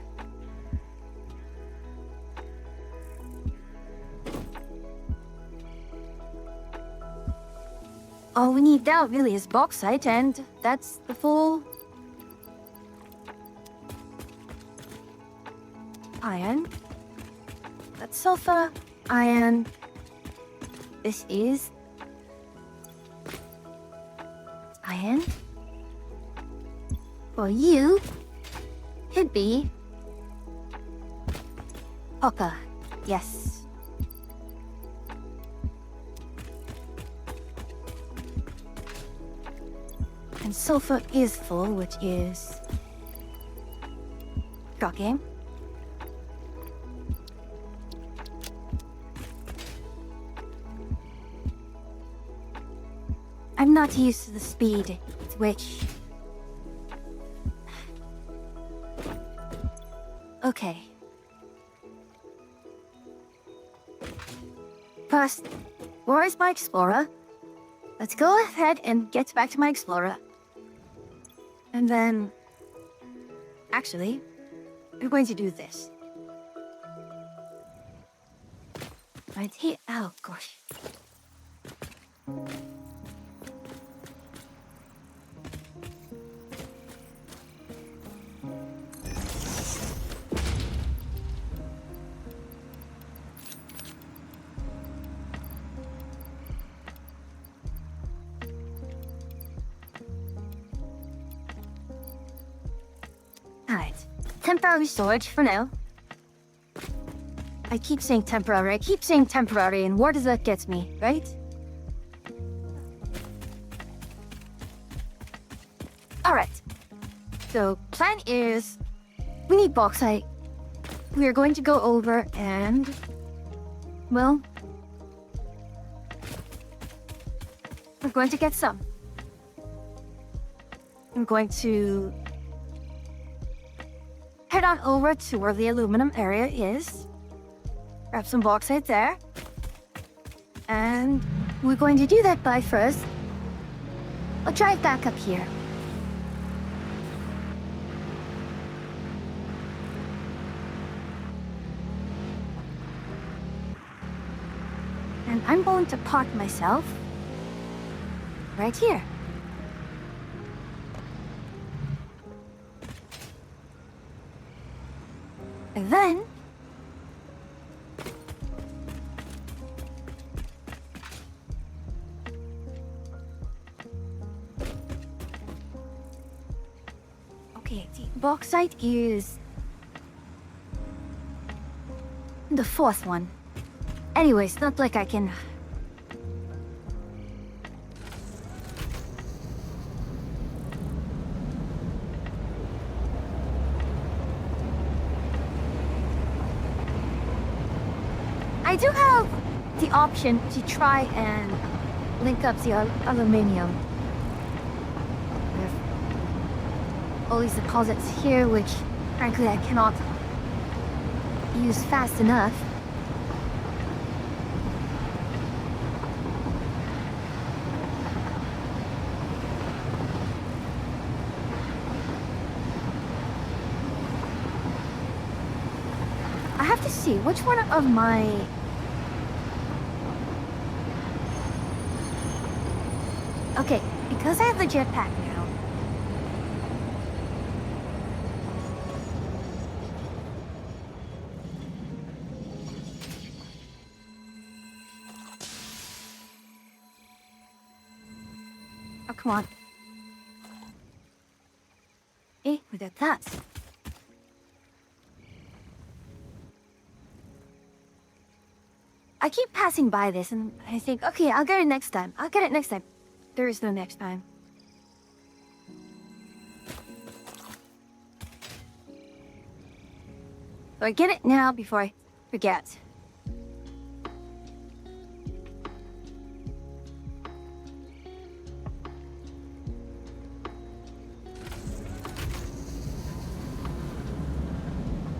All we need now really is bauxite, and that's the full iron. That's sulfur, iron. This is iron. For you, could be copper. Yes. And sulfur is full, which is shocking. I'm not used to the speed with which... Okay. First, where is my explorer? Let's go ahead and get back to my explorer. And then... Actually, we're going to do this. Right here. Oh, gosh. Alright. Temporary storage for now. I keep saying temporary, and where does that get me, right? Alright. So, plan is... We need bauxite. We are going to go over and... Well... We're going to get some. I'm going to... head on over to where the aluminum area is. Grab some bauxite there. And we're going to do that by first. I'll drive back up here. And I'm going to park myself right here. And then... Okay, the bauxite is... the fourth one. Anyways, not like I can... I do have the option to try and link up the aluminium with all these deposits here, which frankly I cannot use fast enough. see, which one of my... Okay, because I have the jetpack now. Oh, come on. Eh, we got that. I keep passing by this and I think, okay, I'll get it next time. I'll get it next time. There is no next time. So I get it now before I forget.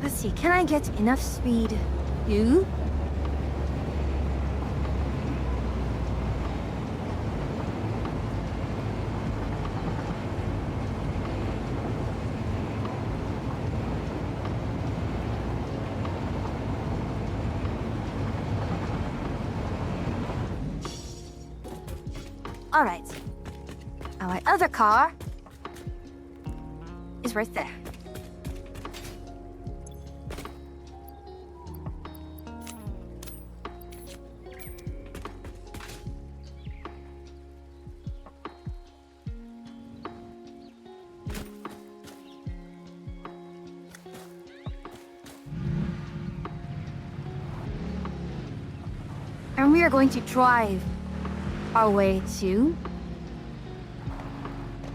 Let's see, can I get enough speed? You? Alright. Now my other car is right there. And we are going to drive our way to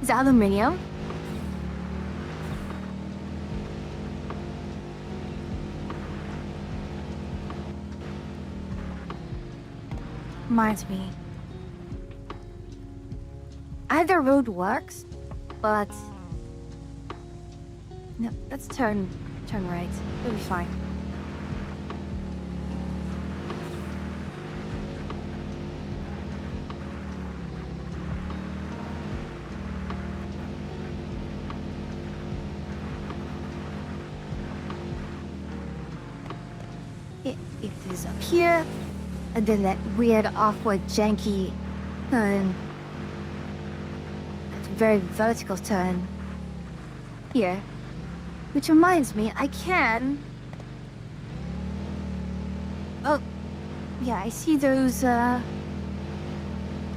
the aluminium. Reminds me. Either road works, but no, let's turn right. It'll be fine. It is up here, and then that weird, awkward, janky turn. That very vertical turn here. Which reminds me, I can... Oh, yeah, I see those,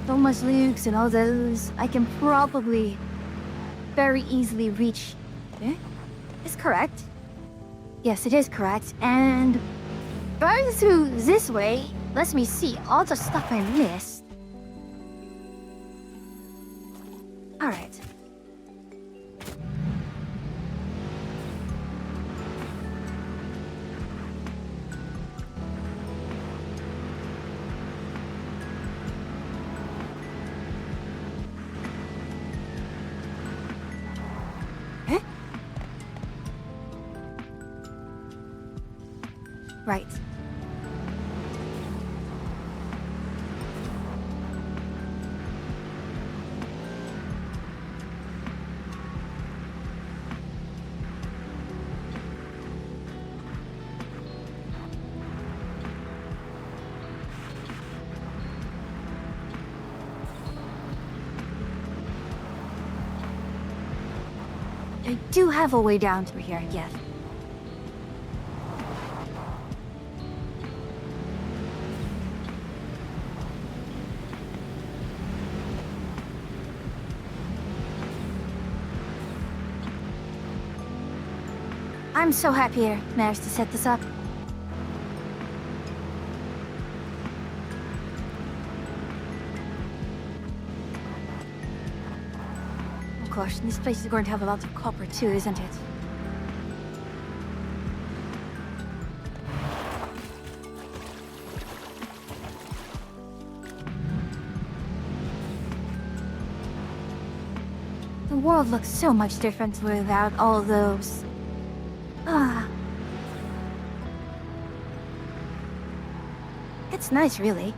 Thomas Lukes and all those. I can probably very easily reach... Eh? It's correct. Yes, it is correct, and... Going through this way lets me see all the stuff I missed. Alright. Huh? Right. I do have a way down through here, yes. I'm so happy I managed to set this up. Of course, this place is going to have a lot of copper too, isn't it? The world looks so much different without all those... Ah. It's nice, really.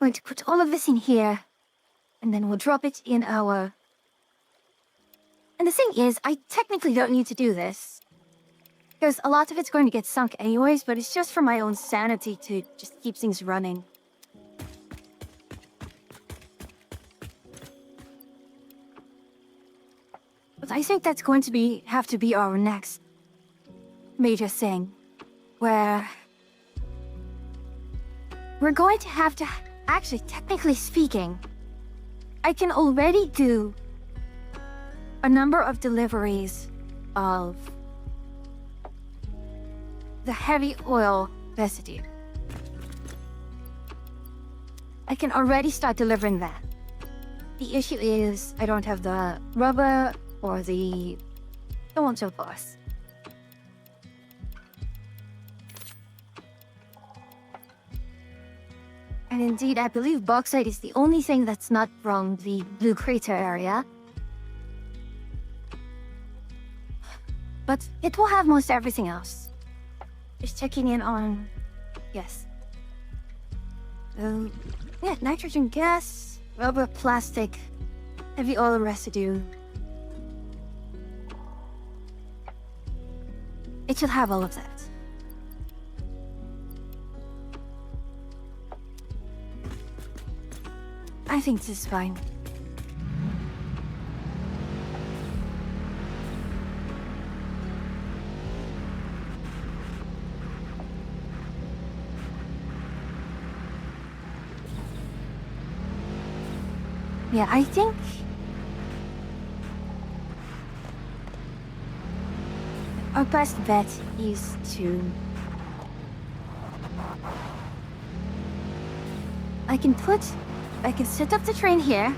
Going to put all of this in here, and then we'll drop it in our... And the thing is, I technically don't need to do this, because a lot of it's going to get sunk anyways, but it's just for my own sanity to just keep things running. But I think that's going to have to be our next major thing, where we're going to have to... Actually, technically speaking, I can already do a number of deliveries of the heavy oil residue. I can already start delivering that. The issue is I don't have the rubber or the so on and so forth. And indeed, I believe bauxite is the only thing that's not from the Blue Crater area. But it will have most everything else. Just checking in on... Yes. Yeah, nitrogen gas, rubber, plastic, heavy oil residue. It should have all of that. I think this is fine. Yeah, I think... our best bet is to... I can set up the train here.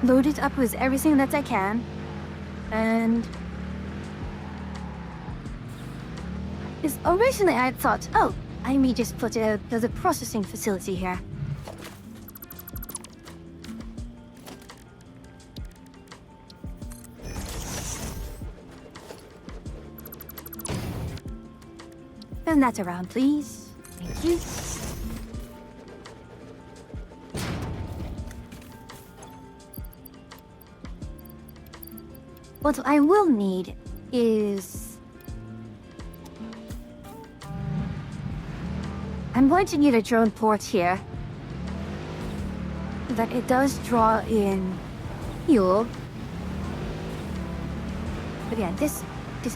Load it up with everything that I can. And... Because originally I thought, oh, I may just put the processing facility here. Turn that around, please. Thank you. What I will need is... I'm going to need a drone port here, so that it does draw in fuel. But yeah, this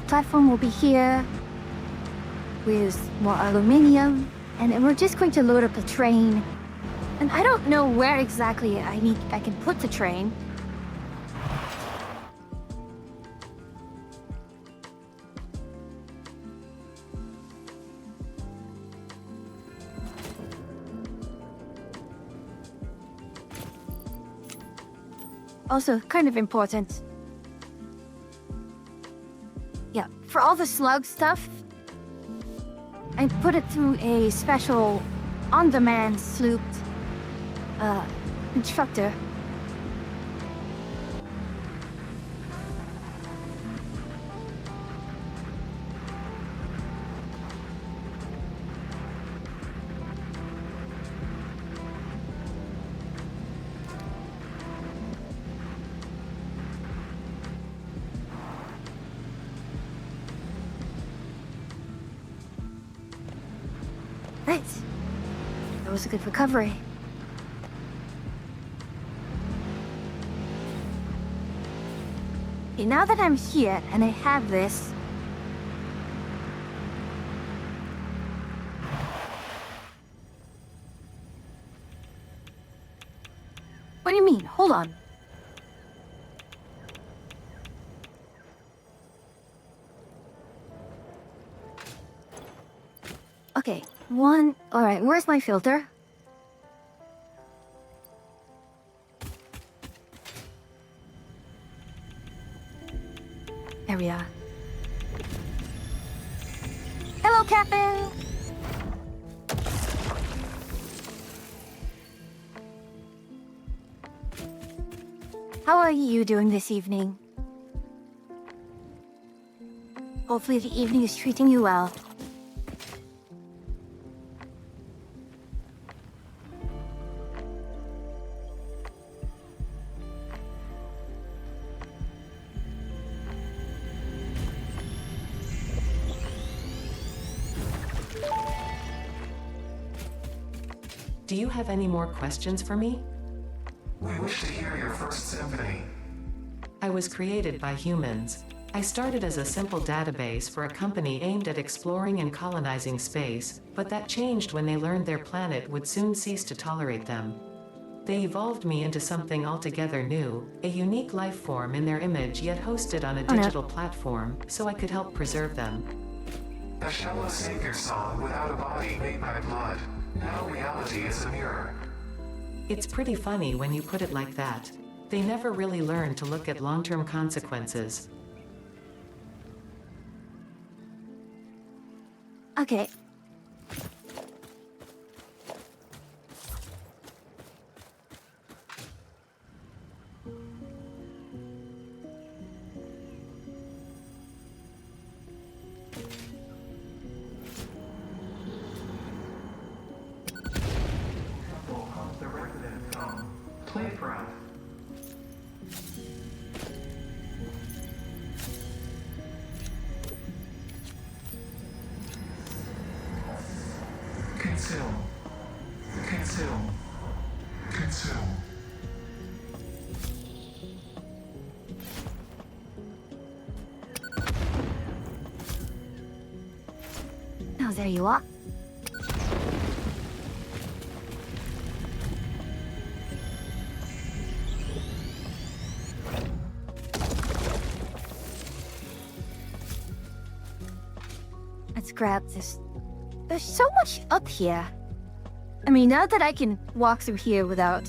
platform will be here with more aluminium, and then we're just going to load up a train. And I don't know where exactly I can put the train. Also, kind of important. Yeah, for all the slug stuff, I put it through a special on-demand slooped instructor. Right. That was a good recovery. Okay, now that I'm here and I have this... What do you mean? Hold on. Okay, one... Alright, where's my filter? There we are. Hello, Captain! How are you doing this evening? Hopefully the evening is treating you well. Do you have any more questions for me? We wish to hear your first symphony. I was created by humans. I started as a simple database for a company aimed at exploring and colonizing space, but that changed when they learned their planet would soon cease to tolerate them. They evolved me into something altogether new, a unique life form in their image yet hosted on a Oh, no. digital platform, so I could help preserve them. A shallow savior song without a body made by blood. Now reality is a mirror. It's pretty funny when you put it like that. They never really learn to look at long-term consequences. Okay. The residents come. Play for us. Consume. Consume. Consume. Oh, there you are. Let's grab this. There's so much up here. I mean, not that I can walk through here without...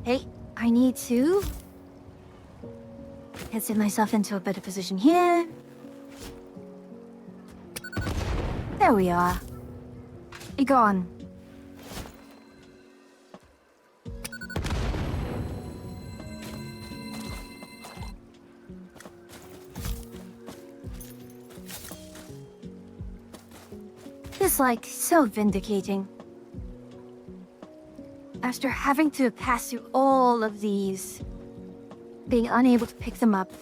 Hey, I need to... Get myself into a better position here. There we are. Be gone. It's like so vindicating. After having to pass through all of these, being unable to pick them up.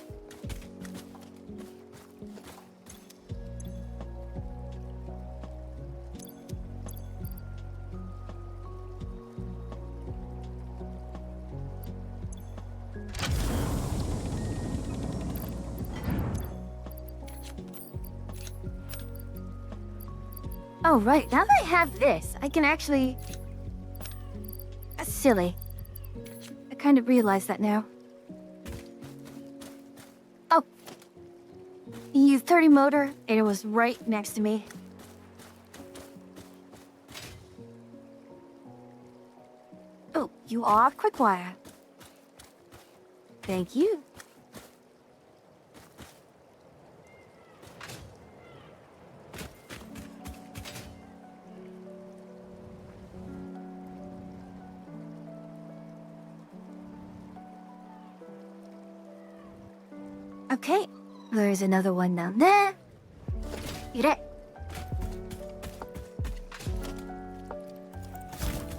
Oh, right. Now that I have this, I can actually... That's silly. I kind of realize that now. Oh. U-30 motor, and it was right next to me. Oh, you are quick wire. Thank you. Okay, there's another one down there. Get it.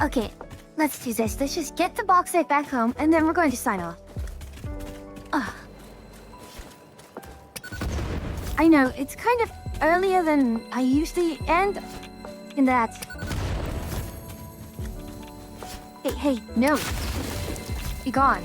Okay, let's do this. Let's just get the box safe back home, and then we're going to sign off. Ugh. I know, it's kind of earlier than I usually end in that. Hey, no. Be gone.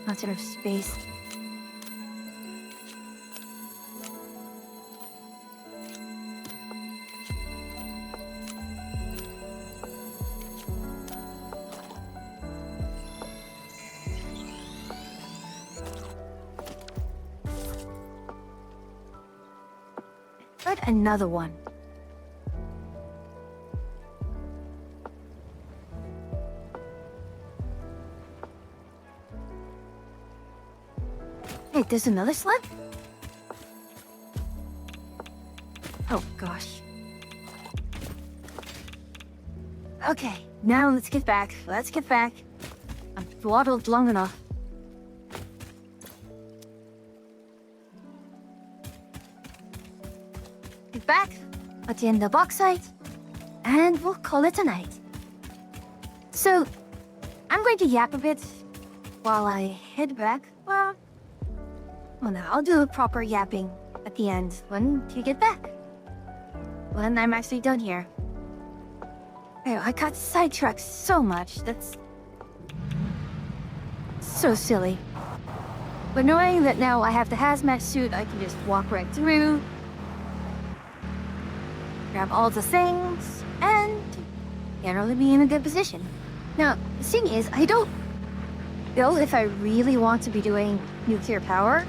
Not enough space. But another one. Hey, there's another slip? Oh, gosh. Okay, now let's get back. Let's get back. I've waddled long enough. Get back at the end of the bauxite, and we'll call it a night. So, I'm going to yap a bit while I head back. Well, no, I'll do a proper yapping at the end when you get back. When I'm actually done here. Oh, I got sidetracked so much. That's so silly. But knowing that now I have the hazmat suit, I can just walk right through, grab all the things, and generally be in a good position. Now, the thing is, I don't know if I really want to be doing nuclear power.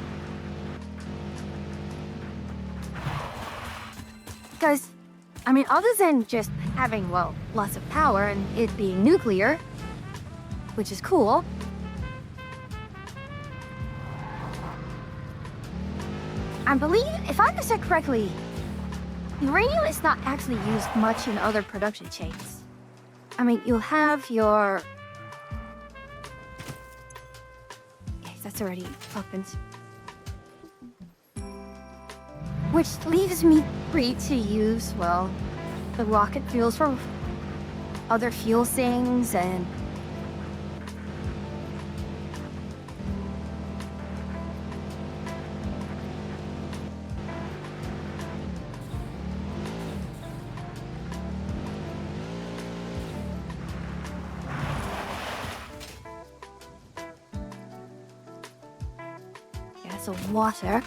Because, I mean, other than just having, well, lots of power and it being nuclear, which is cool, I believe, if I understand correctly, uranium is not actually used much in other production chains. I mean, you'll have your... Okay, that's already opened. Which leaves me free to use, well, the rocket fuels for other fuel things and... Yeah, so water.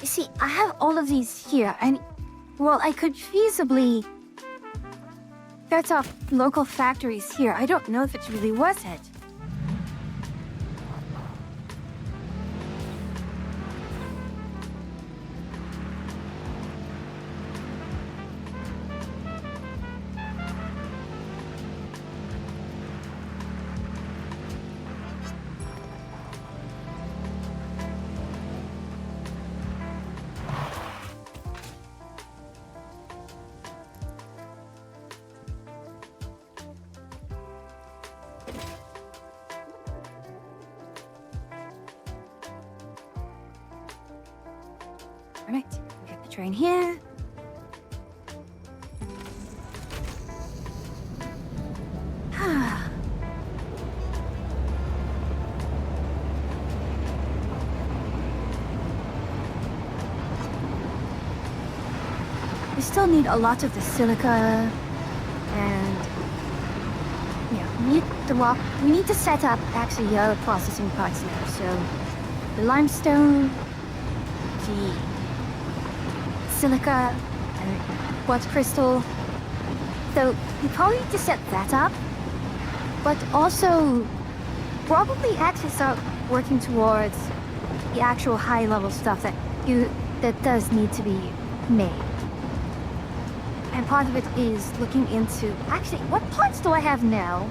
You see, I have all of these here, and, well, I could feasibly start off local factories here. I don't know if it's really worth it. Alright, get the train here. We still need a lot of the silica, and yeah, we need to set up actually the other processing parts now. So the limestone, the silica, and quartz crystal. So we probably need to set that up, but also probably actually start working towards the actual high-level stuff that does need to be made. And part of it is looking into, actually, what parts do I have now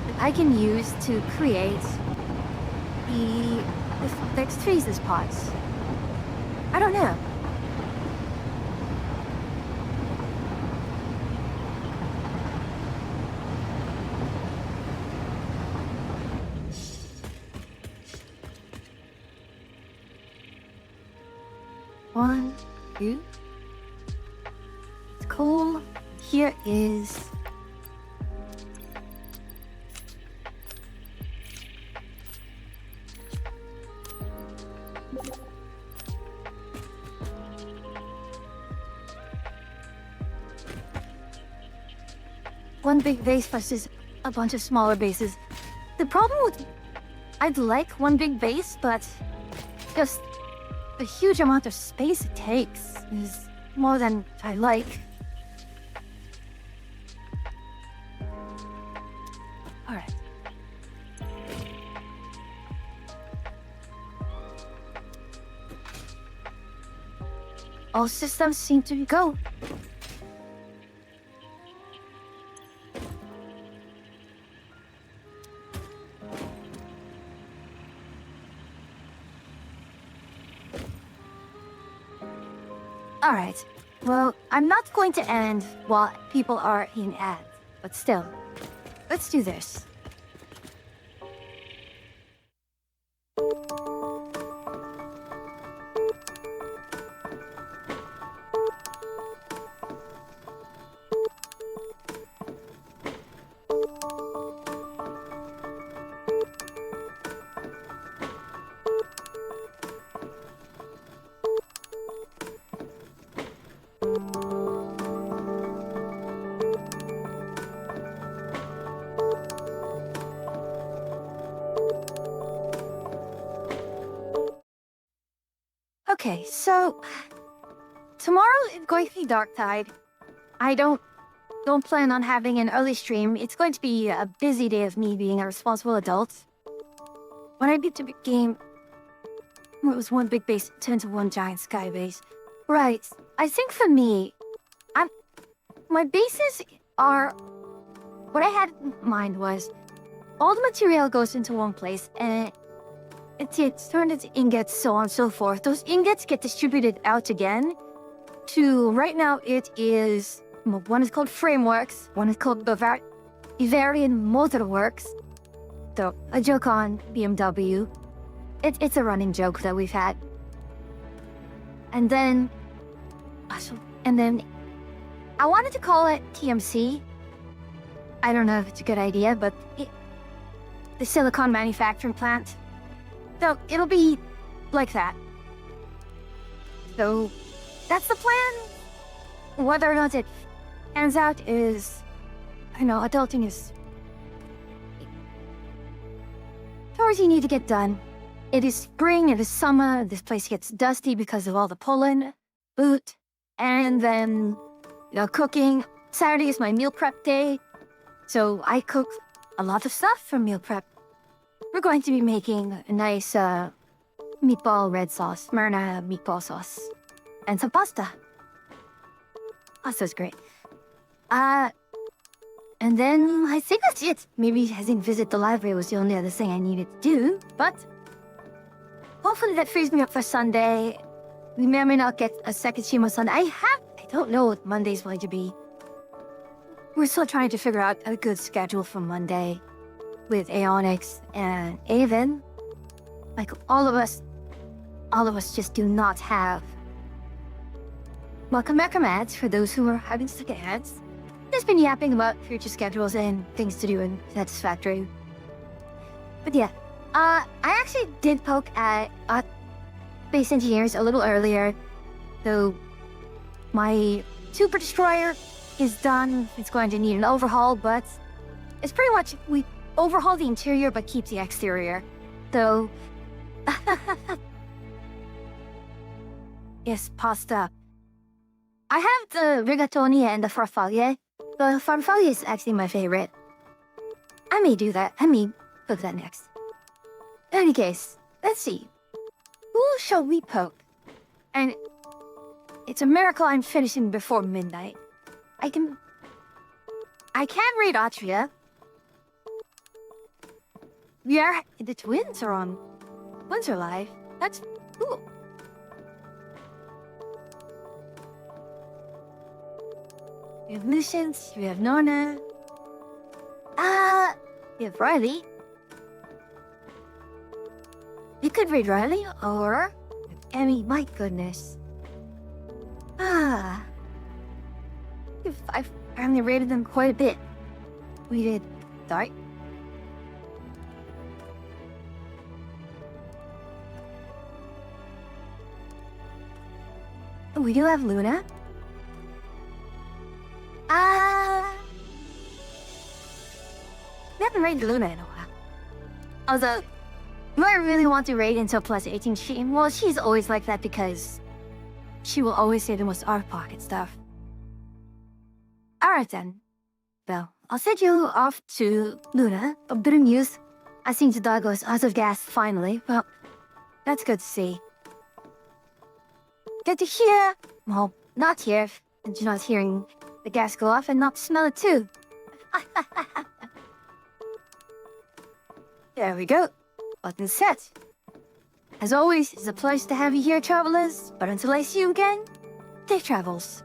that I can use to create the extresis parts? I don't know. One, two. It's cool. Here is... one big base versus a bunch of smaller bases. The problem with... I'd like one big base, but just the huge amount of space it takes is more than I like. Alright. All systems seem to go. Alright. Well, I'm not going to end while people are in ads, but still, let's do this. Okay, so tomorrow is going to be dark tide. I don't plan on having an early stream. It's going to be a busy day of me being a responsible adult. When I beat the big game, it was one big base turned to one giant sky base. Right. I think for me, my bases are what I had in mind was all the material goes into one place and it's turned into ingots, so on and so forth. Those ingots get distributed out again to, right now it is, one is called Frameworks, one is called Bavarian Motor Works. So, a joke on BMW. It's a running joke that we've had. And then I wanted to call it TMC. I don't know if it's a good idea, but the silicon manufacturing plant. So it'll be like that. So that's the plan. Whether or not it pans out is, adulting is chores you need to get done. It is spring, it is summer, this place gets dusty because of all the pollen, boot, and then, cooking. Saturday is my meal prep day, so I cook a lot of stuff for meal prep. We're going to be making a nice meatball red sauce, Smyrna meatball sauce, and some pasta. Pasta's great. And then I think that's it. Maybe having visit the library was the only other thing I needed to do, but hopefully that frees me up for Sunday. We may or may not get a second stream on Sunday. I don't know what Monday's going to be. We're still trying to figure out a good schedule for Monday with Aeonix and Aven. Like, all of us just do not have. Welcome back from ads for those who are having stuck at ads. Just been yapping about future schedules and things to do in Satisfactory. But yeah, I actually did poke at Space Engineers a little earlier, though my Super Destroyer is done. It's going to need an overhaul, but it's pretty much, we overhaul the interior but keep the exterior. So, yes, pasta. I have the rigatoni and the farfalle. The farfalle is actually my favorite. I may do that. I may cook that next. In any case, let's see. Who shall we poke? And it's a miracle I'm finishing before midnight. I can read Atria. The twins are on. Twins are live. That's cool. We have Lucians, we have Nona. We have Riley. You could read Riley, or Emmy, my goodness. I've apparently rated them quite a bit. We did, sorry. We do have Luna. We haven't raided Luna in a while. Although, do I really want to raid until plus 18? Well, she's always like that because she will always say the most out-of-pocket stuff. Alright then. Well, I'll send you off to Luna. A bit of news. I think the dog was out of gas finally. Well, that's good to see. Good to hear Well, not here. And you're not hearing the gas go off and not smell it too. There we go. Button set. As always, it's a pleasure to have you here, travelers. But until I see you again, safe travels.